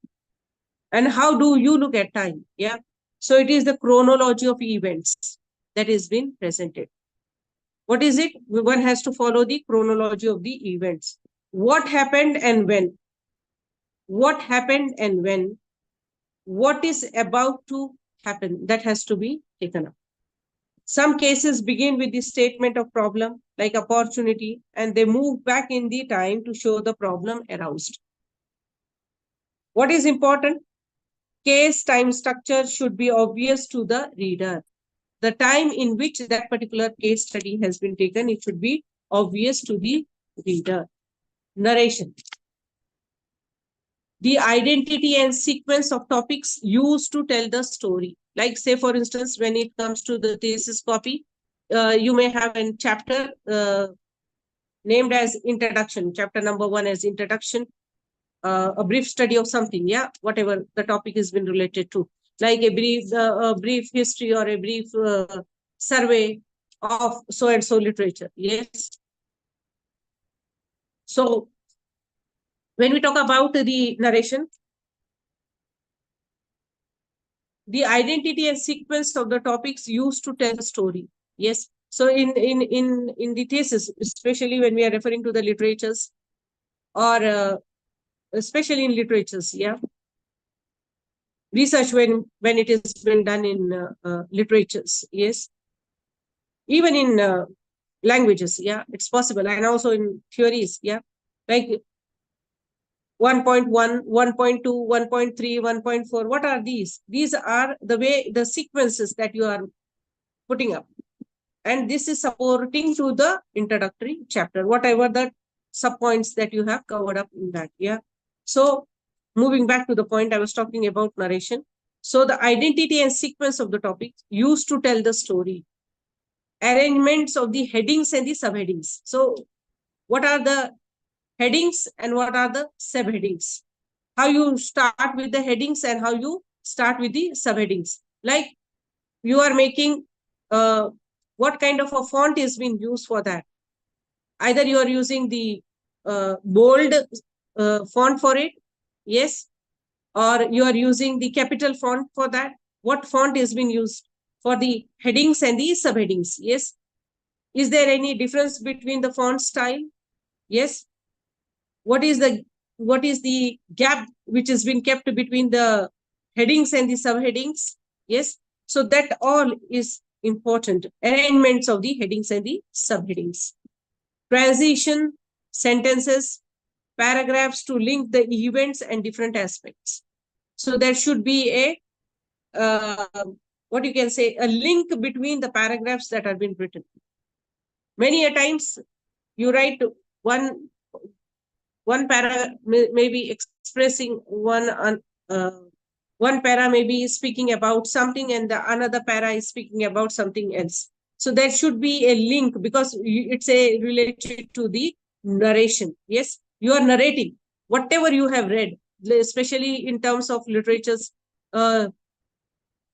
S7: And how do you look at time? Yeah. So it is the chronology of events that is being presented. What is it? One has to follow the chronology of the events. What happened and when? What happened and when? What is about to happen? That has to be taken up. Some cases begin with the statement of problem, like opportunity, and they move back in the time to show the problem aroused. What is important? Case time structure should be obvious to the reader. The time in which that particular case study has been taken, it should be obvious to the reader. Narration. The identity and sequence of topics used to tell the story. Like say, for instance, when it comes to the thesis copy, you may have a chapter named as introduction, chapter number 1 as introduction, a brief study of something, yeah, whatever the topic has been related to, like a brief history or a brief survey of so-and-so literature, yes. So when we talk about the narration, the identity and sequence of the topics used to tell the story, yes. So in the thesis, especially when we are referring to the literatures, or especially in literatures, yeah, research when it is been done in literatures, yes, even in languages, yeah, it's possible, and also in theories, yeah, like 1.1, 1.2, 1.3, 1.4. What are these? These are the way, the sequences that you are putting up, and this is supporting to the introductory chapter, whatever the subpoints that you have covered up in that, yeah. So moving back to the point I was talking about, narration. So the identity and sequence of the topic used to tell the story. Arrangements of the headings and the subheadings. So what are the headings and what are the subheadings? How you start with the headings and how you start with the subheadings. Like you are making, what kind of a font is being used for that? Either you are using the bold font for it, yes, or you are using the capital font for that. What font is being used for the headings and the subheadings? Yes. Is there any difference between the font style? Yes. What is the gap which has been kept between the headings and the subheadings? Yes. So that all is important. Arrangements of the headings and the subheadings. Transition, sentences, paragraphs to link the events and different aspects. So there should be a, what you can say, a link between the paragraphs that have been written. Many a times you write one para may be expressing one para may be speaking about something and the another para is speaking about something else. So there should be a link because it's a related to the narration. Yes, you are narrating whatever you have read, especially in terms of literatures,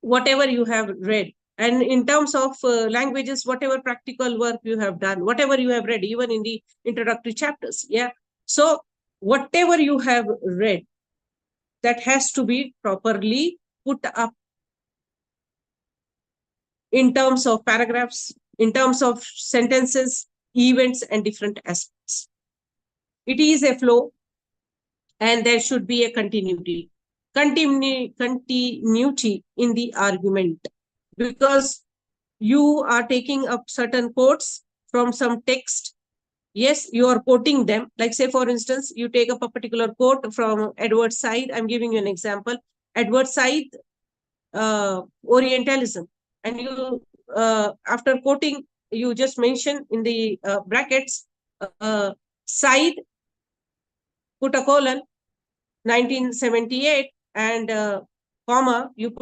S7: whatever you have read. And in terms of languages, whatever practical work you have done, whatever you have read, even in the introductory chapters. Yeah. So whatever you have read, that has to be properly put up in terms of paragraphs, in terms of sentences, events, and different aspects. It is a flow, and there should be a continuity. Continuity in the argument, because you are taking up certain quotes from some text. Yes, you are quoting them. Like say, for instance, you take up a particular quote from Edward Said. I'm giving you an example. Edward Said, Orientalism. And you, after quoting, you just mention in the brackets, Said put a colon, 1978, and comma, you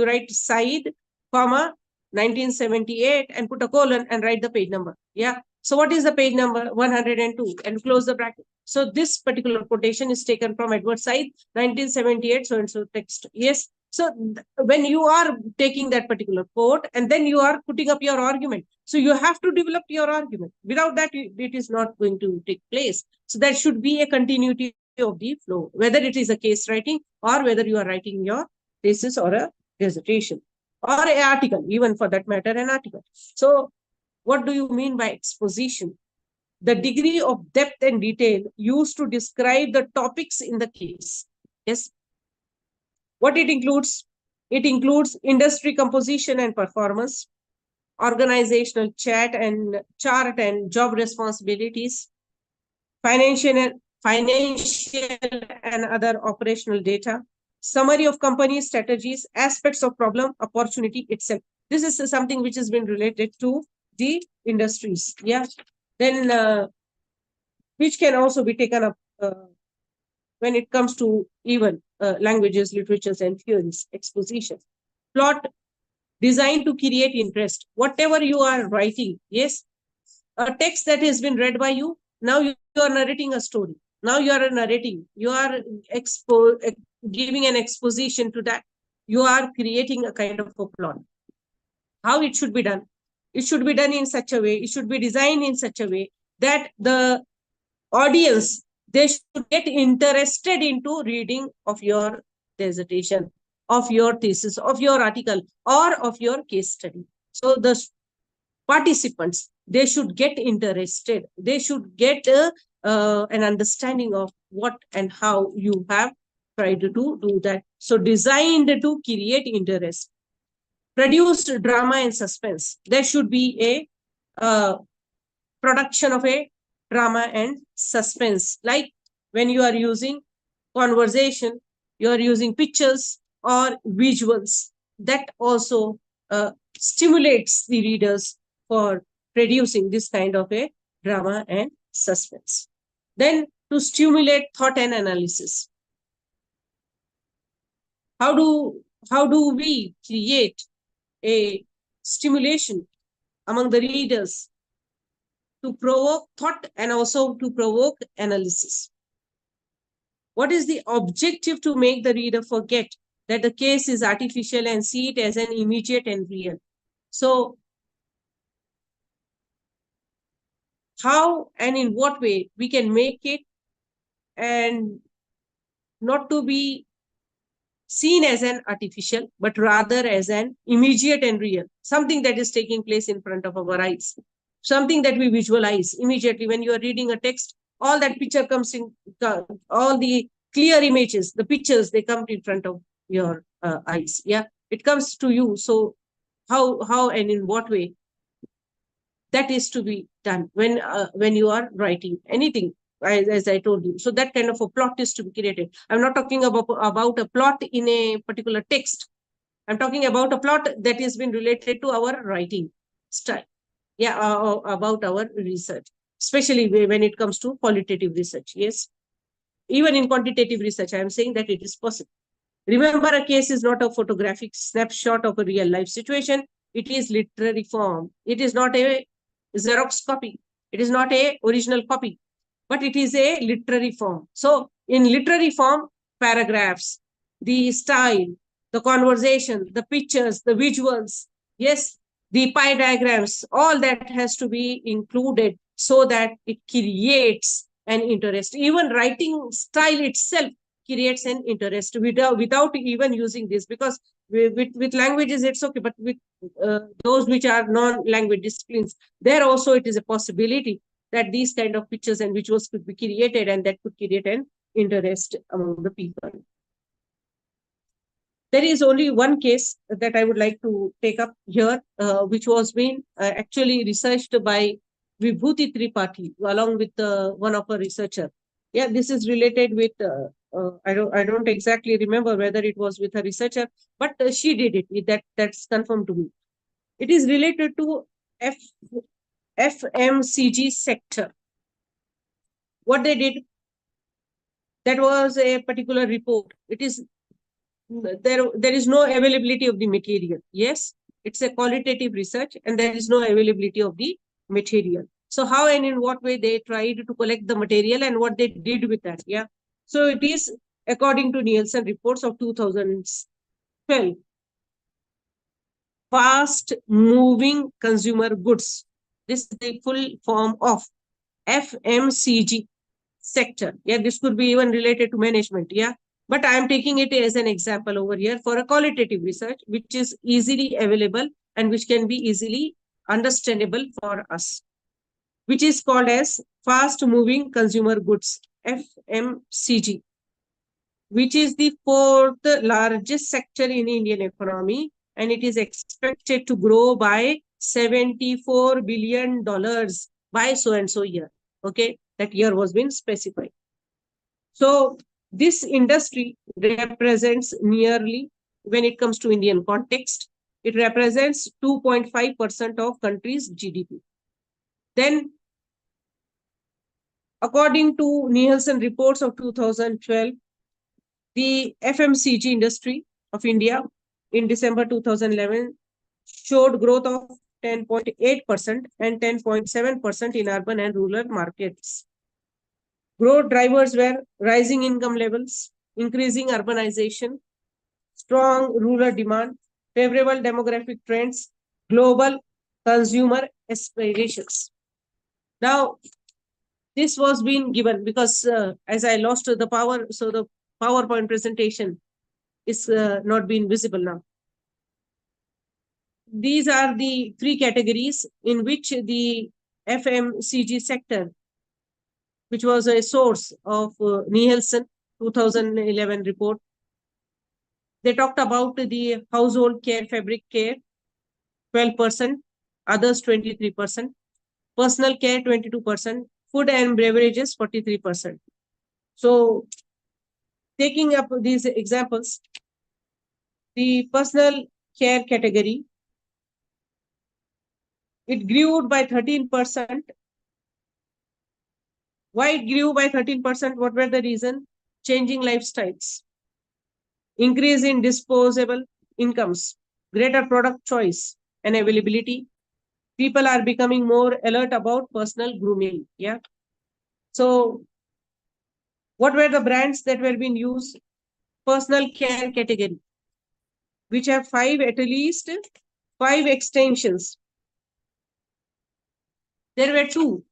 S7: write side, comma, 1978, and put a colon and write the page number. Yeah. So what is the page number? 102, and close the bracket. So this particular quotation is taken from Edward Said, 1978, so and so text. Yes. So when you are taking that particular quote and then you are putting up your argument, so you have to develop your argument. Without that, it is not going to take place. So there should be a continuity of the flow, whether it is a case writing or whether you are writing your thesis or a dissertation or an article, even for that matter, an article. So what do you mean by exposition? The degree of depth and detail used to describe the topics in the case. Yes. What it includes? It includes industry composition and performance, organizational chart and job responsibilities, financial and other operational data, summary of company strategies, aspects of problem, opportunity itself. This is something which has been related to the industries. Yeah. Then which can also be taken up when it comes to even languages, literatures, and theories, exposition. Plot designed to create interest. Whatever you are writing, yes, a text that has been read by you, now you are narrating a story. Now you are narrating, you are giving an exposition to that. You are creating a kind of a plot. How it should be done? It should be done in such a way, it should be designed in such a way that the audience, they should get interested into reading of your dissertation, of your thesis, of your article, or of your case study. So the participants, they should get interested. They should get an understanding of what and how you have tried to do that. So designed to create interest. Produced drama and suspense. There should be a production of a drama and suspense. Like when you are using conversation, you are using pictures or visuals. That also stimulates the readers for producing this kind of a drama and suspense. Then to stimulate thought and analysis. How do we create a stimulation among the readers to provoke thought and also to provoke analysis? What is the objective to make the reader forget that the case is artificial and see it as an immediate and real? So how and in what way we can make it and not to be seen as an artificial, but rather as an immediate and real, something that is taking place in front of our eyes, something that we visualize immediately. When you are reading a text, all that picture comes in, all the clear images, the pictures, they come in front of your eyes. Yeah, it comes to you. So how and in what way that is to be done when you are writing anything, as I told you. So that kind of a plot is to be created. I'm not talking about a plot in a particular text. I'm talking about a plot that has been related to our writing style. Yeah, about our research, especially when it comes to qualitative research. Yes, even in quantitative research, I am saying that it is possible. Remember, a case is not a photographic snapshot of a real life situation. It is literary form. It is not a Xerox copy. It is not a original copy, but it is a literary form. So in literary form, paragraphs, the style, the conversation, the pictures, the visuals, yes, the pie diagrams, all that has to be included so that it creates an interest. Even writing style itself creates an interest without even using this, because with languages it's okay, but with those which are non-language disciplines, there also it is a possibility that these kind of pictures and visuals could be created, and that could create an interest among the people. There is only one case that I would like to take up here, which was being actually researched by Vibhuti Tripathi along with one of her researcher. Yeah, this is related with I don't exactly remember whether it was with a researcher, but she did it. That's confirmed to me. It is related to FMCG sector. What they did, That was a particular report. It is there is no availability of the material. Yes, it's a qualitative research and there is no availability of the material. So how and in what way they tried to collect the material and what they did with that. Yeah. So it is according to Nielsen reports of 2012. Fast moving consumer goods. This is the full form of FMCG sector. Yeah, this could be even related to management. Yeah. But I am taking it as an example over here for a qualitative research, which is easily available and which can be easily understandable for us, which is called as fast moving consumer goods, FMCG, which is the fourth largest sector in Indian economy, and it is expected to grow by $74 billion by so and so year. Okay, that year was been specified. So this industry represents nearly, when it comes to Indian context, it represents 2.5% of country's GDP. Then, according to Nielsen reports of 2012, the FMCG industry of India in December 2011 showed growth of 10.8% and 10.7% in urban and rural markets. Growth drivers were rising income levels, increasing urbanization, strong rural demand, favorable demographic trends, global consumer aspirations. Now, this was being given because as I lost the power, so the PowerPoint presentation is not being visible now. These are the three categories in which the FMCG sector, which was a source of Nielsen 2011 report. They talked about the household care, fabric care, 12%, others 23%, personal care 22%, food and beverages 43%. So taking up these examples, the personal care category, it grew by 13%. Why it grew by 13%? What were the reason? Changing lifestyles, increase in disposable incomes, greater product choice and availability. People are becoming more alert about personal grooming. Yeah. So what were the brands that were being used? Personal care category, which have at least five extensions. There were two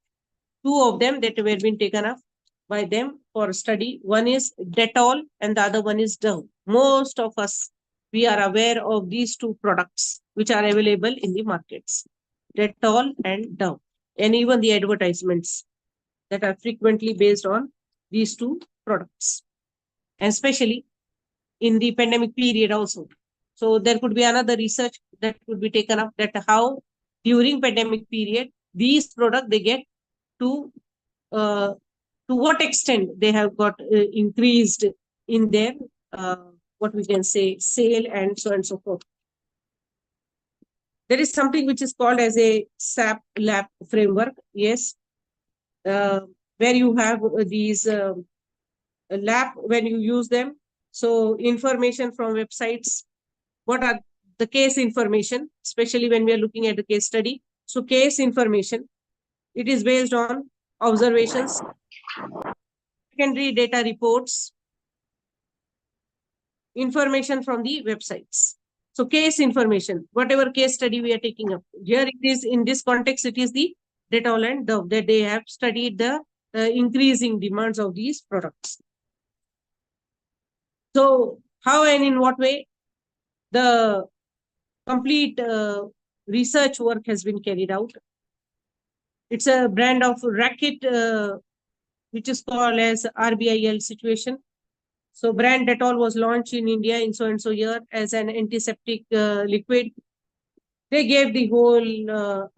S7: of them that were being taken up by them for study. One is Dettol and the other one is Dove. Most of us, we are aware of these two products which are available in the markets, Dettol and Dove, and even the advertisements that are frequently based on these two products, and especially in the pandemic period also. So there could be another research that could be taken up, that how during pandemic period, these products they get to what extent they have got increased in their what we can say sale and so on and so forth. There is something which is called as a SAP lab framework. Yes, where you have these lab when you use them. So information from websites, what are the case information, especially when we are looking at the case study. So case information, it is based on observations, secondary data reports, information from the websites. So case information, whatever case study we are taking up. Here it is, in this context, it is the Dettol and Dove that they have studied the increasing demands of these products. So how and in what way the complete research work has been carried out. It's a brand of racket, which is called as RBIL situation. So brand Dettol was launched in India in so and so year as an antiseptic liquid. They gave the whole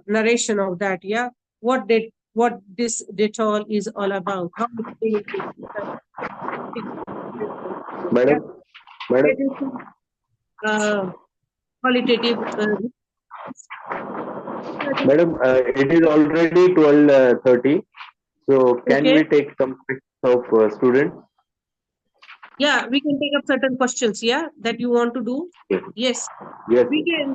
S7: narration of that. Yeah, what this Dettol is all about. How qualitative.
S8: Madam, it is already 12:30. So can
S7: Okay.
S8: we take some questions of students?
S7: Yeah, we can take up certain questions, yeah, that you want to do.
S8: Yes.
S7: Yes,
S8: Yes.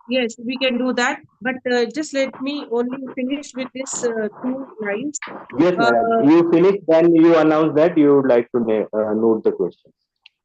S7: yes, we can do that. But just let me only finish with this two lines.
S8: Yes, madam. You finish, then you announce that you would like to note the questions.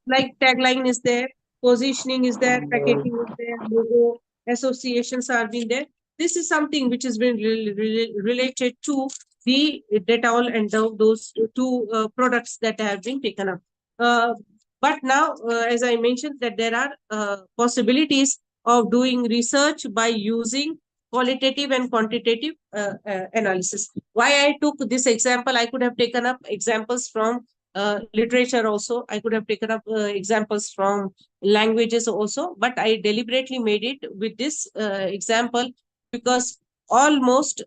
S7: Like tagline is there, positioning is there, packaging is there, logo, associations are being there. This is something which has been related to the Dettol and those two products that have been taken up. But now, as I mentioned, that there are possibilities of doing research by using qualitative and quantitative analysis. Why I took this example, I could have taken up examples from literature also. I could have taken up examples from languages also, but I deliberately made it with this example because almost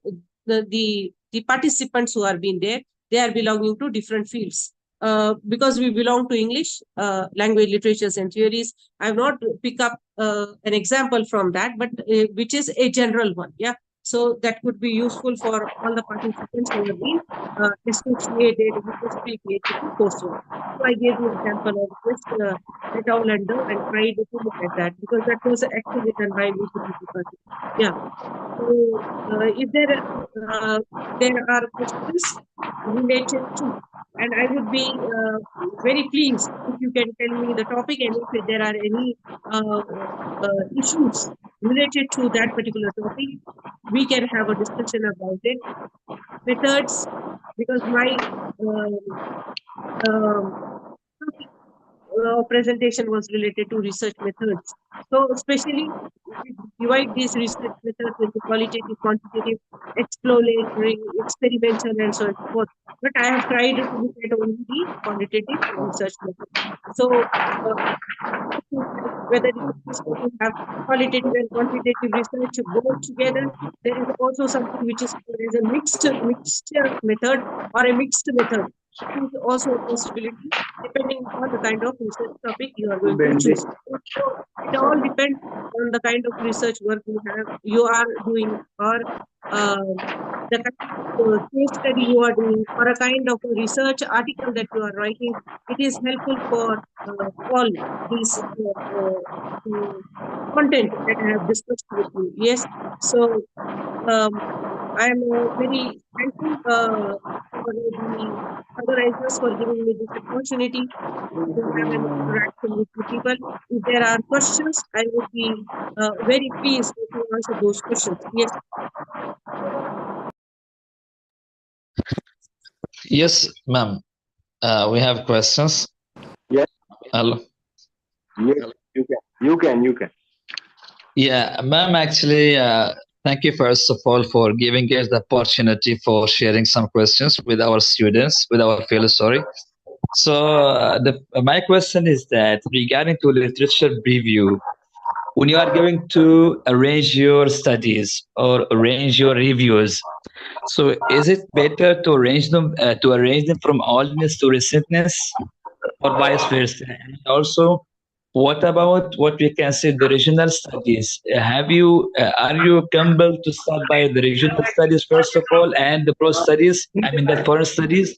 S7: the participants who are being there, they are belonging to different fields. Because we belong to English, language, literatures and theories, I have not pick up an example from that, but which is a general one. Yeah. So that could be useful for all the participants who have been associated with this PhD coursework. So I gave the example of this Dettol and tried to look at that because that was actually done by multiple people. Yeah. So if there are questions related to, and I would be very pleased if you can tell me the topic and if there are any issues related to that particular topic, we can have a discussion about it. Methods, because my topic presentation was related to research methods. So especially we divide these research methods into qualitative, quantitative, exploratory, experimental, and so forth. But I have tried to look at only the quantitative research method. So whether it is possible to have qualitative and quantitative research both together. There is also something which is called as a mixture method or a mixed method. It is also a possibility depending upon the kind of research topic you are going to choose. So it all depends on the kind of research work you are doing, or the kind of case study you are doing, or a kind of a research article that you are writing. It is helpful for all these content that I have discussed with you. Yes. So I am very thankful for the organizers for giving me this opportunity to have an interaction with the people. If there are questions, I would be very pleased to answer those questions. Yes.
S10: Yes, ma'am. We have questions.
S8: Yes.
S10: Hello.
S8: Yes, you can.
S10: Yeah, ma'am, actually, thank you first of all for giving us the opportunity for sharing some questions with our students, with our fellow, sorry. So my question is that regarding to literature review, when you are going to arrange your studies or arrange your reviews, so is it better to arrange them from oldness to recentness, or vice versa? And also, what about what we can say the regional studies? Are you compelled to start by the regional studies first of all and the pro studies? I mean the foreign studies,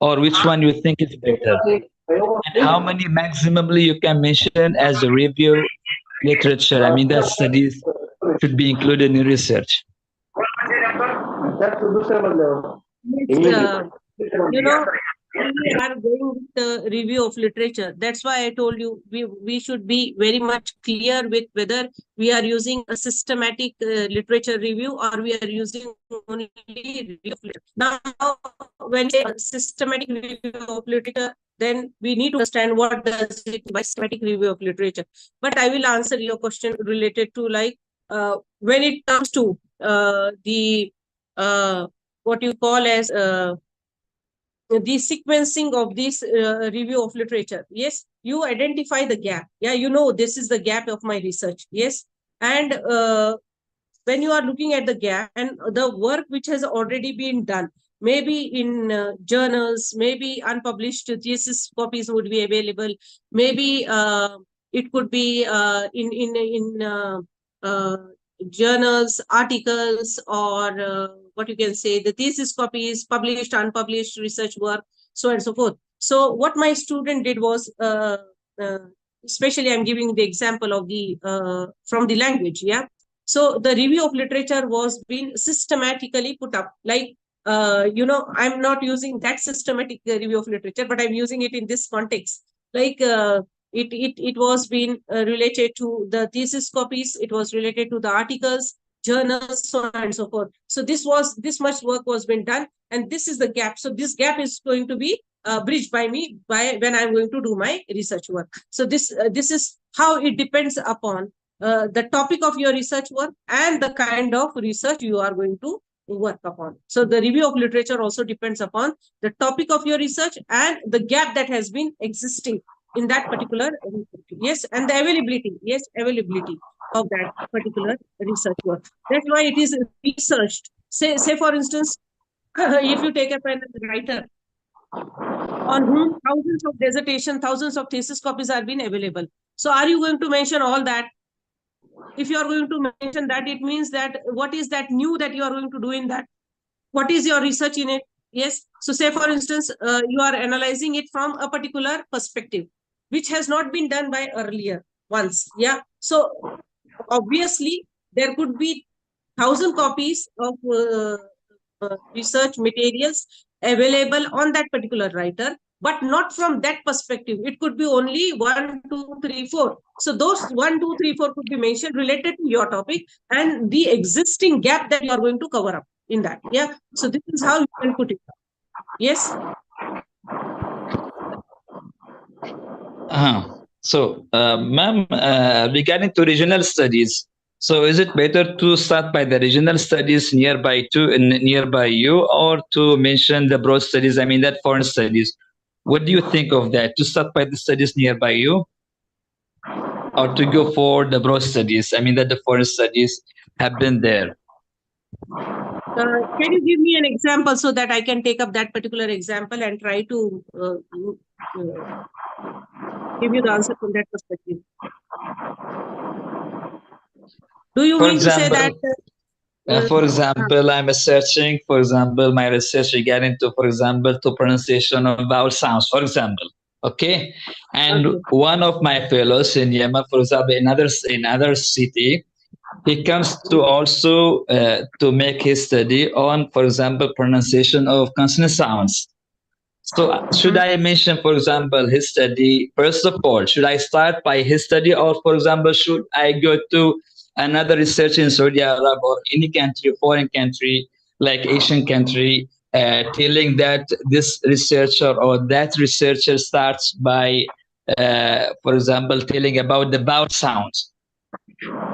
S10: or which one you think is better? And how many maximally you can mention as a review literature? I mean that studies should be included in research.
S7: Yes, you know, we are going with the review of literature. That's why I told you we should be very much clear with whether we are using a systematic literature review or we are using only review of literature. Now, when we say a systematic review of literature, then we need to understand what does it by systematic review of literature. But I will answer your question related to like when it comes to the what you call as the sequencing of this review of literature. Yes, you identify the gap. Yeah, you know, this is the gap of my research. Yes. And when you are looking at the gap and the work which has already been done, maybe in journals, maybe unpublished thesis copies would be available. Maybe it could be in journals, articles, or what you can say, the thesis copies, published, unpublished research work, so on and so forth. So what my student did was, especially I'm giving the example of the from the language, yeah. So the review of literature was being systematically put up, like I'm not using that systematic review of literature, but I'm using it in this context. Like it was being related to the thesis copies, it was related to the articles, journals, so on and so forth. So this much work was being done, and this is the gap. So this gap is going to be bridged by me when I'm going to do my research work. So this is how it depends upon the topic of your research work and the kind of research you are going to work upon. So the review of literature also depends upon the topic of your research and the gap that has been existing in that particular research. Yes, and the availability of that particular research work. That's why it is researched. Say for instance, if you take a pen and writer on whom thousands of dissertation, thousands of thesis copies are being available. So are you going to mention all that? If you are going to mention that, it means that what is that new that you are going to do in that? What is your research in it? Yes. So say for instance, you are analyzing it from a particular perspective, which has not been done by earlier once. Yeah. So obviously there could be 1,000 copies of research materials available on that particular writer, but not from that perspective. It could be only 1, 2, 3, 4. So those 1, 2, 3, 4 could be mentioned related to your topic and the existing gap that you are going to cover up in that. Yeah. So this is how you can put it. Yes.
S10: So, ma'am, regarding to regional studies, so is it better to start by the regional studies nearby you, or to mention the broad studies? I mean, that foreign studies. What do you think of that? To start by the studies nearby you, or to go for the broad studies? I mean, that the foreign studies have been there.
S7: Can you give me an example so that I can take up that particular example and try to give you the answer from that perspective? Do you mean to say that?
S10: For example, I'm researching, for example, my research regarding to, for example, to pronunciation of vowel sounds, for example. Okay. And one of my fellows in Yemen, for example, in other city, he comes to also to make his study on, for example, pronunciation of consonant sounds. So should I mention, for example, his study, first of all, should I start by his study, or, for example, should I go to another research in Saudi Arabia or any country, foreign country, like Asian country, telling that this researcher or that researcher starts by, for example, telling about the vowel sounds?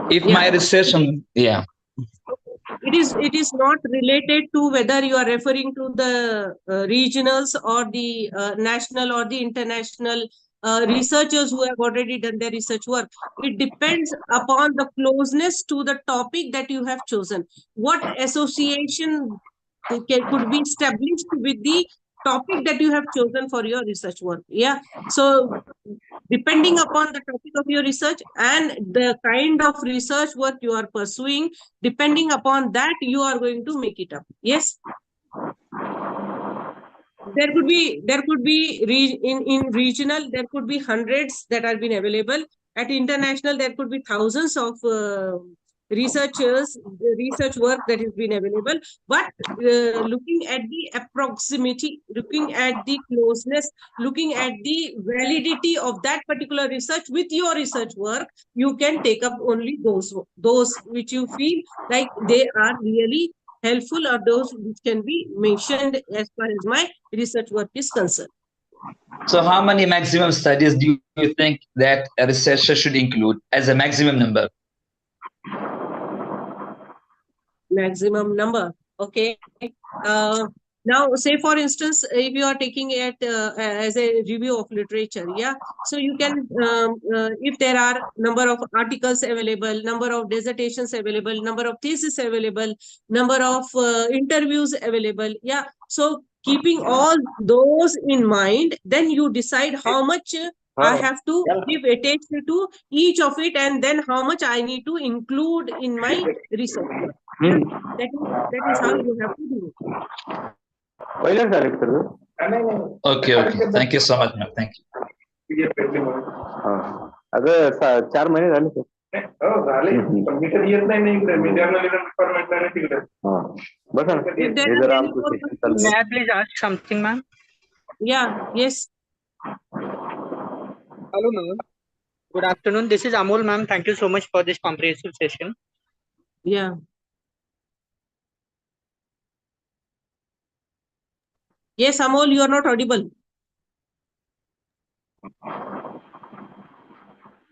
S10: If my research on,
S7: it is not related to whether you are referring to the regionals or the national or the international researchers who have already done their research work. It depends upon the closeness to the topic that you have chosen. What association could be established with the topic that you have chosen for your research work. Yeah. So depending upon the topic of your research and the kind of research work you are pursuing, depending upon that, you are going to make it up. Yes. There could be in regional, there could be hundreds that are being available. At international, there could be thousands of research work that has been available. But looking at the approximity, looking at the closeness, looking at the validity of that particular research with your research work, you can take up only those which you feel like they are really helpful, or those which can be mentioned as far as my research work is concerned.
S10: So how many maximum studies do you think that a researcher should include as a maximum number?
S7: Maximum number. Okay. Now, say for instance, if you are taking it as a review of literature, yeah. So you can, if there are number of articles available, number of dissertations available, number of theses available, number of interviews available, yeah. So keeping all those in mind, then you decide how much I have to give attention to each of it, and then how much I need to include in my research work. Yeah? That is how you have to do it.
S10: Okay, okay. Thank you so much, ma'am. Thank you.
S8: अगं 4 महिने झाले sir. बसा ना.
S7: If there
S8: hey
S7: are
S8: जरा
S7: any
S8: आमचं
S7: more
S8: session
S7: questions,
S8: चालू
S1: May
S8: आहे.
S1: I please ask something, ma'am?
S7: yeah, yes,
S1: Hello, ma'am. Good afternoon. This is Amol, ma'am. Thank you so much for this comprehensive session.
S7: yeah. Yes, Amol, you are not audible.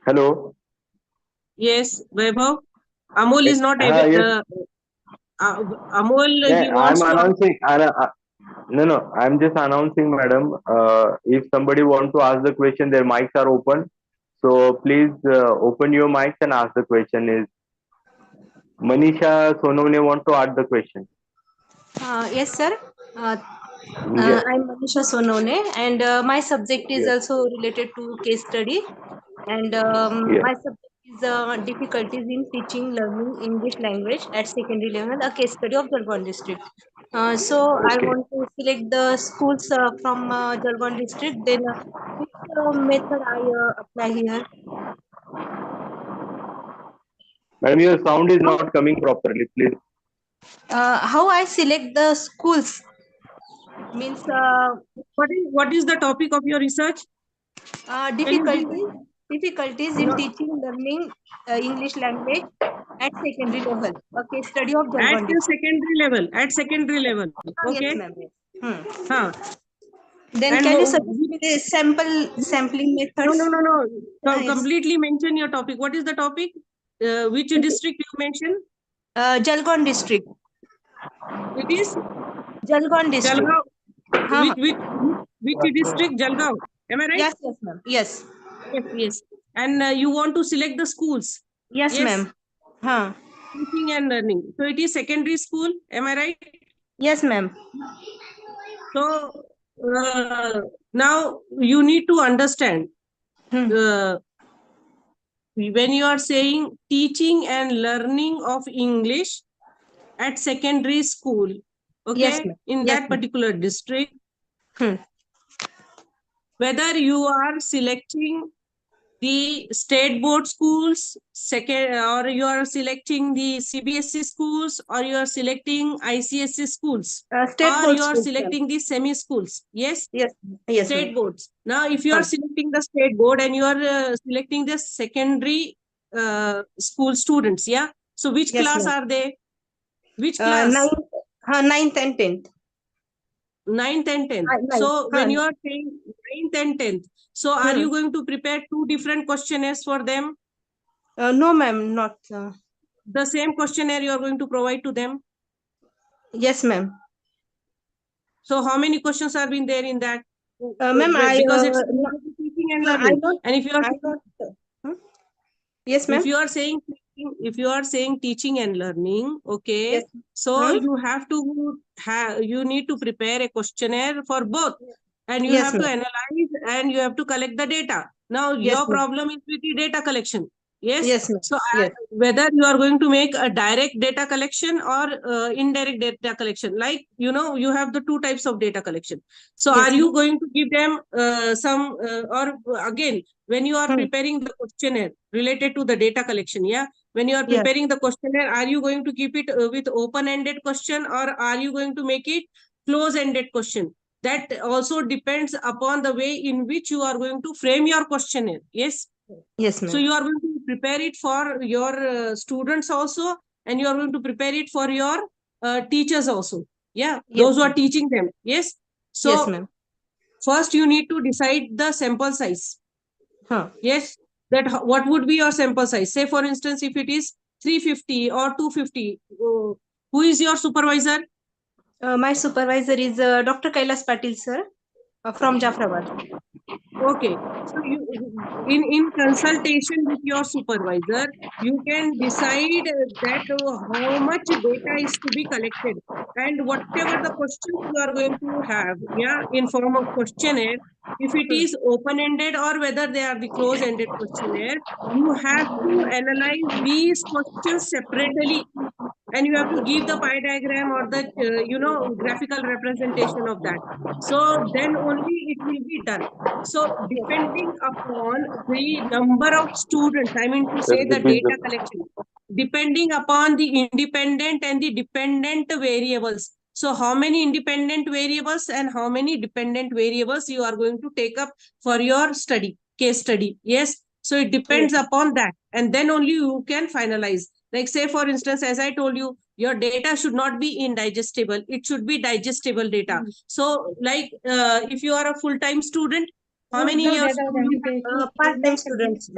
S8: Hello.
S7: Yes, Vaibhav. Amol is not
S8: हा,
S7: able.
S8: yes.
S7: Amol, he
S8: I'm
S7: wants to.
S8: announcing. No, I'm just announcing, madam. If somebody want to ask the question, their mics are open. So please open your mics and ask the question. Is Manisha Sonone want to ask the question?
S12: Yes, sir.
S8: Yes.
S12: I'm Manisha Sonone, and my subject is
S8: Yes.
S12: also related to case study. And
S8: Yes.
S12: my subject is difficulties in teaching, learning English language at secondary level, a case study of Jalgaon district. So I
S8: Okay.
S12: want to select the schools from Jalgaon district. Then which method I apply here?
S8: Madam, your sound is not coming properly. Please.
S12: How I select the schools means
S7: What is the topic of your research? Can you
S12: difficulties in
S7: No.
S12: teaching, learning English language at secondary level. A case study of
S7: At
S12: Jalgaon
S7: the
S12: district.
S7: secondary level. At secondary level. Okay.
S12: Yes, ma'am.
S7: Huh.
S12: Then
S7: And
S12: can you suggest me the sampling methods?
S7: No.
S12: Yes.
S7: Completely mention your topic. What is the topic? Which district you mentioned?
S12: Jalgaon district.
S7: It is
S12: Jalgaon district.
S7: Jalgaon. Which district? Jalgaon. Am I right?
S12: Yes, ma'am. Yes.
S7: Yes. And you want to select the schools?
S12: Yes, ma'am.
S7: Teaching and learning. So it is secondary school. Am I right?
S12: Yes, ma'am.
S7: So now you need to understand when you are saying teaching and learning of English at secondary school, okay,
S12: Yes, ma'am.
S7: in
S12: Yes,
S7: that particular district, whether you are selecting the state board schools, or you are selecting the CBSE schools, or you are selecting ICSE schools,
S12: state
S7: or
S12: board
S7: you are
S12: schools,
S7: selecting the semi schools. Yes.
S12: Yes,
S7: State
S12: ma'am.
S7: boards. Now, if you are selecting the state board and you are selecting the secondary school students, yeah. So which
S12: Yes,
S7: class
S12: ma'am.
S7: are they? Which class?
S12: Ninth and 10th.
S7: 9th and 10th. So when you are saying 9th and 10th, so are you going to prepare 2 different questionnaires for them?
S12: No, ma'am, not.
S7: The same questionnaire you are going to provide to them?
S12: Yes, ma'am.
S7: So how many questions are being there in that?
S12: Ma'am,
S7: because it's teaching and learning. And if you are
S12: yes, ma'am.
S7: If you are saying teaching and learning, okay,
S12: yes.
S7: So you need to prepare a questionnaire for both, and you have to analyze and you have to collect the data. Now your problem is with the data collection. Yes. So whether you are going to make a direct data collection or indirect data collection, like you have the 2 types of data collection. So are you going to give them or again, when you are preparing the questionnaire related to the data collection, when you are preparing the questionnaire, are you going to keep it with open-ended question, or are you going to make it close-ended question? That also depends upon the way in which you are going to frame your questionnaire. Yes.
S12: Yes, ma'am.
S7: So you are going to prepare it for your students also, and you are going to prepare it for your teachers also. Those who are teaching them. Yes. So
S12: yes, ma'am.
S7: First you need to decide the sample size. Yes. That what would be your sample size? Say for instance, if it is 350 or 250, who is your supervisor?
S12: My supervisor is Dr. Kailas Patil, sir, from Jafrabad.
S7: Okay. So in consultation with your supervisor, you can decide that how much data is to be collected, and whatever the questions you are going to have, in form of questionnaire, if it is open-ended or whether they are the close-ended questionnaire, you have to analyze these questions separately and you have to give the pie diagram or the graphical representation of that. So then only it will be done. So depending upon the number of students, I mean to say the data collection, depending upon the independent and the dependent variables. So how many independent variables and how many dependent variables you are going to take up for your study, case study. Yes. So it depends upon that. And then only you can finalize. Like say, for instance, as I told you, your data should not be indigestible. It should be digestible data. So like if you are a full-time student, how many years do you
S12: part-time students.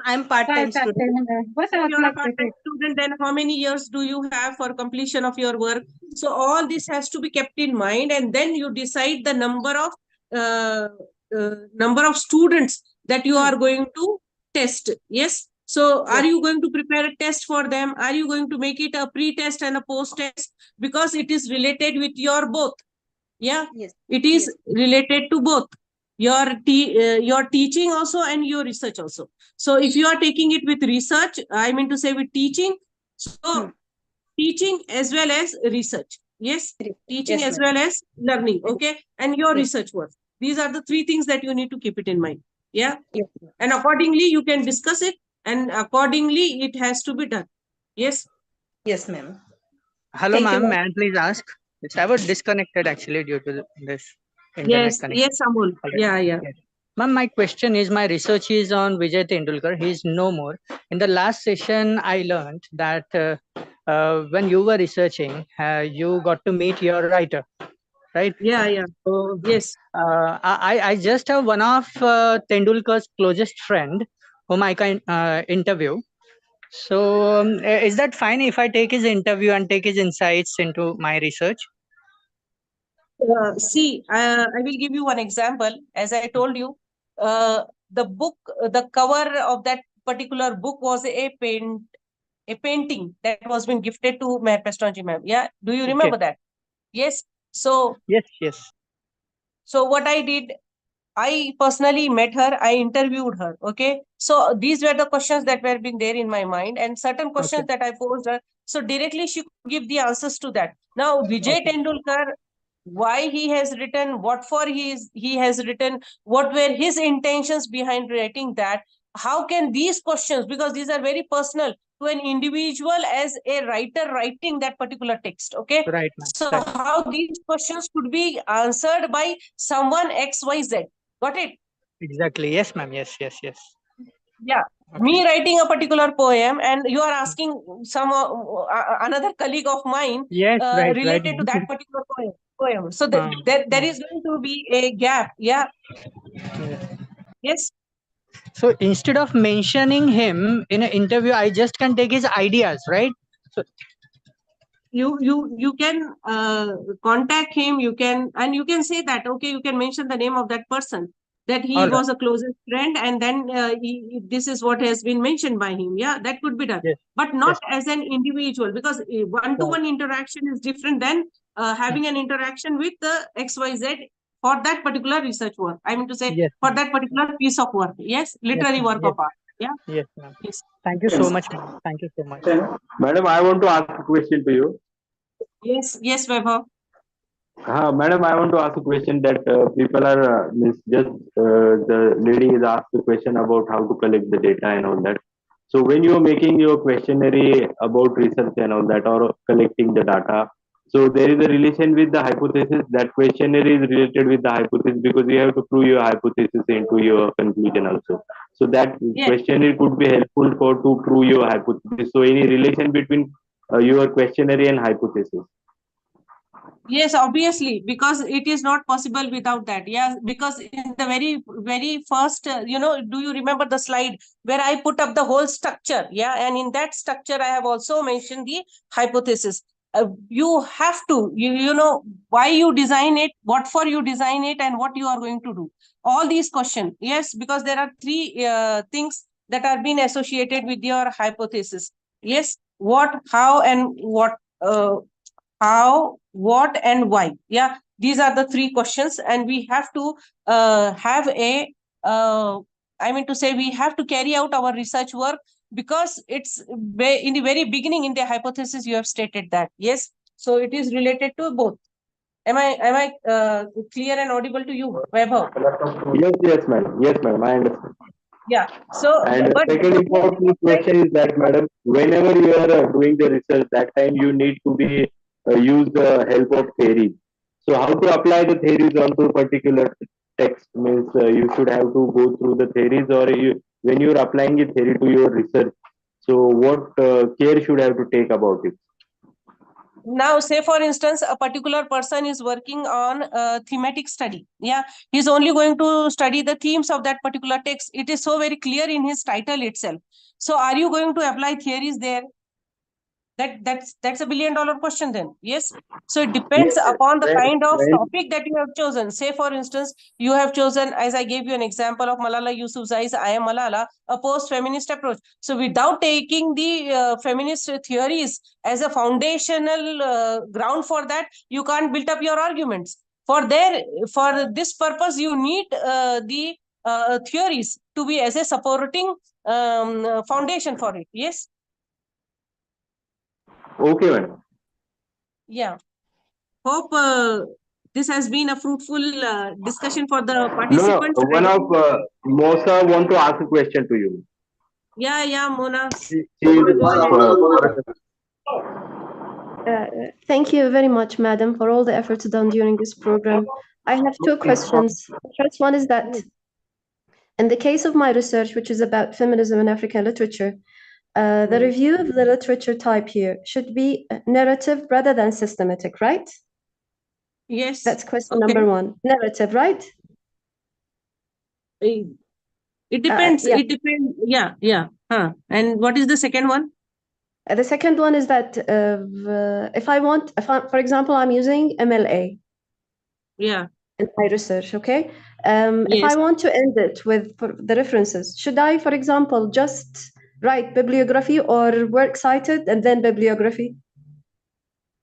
S12: I'm part-time student.
S7: if you're a part-time student, then how many years do you have for completion of your work? So all this has to be kept in mind, and then you decide the number of students that you are going to test. Yes. So are you going to prepare a test for them? Are you going to make it a pre-test and a post-test? Because it is related with your both. Yeah.
S12: Yes.
S7: It is related to both your teaching also and your research also. So if you are taking it with research, I mean to say with teaching, so teaching as well as research. Yes. Teaching
S12: Yes,
S7: as
S12: ma'am.
S7: well as learning. Okay. And your
S12: Yes.
S7: research work. These are the three things that you need to keep it in mind. Yeah.
S12: Yes.
S7: And accordingly, you can discuss it, and accordingly, it has to be done. Yes.
S12: Yes, ma'am.
S1: Hello,
S12: Thank you,
S1: ma'am.
S12: ma'am.
S1: May I please ask? It's I was disconnected actually due to this internet
S7: Yes.
S1: connection.
S7: Yes, Amol. Yeah. Yeah.
S1: Yes. Ma'am, my question is, my research is on Vijay Tendulkar. He is no more. In the last session, I learned that when you were researching, you got to meet your writer, right?
S7: Yeah. Yeah.
S1: So
S7: Yes.
S1: I just have one of Tendulkar's closest friend whom I can interview. So is that fine if I take his interview and take his insights into my research?
S7: See, I will give you one example. As I told you, the book, the cover of that particular book was a painting that was been gifted to Meher Pestonji ma'am. Yeah, do you remember that? Yes. So,
S1: Yes.
S7: so what I did, I personally met her, I interviewed her. Okay. So these were the questions that were being there in my mind, and certain questions that I posed her. So directly she could give the answers to that. Now, Vijay Tendulkar, why he has written, what for he has written, what were his intentions behind writing that? How can these questions, because these are very personal to an individual as a writer writing that particular text. Okay.
S1: Right, ma'am.
S7: So
S1: Right.
S7: how these questions could be answered by someone XYZ. Got it?
S1: Exactly. Yes, ma'am. Yes.
S7: Yeah. Me writing a particular poem, and you are asking some another colleague of mine
S1: Yes. Right.
S7: related to that particular poem. So there is going to be a gap. Yeah. Yes.
S1: So instead of mentioning him in an interview, I just can take his ideas, right? So
S7: You can contact him. You can say that, okay, you can mention the name of that person, that he
S1: all right.
S7: was a closest friend, and then this is what has been mentioned by him. Yeah, that could be done,
S1: Yes.
S7: but not as an individual, because one-to-one interaction is different than having an interaction with the XYZ for that particular research work. I mean to say,
S1: Yes,
S7: for that particular piece of work. Yes, literary
S1: ma'am.
S7: work of art. Yeah.
S1: Yes, ma'am.
S7: Yes.
S1: Thank you so much, ma'am. Thank you so much.
S8: Madam, I want to ask a question to you.
S7: Yes, Vaibhav.
S8: Madam, I want to ask a question that people are the lady is asked the question about how to collect the data and all that. So when you are making your questionnaire about research and all that, or collecting the data, so there is a relation with the hypothesis. That questionnaire is related with the hypothesis because you have to prove your hypothesis into your conclusion also. So that questionnaire could be helpful to prove your hypothesis. So any relation between your questionnaire and hypothesis?
S7: Yes, obviously, because it is not possible without that. Yeah, because in the very first, do you remember the slide where I put up the whole structure? Yeah, and in that structure, I have also mentioned the hypothesis. You have to, you know, why you design it, what for you design it, and what you are going to do. All these questions. Yes, because there are three things that are being associated with your hypothesis. Yes, what, how, and what. How, what, and why. Yeah, these are the three questions, and we have to have a I mean to say, we have to carry out our research work because it's in the very beginning in the hypothesis you have stated that. Yes. So it is related to both. Am I clear and audible to you, Vaibhav?
S8: Yes, madam. Yes, madam. I understand.
S7: Yeah. So,
S8: And the
S7: but
S8: second important question is that, madam, whenever you are doing the research, that time you need to be use the help of theories. So, how to apply the theories onto a particular text means you should have to go through the theories, or when you are applying a theory to your research. So, what care should have to take about it?
S7: now, say for instance, a particular person is working on a thematic study. Yeah, he's only going to study the themes of that particular text. It is so very clear in his title itself. So, are you going to apply theories there? That's $1 billion question then. Yes. So it depends
S8: Yes,
S7: upon the kind of
S8: when
S7: topic that you have chosen. Say for instance, you have chosen, as I gave you an example of Malala Yousafzai's I Am Malala, a post-feminist approach. So without taking the feminist theories as a foundational ground for that, you can't build up your arguments. For this purpose, you need the theories to be as a supporting foundation for it. Yes.
S8: okay, madam.
S7: Yeah. Hope this has been a fruitful discussion for the
S8: No,
S7: participants.
S8: one of Mosa want to ask a question to you.
S7: Yeah, Mona.
S8: She is
S13: Thank you very much, madam, for all the efforts done during this program. I have two questions. The first one is that in the case of my research, which is about feminism in African literature, the review of the literature type here should be narrative rather than systematic, right?
S7: Yes.
S13: That's question number one. Narrative, right?
S7: It depends.
S13: Yeah.
S7: It depends. Yeah. And what is the second one?
S13: The second one is that for example, I'm using MLA.
S7: Yeah.
S13: In my research, okay? If I want to end it with the references, should I, for example, just write bibliography or works cited and then bibliography?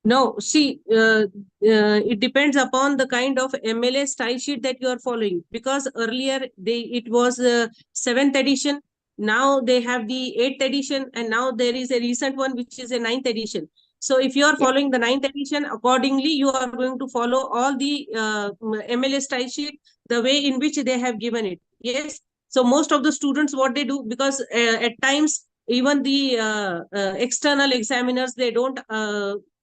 S7: No, see, it depends upon the kind of MLA style sheet that you are following. Because earlier it was 7th edition. Now they have the 8th edition, and now there is a recent one which is a 9th edition. So if you are following the 9th edition, accordingly, you are going to follow all the MLA style sheet the way in which they have given it. Yes. So most of the students, what they do, because at times even the external examiners, they don't.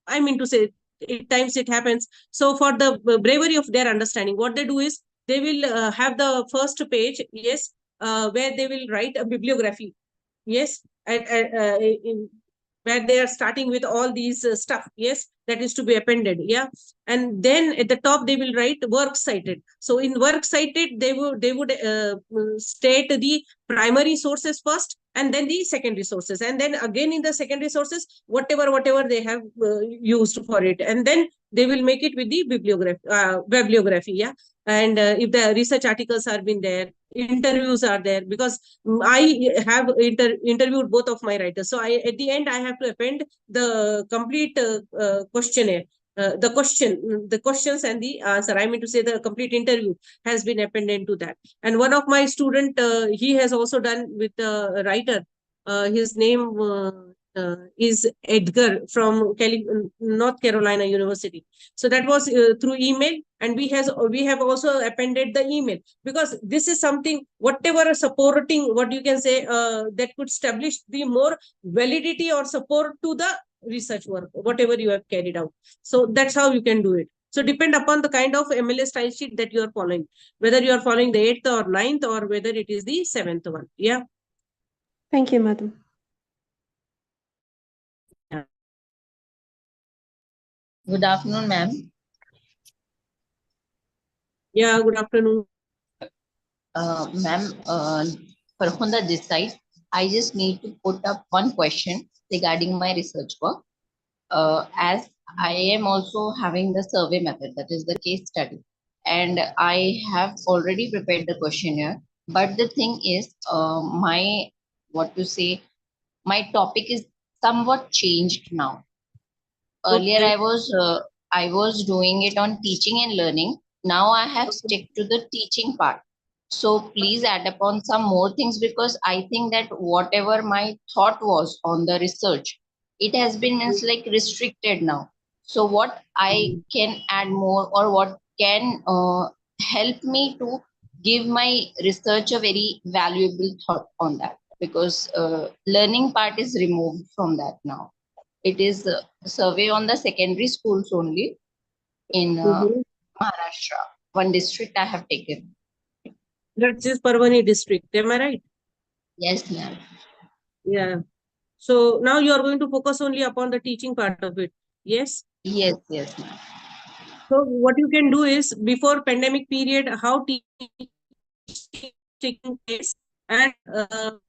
S7: I mean to say, at times it happens. So for the bravery of their understanding, what they do is they will have the first page, yes, where they will write a bibliography, yes, where they are starting with all these stuff, yes, that is to be appended, yeah, and then at the top they will write works cited. So in works cited, they would state the primary sources first, and then the secondary sources, and then again in the secondary sources whatever they have used for it, and then they will make it with the bibliography, yeah. And if the research articles are been there, interviews are there, because I have interviewed both of my writers, so at the end I have to append the complete questionnaire, the questions and the answer. I mean to say, the complete interview has been appended to that. And one of my student, he has also done with a writer. His name is Edgar from North Carolina University. So that was through email, and we have also appended the email, because this is something, whatever supporting, what you can say, that could establish the more validity or support to the research work, whatever you have carried out. So that's how you can do it. So depend upon the kind of MLA style sheet that you are following, whether you are following the 8th or 9th, or whether it is the 7th one. Yeah.
S13: Thank you, madam.
S14: Good afternoon, ma'am.
S7: Yeah, good afternoon.
S14: Ma'am, Farhunda this side. I just need to put up one question regarding my research work. As I am also having the survey method, that is the case study, and I have already prepared the questionnaire. But the thing is, my topic is somewhat changed now. Earlier,
S7: Okay.
S14: I was doing it on teaching and learning. Now I have stick to the teaching part. So please add upon some more things, because I think that whatever my thought was on the research, it has been means like restricted now. So what I can add more, or what can help me to give my research a very valuable thought on that, because learning part is removed from that now. It is a survey on the secondary schools only in Maharashtra. One district I have taken.
S7: That is Parvani district. Am I right?
S14: Yes, ma'am.
S7: Yeah. So now you are going to focus only upon the teaching part of it. Yes?
S14: Yes, yes, ma'am.
S7: So what you can do is, before pandemic period, how teaching taking place, and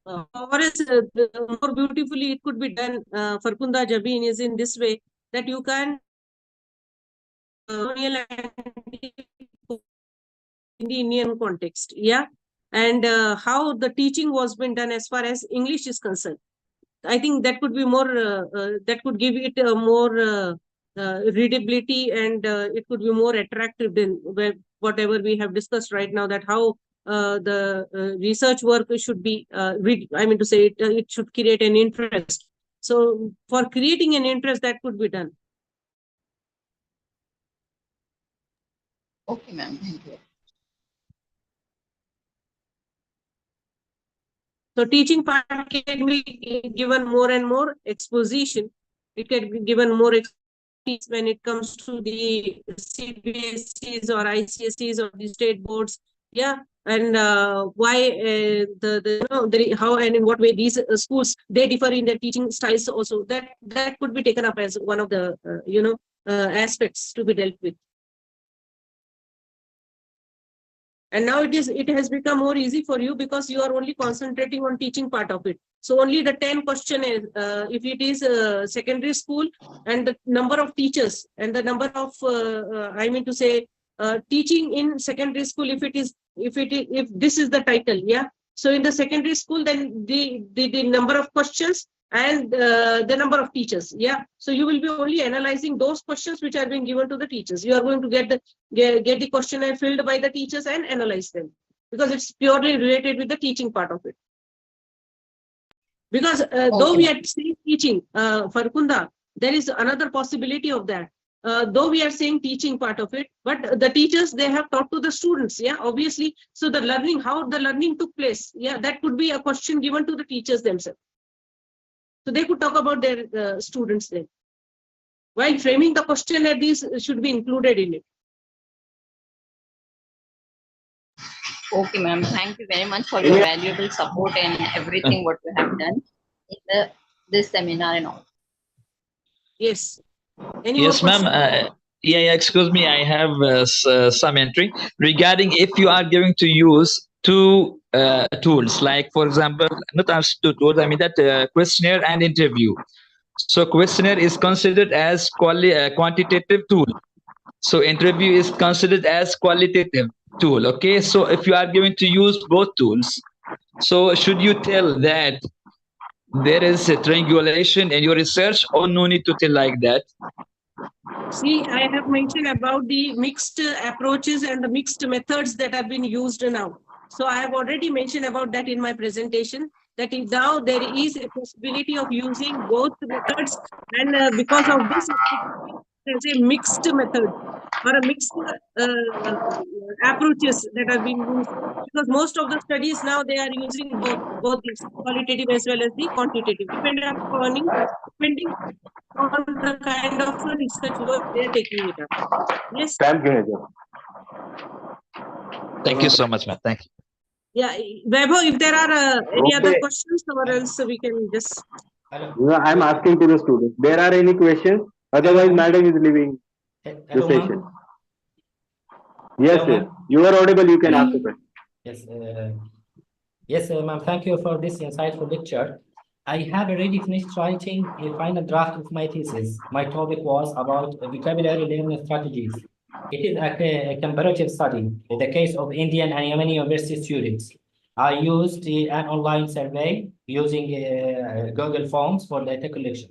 S7: or else more beautifully it could be done, Farkunda Jabin, is in this way that you can in the Indian context, yeah, and how the teaching was been done as far as English is concerned. I think that could be more, that could give it a more readability, and it could be more attractive than whatever we have discussed right now, that how the research work should be, I mean to say, it should create an interest. So for creating an interest, that could be done.
S14: Okay, ma'am. Thank you.
S7: So teaching part can be given more and more exposition. It can be given more expertise when it comes to the CBSEs or ICSEs or the state boards. Yeah, and why how and in what way these schools they differ in their teaching styles also. That could be taken up as one of the aspects to be dealt with. And now it has become more easy for you, because you are only concentrating on teaching part of it. So only the 10 question is, if it is secondary school, and the number of teachers and the number of, I mean to say, teaching in secondary school, if this is the title, yeah. So in the secondary school, then the number of questions and the number of teachers, yeah. So you will be only analyzing those questions which are being given to the teachers. You are going to get the questionnaire filled by the teachers and analyze them, because it's purely related with the teaching part of it. Because though we are saying teaching, Farkunda, there is another possibility of that. Though we are saying teaching part of it, but the teachers, they have taught to the students, yeah, obviously. So the learning, how the learning took place, yeah, that could be a question given to the teachers themselves. So they could talk about their students then. While framing the questionnaire, these should be included in it.
S14: Okay, ma'am. Thank you very much for your valuable support and everything what you have done in this seminar and all.
S7: Yes. Any
S10: Yes,
S7: more
S10: ma'am.
S7: questions?
S10: Yeah, excuse me. I have some entry regarding if you are going to use two tools, like for example, not as two tools. I mean that questionnaire and interview. So questionnaire is considered as quantitative tool. So interview is considered as qualitative tool. Okay. So if you are going to use both tools, so should you tell that there is a triangulation in your research, or no need to tell like that?
S7: See, I have mentioned about the mixed approaches and the mixed methods that have been used now. So I have already mentioned about that in my presentation, that now there is a possibility of using both methods, and because of this, there's a mixed method or a mixed approaches that are being used. Because most of the studies now, they are using both these, qualitative as well as the quantitative, depending on the kind of research work they're taking it up. Yes.
S10: Thank you so much, ma'am. Thank you.
S7: Yeah, Vaibhav, if there are any other
S8: Okay.
S7: questions, or else we can just.
S8: I'm asking to the students. There are any questions? Otherwise, madam is leaving the session. Yes,
S15: Hello,
S8: yes. You are audible. You can
S15: Yeah.
S8: ask the question.
S15: Yes, ma'am. Thank you for this insightful lecture. I have already finished writing a final draft of my thesis. My topic was about vocabulary learning strategies. It is a comparative study in the case of Indian and Yemeni university students. I used an online survey using Google Forms for data collection.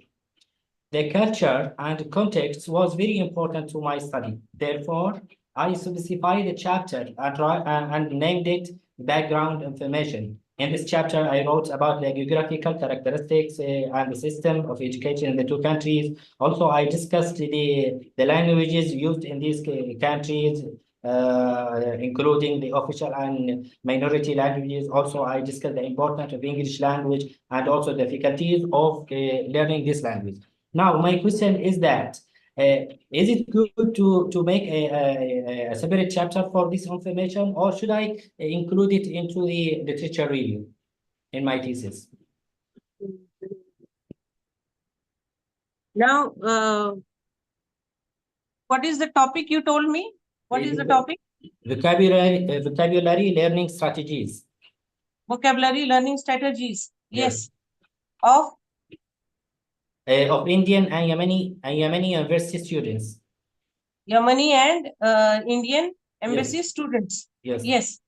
S15: The culture and context was very important to my study. Therefore, I specified a chapter and named it background information. In this chapter, I wrote about the geographical characteristics and the system of education in the two countries. Also, I discussed the languages used in these countries, including the official and minority languages. Also, I discussed the importance of English language and also the difficulties of learning this language. Now, my question is that is it good to make a separate chapter for this information, or should I include it into the literature review in my thesis?
S7: Now, what is the topic you told me? What is the topic?
S15: Vocabulary learning strategies.
S7: Vocabulary learning strategies.
S15: Yes.
S7: Of
S15: Indian and Yemeni university students.
S7: Yemeni and Indian embassy students.
S15: Yes.
S7: Yes.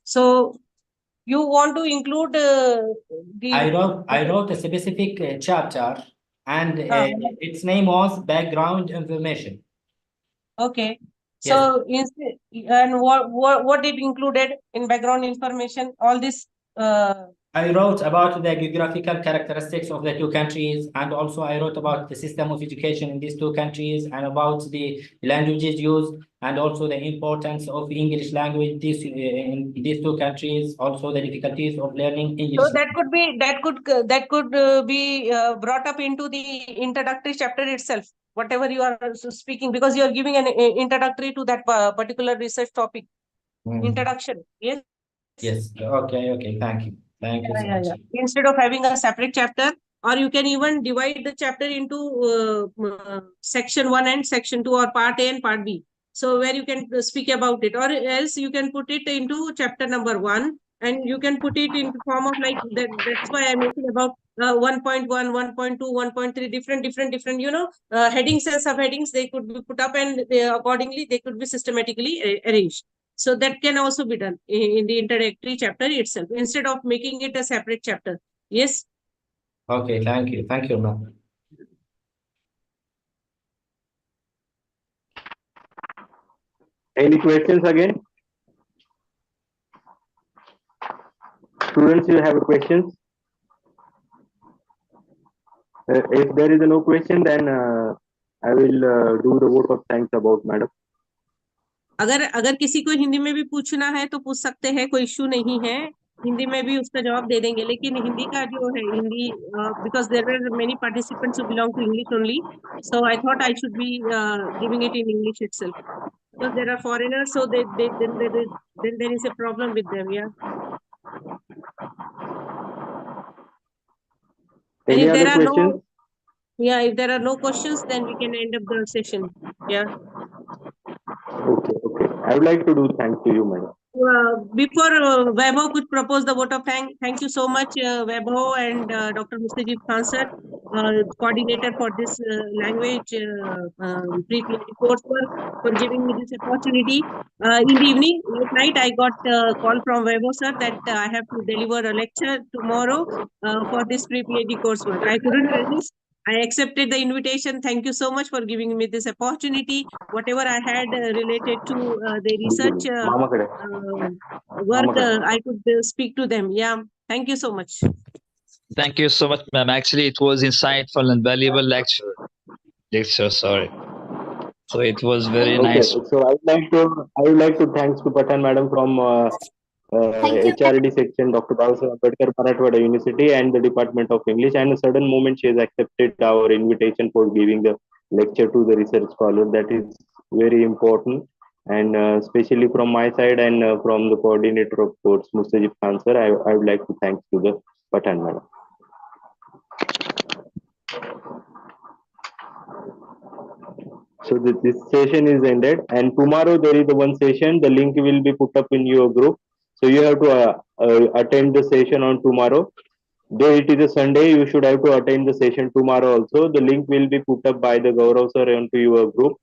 S7: So you want to include the.
S15: I wrote a specific chapter, and its name was background information.
S7: Okay. So and what it included in background information? All this.
S15: I wrote about the geographical characteristics of the two countries, and also I wrote about the system of education in these two countries, and about the languages used, and also the importance of English language in these two countries, also the difficulties of learning English.
S7: So that could be brought up into the introductory chapter itself, whatever you are speaking, because you are giving an introductory to that particular research topic. Introduction. Yes.
S15: Yes. Okay. Thank you. Thank you so much.
S7: Instead of having a separate chapter, or you can even divide the chapter into section 1 and section 2, or part A and part B. So where you can speak about it, or else you can put it into chapter number 1, and you can put it in the form of like that. That's why I'm making about 1.1, 1.2, 1.3, different, headings and subheadings. They could be put up, and accordingly they could be systematically arranged. So that can also be done in the introductory chapter itself, instead of making it a separate chapter. Yes.
S15: Okay, thank you, ma'am.
S8: Any questions again? Students, you have questions? If there is no question, then I will do the vote of thanks about madam.
S7: अगर किसी को हिंदी में भी पूछना है तो पूछ सकते हैं, कोई इश्यू नहीं है, हिंदी में भी उसका जवाब दे देंगे, लेकिन हिंदी का जो है Hindi, because there were many participants who belong to English only, so I thought I should be giving it in English itself, because there are foreigners, so then there is a problem with them. Yeah. And
S8: Any
S7: if there
S8: other
S7: are
S8: questions?
S7: if there are no questions, then we can end up the session. Yeah.
S8: Okay. I would like to do thanks to you, madam.
S7: Before Vaibhav could propose the vote of thank you so much, Vaibhav and Dr. Mustajib Khan sir, coordinator for this language pre-PhD coursework, for giving me this opportunity. In the evening, late night, I got a call from Vaibhav sir that I have to deliver a lecture tomorrow for this pre-PhD coursework. I couldn't resist. I accepted the invitation. Thank you so much for giving me this opportunity. Whatever I had related to the research work, I could speak to them. Yeah. Thank you so much.
S10: Thank you so much, ma'am. Actually, it was insightful and valuable lecture. Sorry. So it was very nice.
S8: So I would like to thanks to Patan madam from HRD section, Dr. Babasaheb Ambedkar Marathwada University, and the Department of English. And a sudden moment she has accepted our invitation for giving the lecture to the research scholar. That is very important. And especially from my side and from the coordinator of course, Mustajib Khan sir, I would like to thank to the Patan madam. So this session is ended, and tomorrow there is the one session. The link will be put up in your group. So you have to attend the session on tomorrow. Though it is a Sunday, you should have to attend the session tomorrow also. The link will be put up by the Gaurav sir onto your group.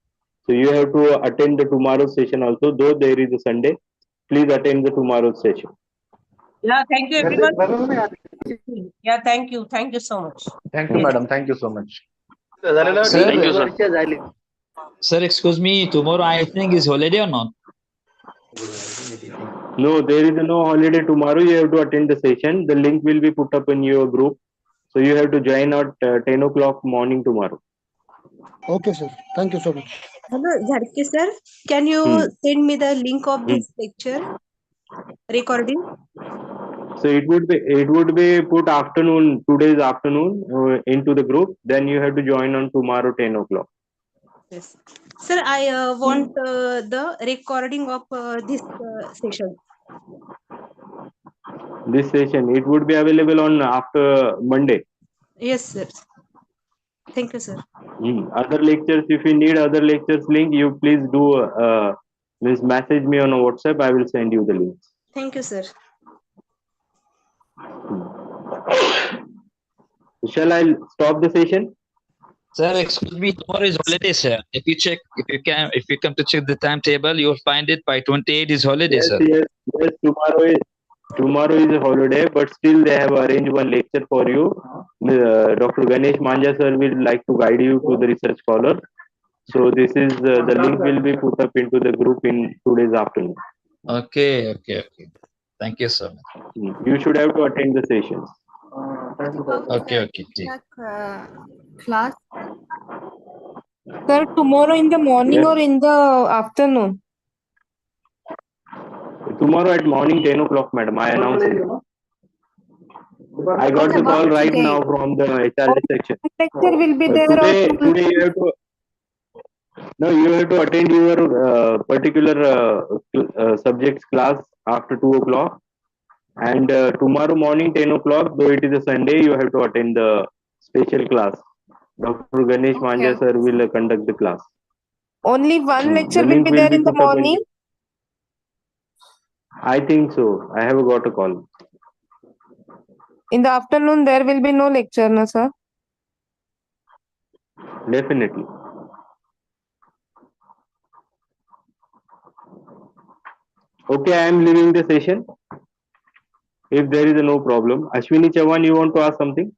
S8: So you have to attend the tomorrow's session also. Though there is a Sunday, please attend the tomorrow's session.
S7: Yeah, thank you everyone. Yeah, thank you. Thank you so much.
S4: Thank you, madam. Thank you so much.
S6: Thank you, sir.
S10: Sir, excuse me, tomorrow I think is holiday or not?
S8: No, there is no holiday tomorrow. You have to attend the session. The link will be put up in your group. So you have to join at 10 o'clock morning tomorrow.
S16: Okay, sir. Thank you so much.
S12: Hello, Jharke sir. Can you send me the link of this lecture recording?
S8: So it would be put afternoon, today's afternoon into the group. Then you have to join on tomorrow 10 o'clock.
S12: Yes. Sir, I want the recording of this session.
S8: This session, it would be available on after Monday.
S12: Yes, sir. Thank you, sir.
S8: Other lectures, if you need other lectures link, you please do means message me on WhatsApp. I will send you the links.
S12: Thank you, sir.
S8: Shall I stop the session?
S10: Sir, excuse me, tomorrow is holiday, sir. If you come to check the timetable, you will find it by 28 is holiday,
S8: Yes,
S10: sir.
S8: yes. Tomorrow is a holiday, but still they have arranged one lecture for you. Dr. Ganesh Manja sir will like to guide you to the research scholar. So this is the link will be put up into the group in today's afternoon.
S10: Okay. Thank you so much.
S8: You should have to attend the sessions.
S10: Okay.
S17: Class. Sir, tomorrow in the morning
S8: Yes.
S17: or in the afternoon?
S8: Tomorrow at morning 10 o'clock, madam. I announced it. I got the call right now from the HRD section.
S17: Lecture will be there.
S8: Today you have to. No, you have to attend your particular subjects class after 2 o'clock. And tomorrow morning 10 o'clock, though it is a Sunday, you have to attend the special class. Dr. Ganesh Manja sir will conduct the class.
S17: Only one lecture
S8: The
S17: will
S8: link
S17: be there in the
S8: put up
S17: morning.
S8: I think so. I have got a call.
S17: In the afternoon, there will be no lecture, no, sir?
S8: Definitely. Okay, I am leaving the session. If there is no problem. Ashwini Chavan, you want to ask something?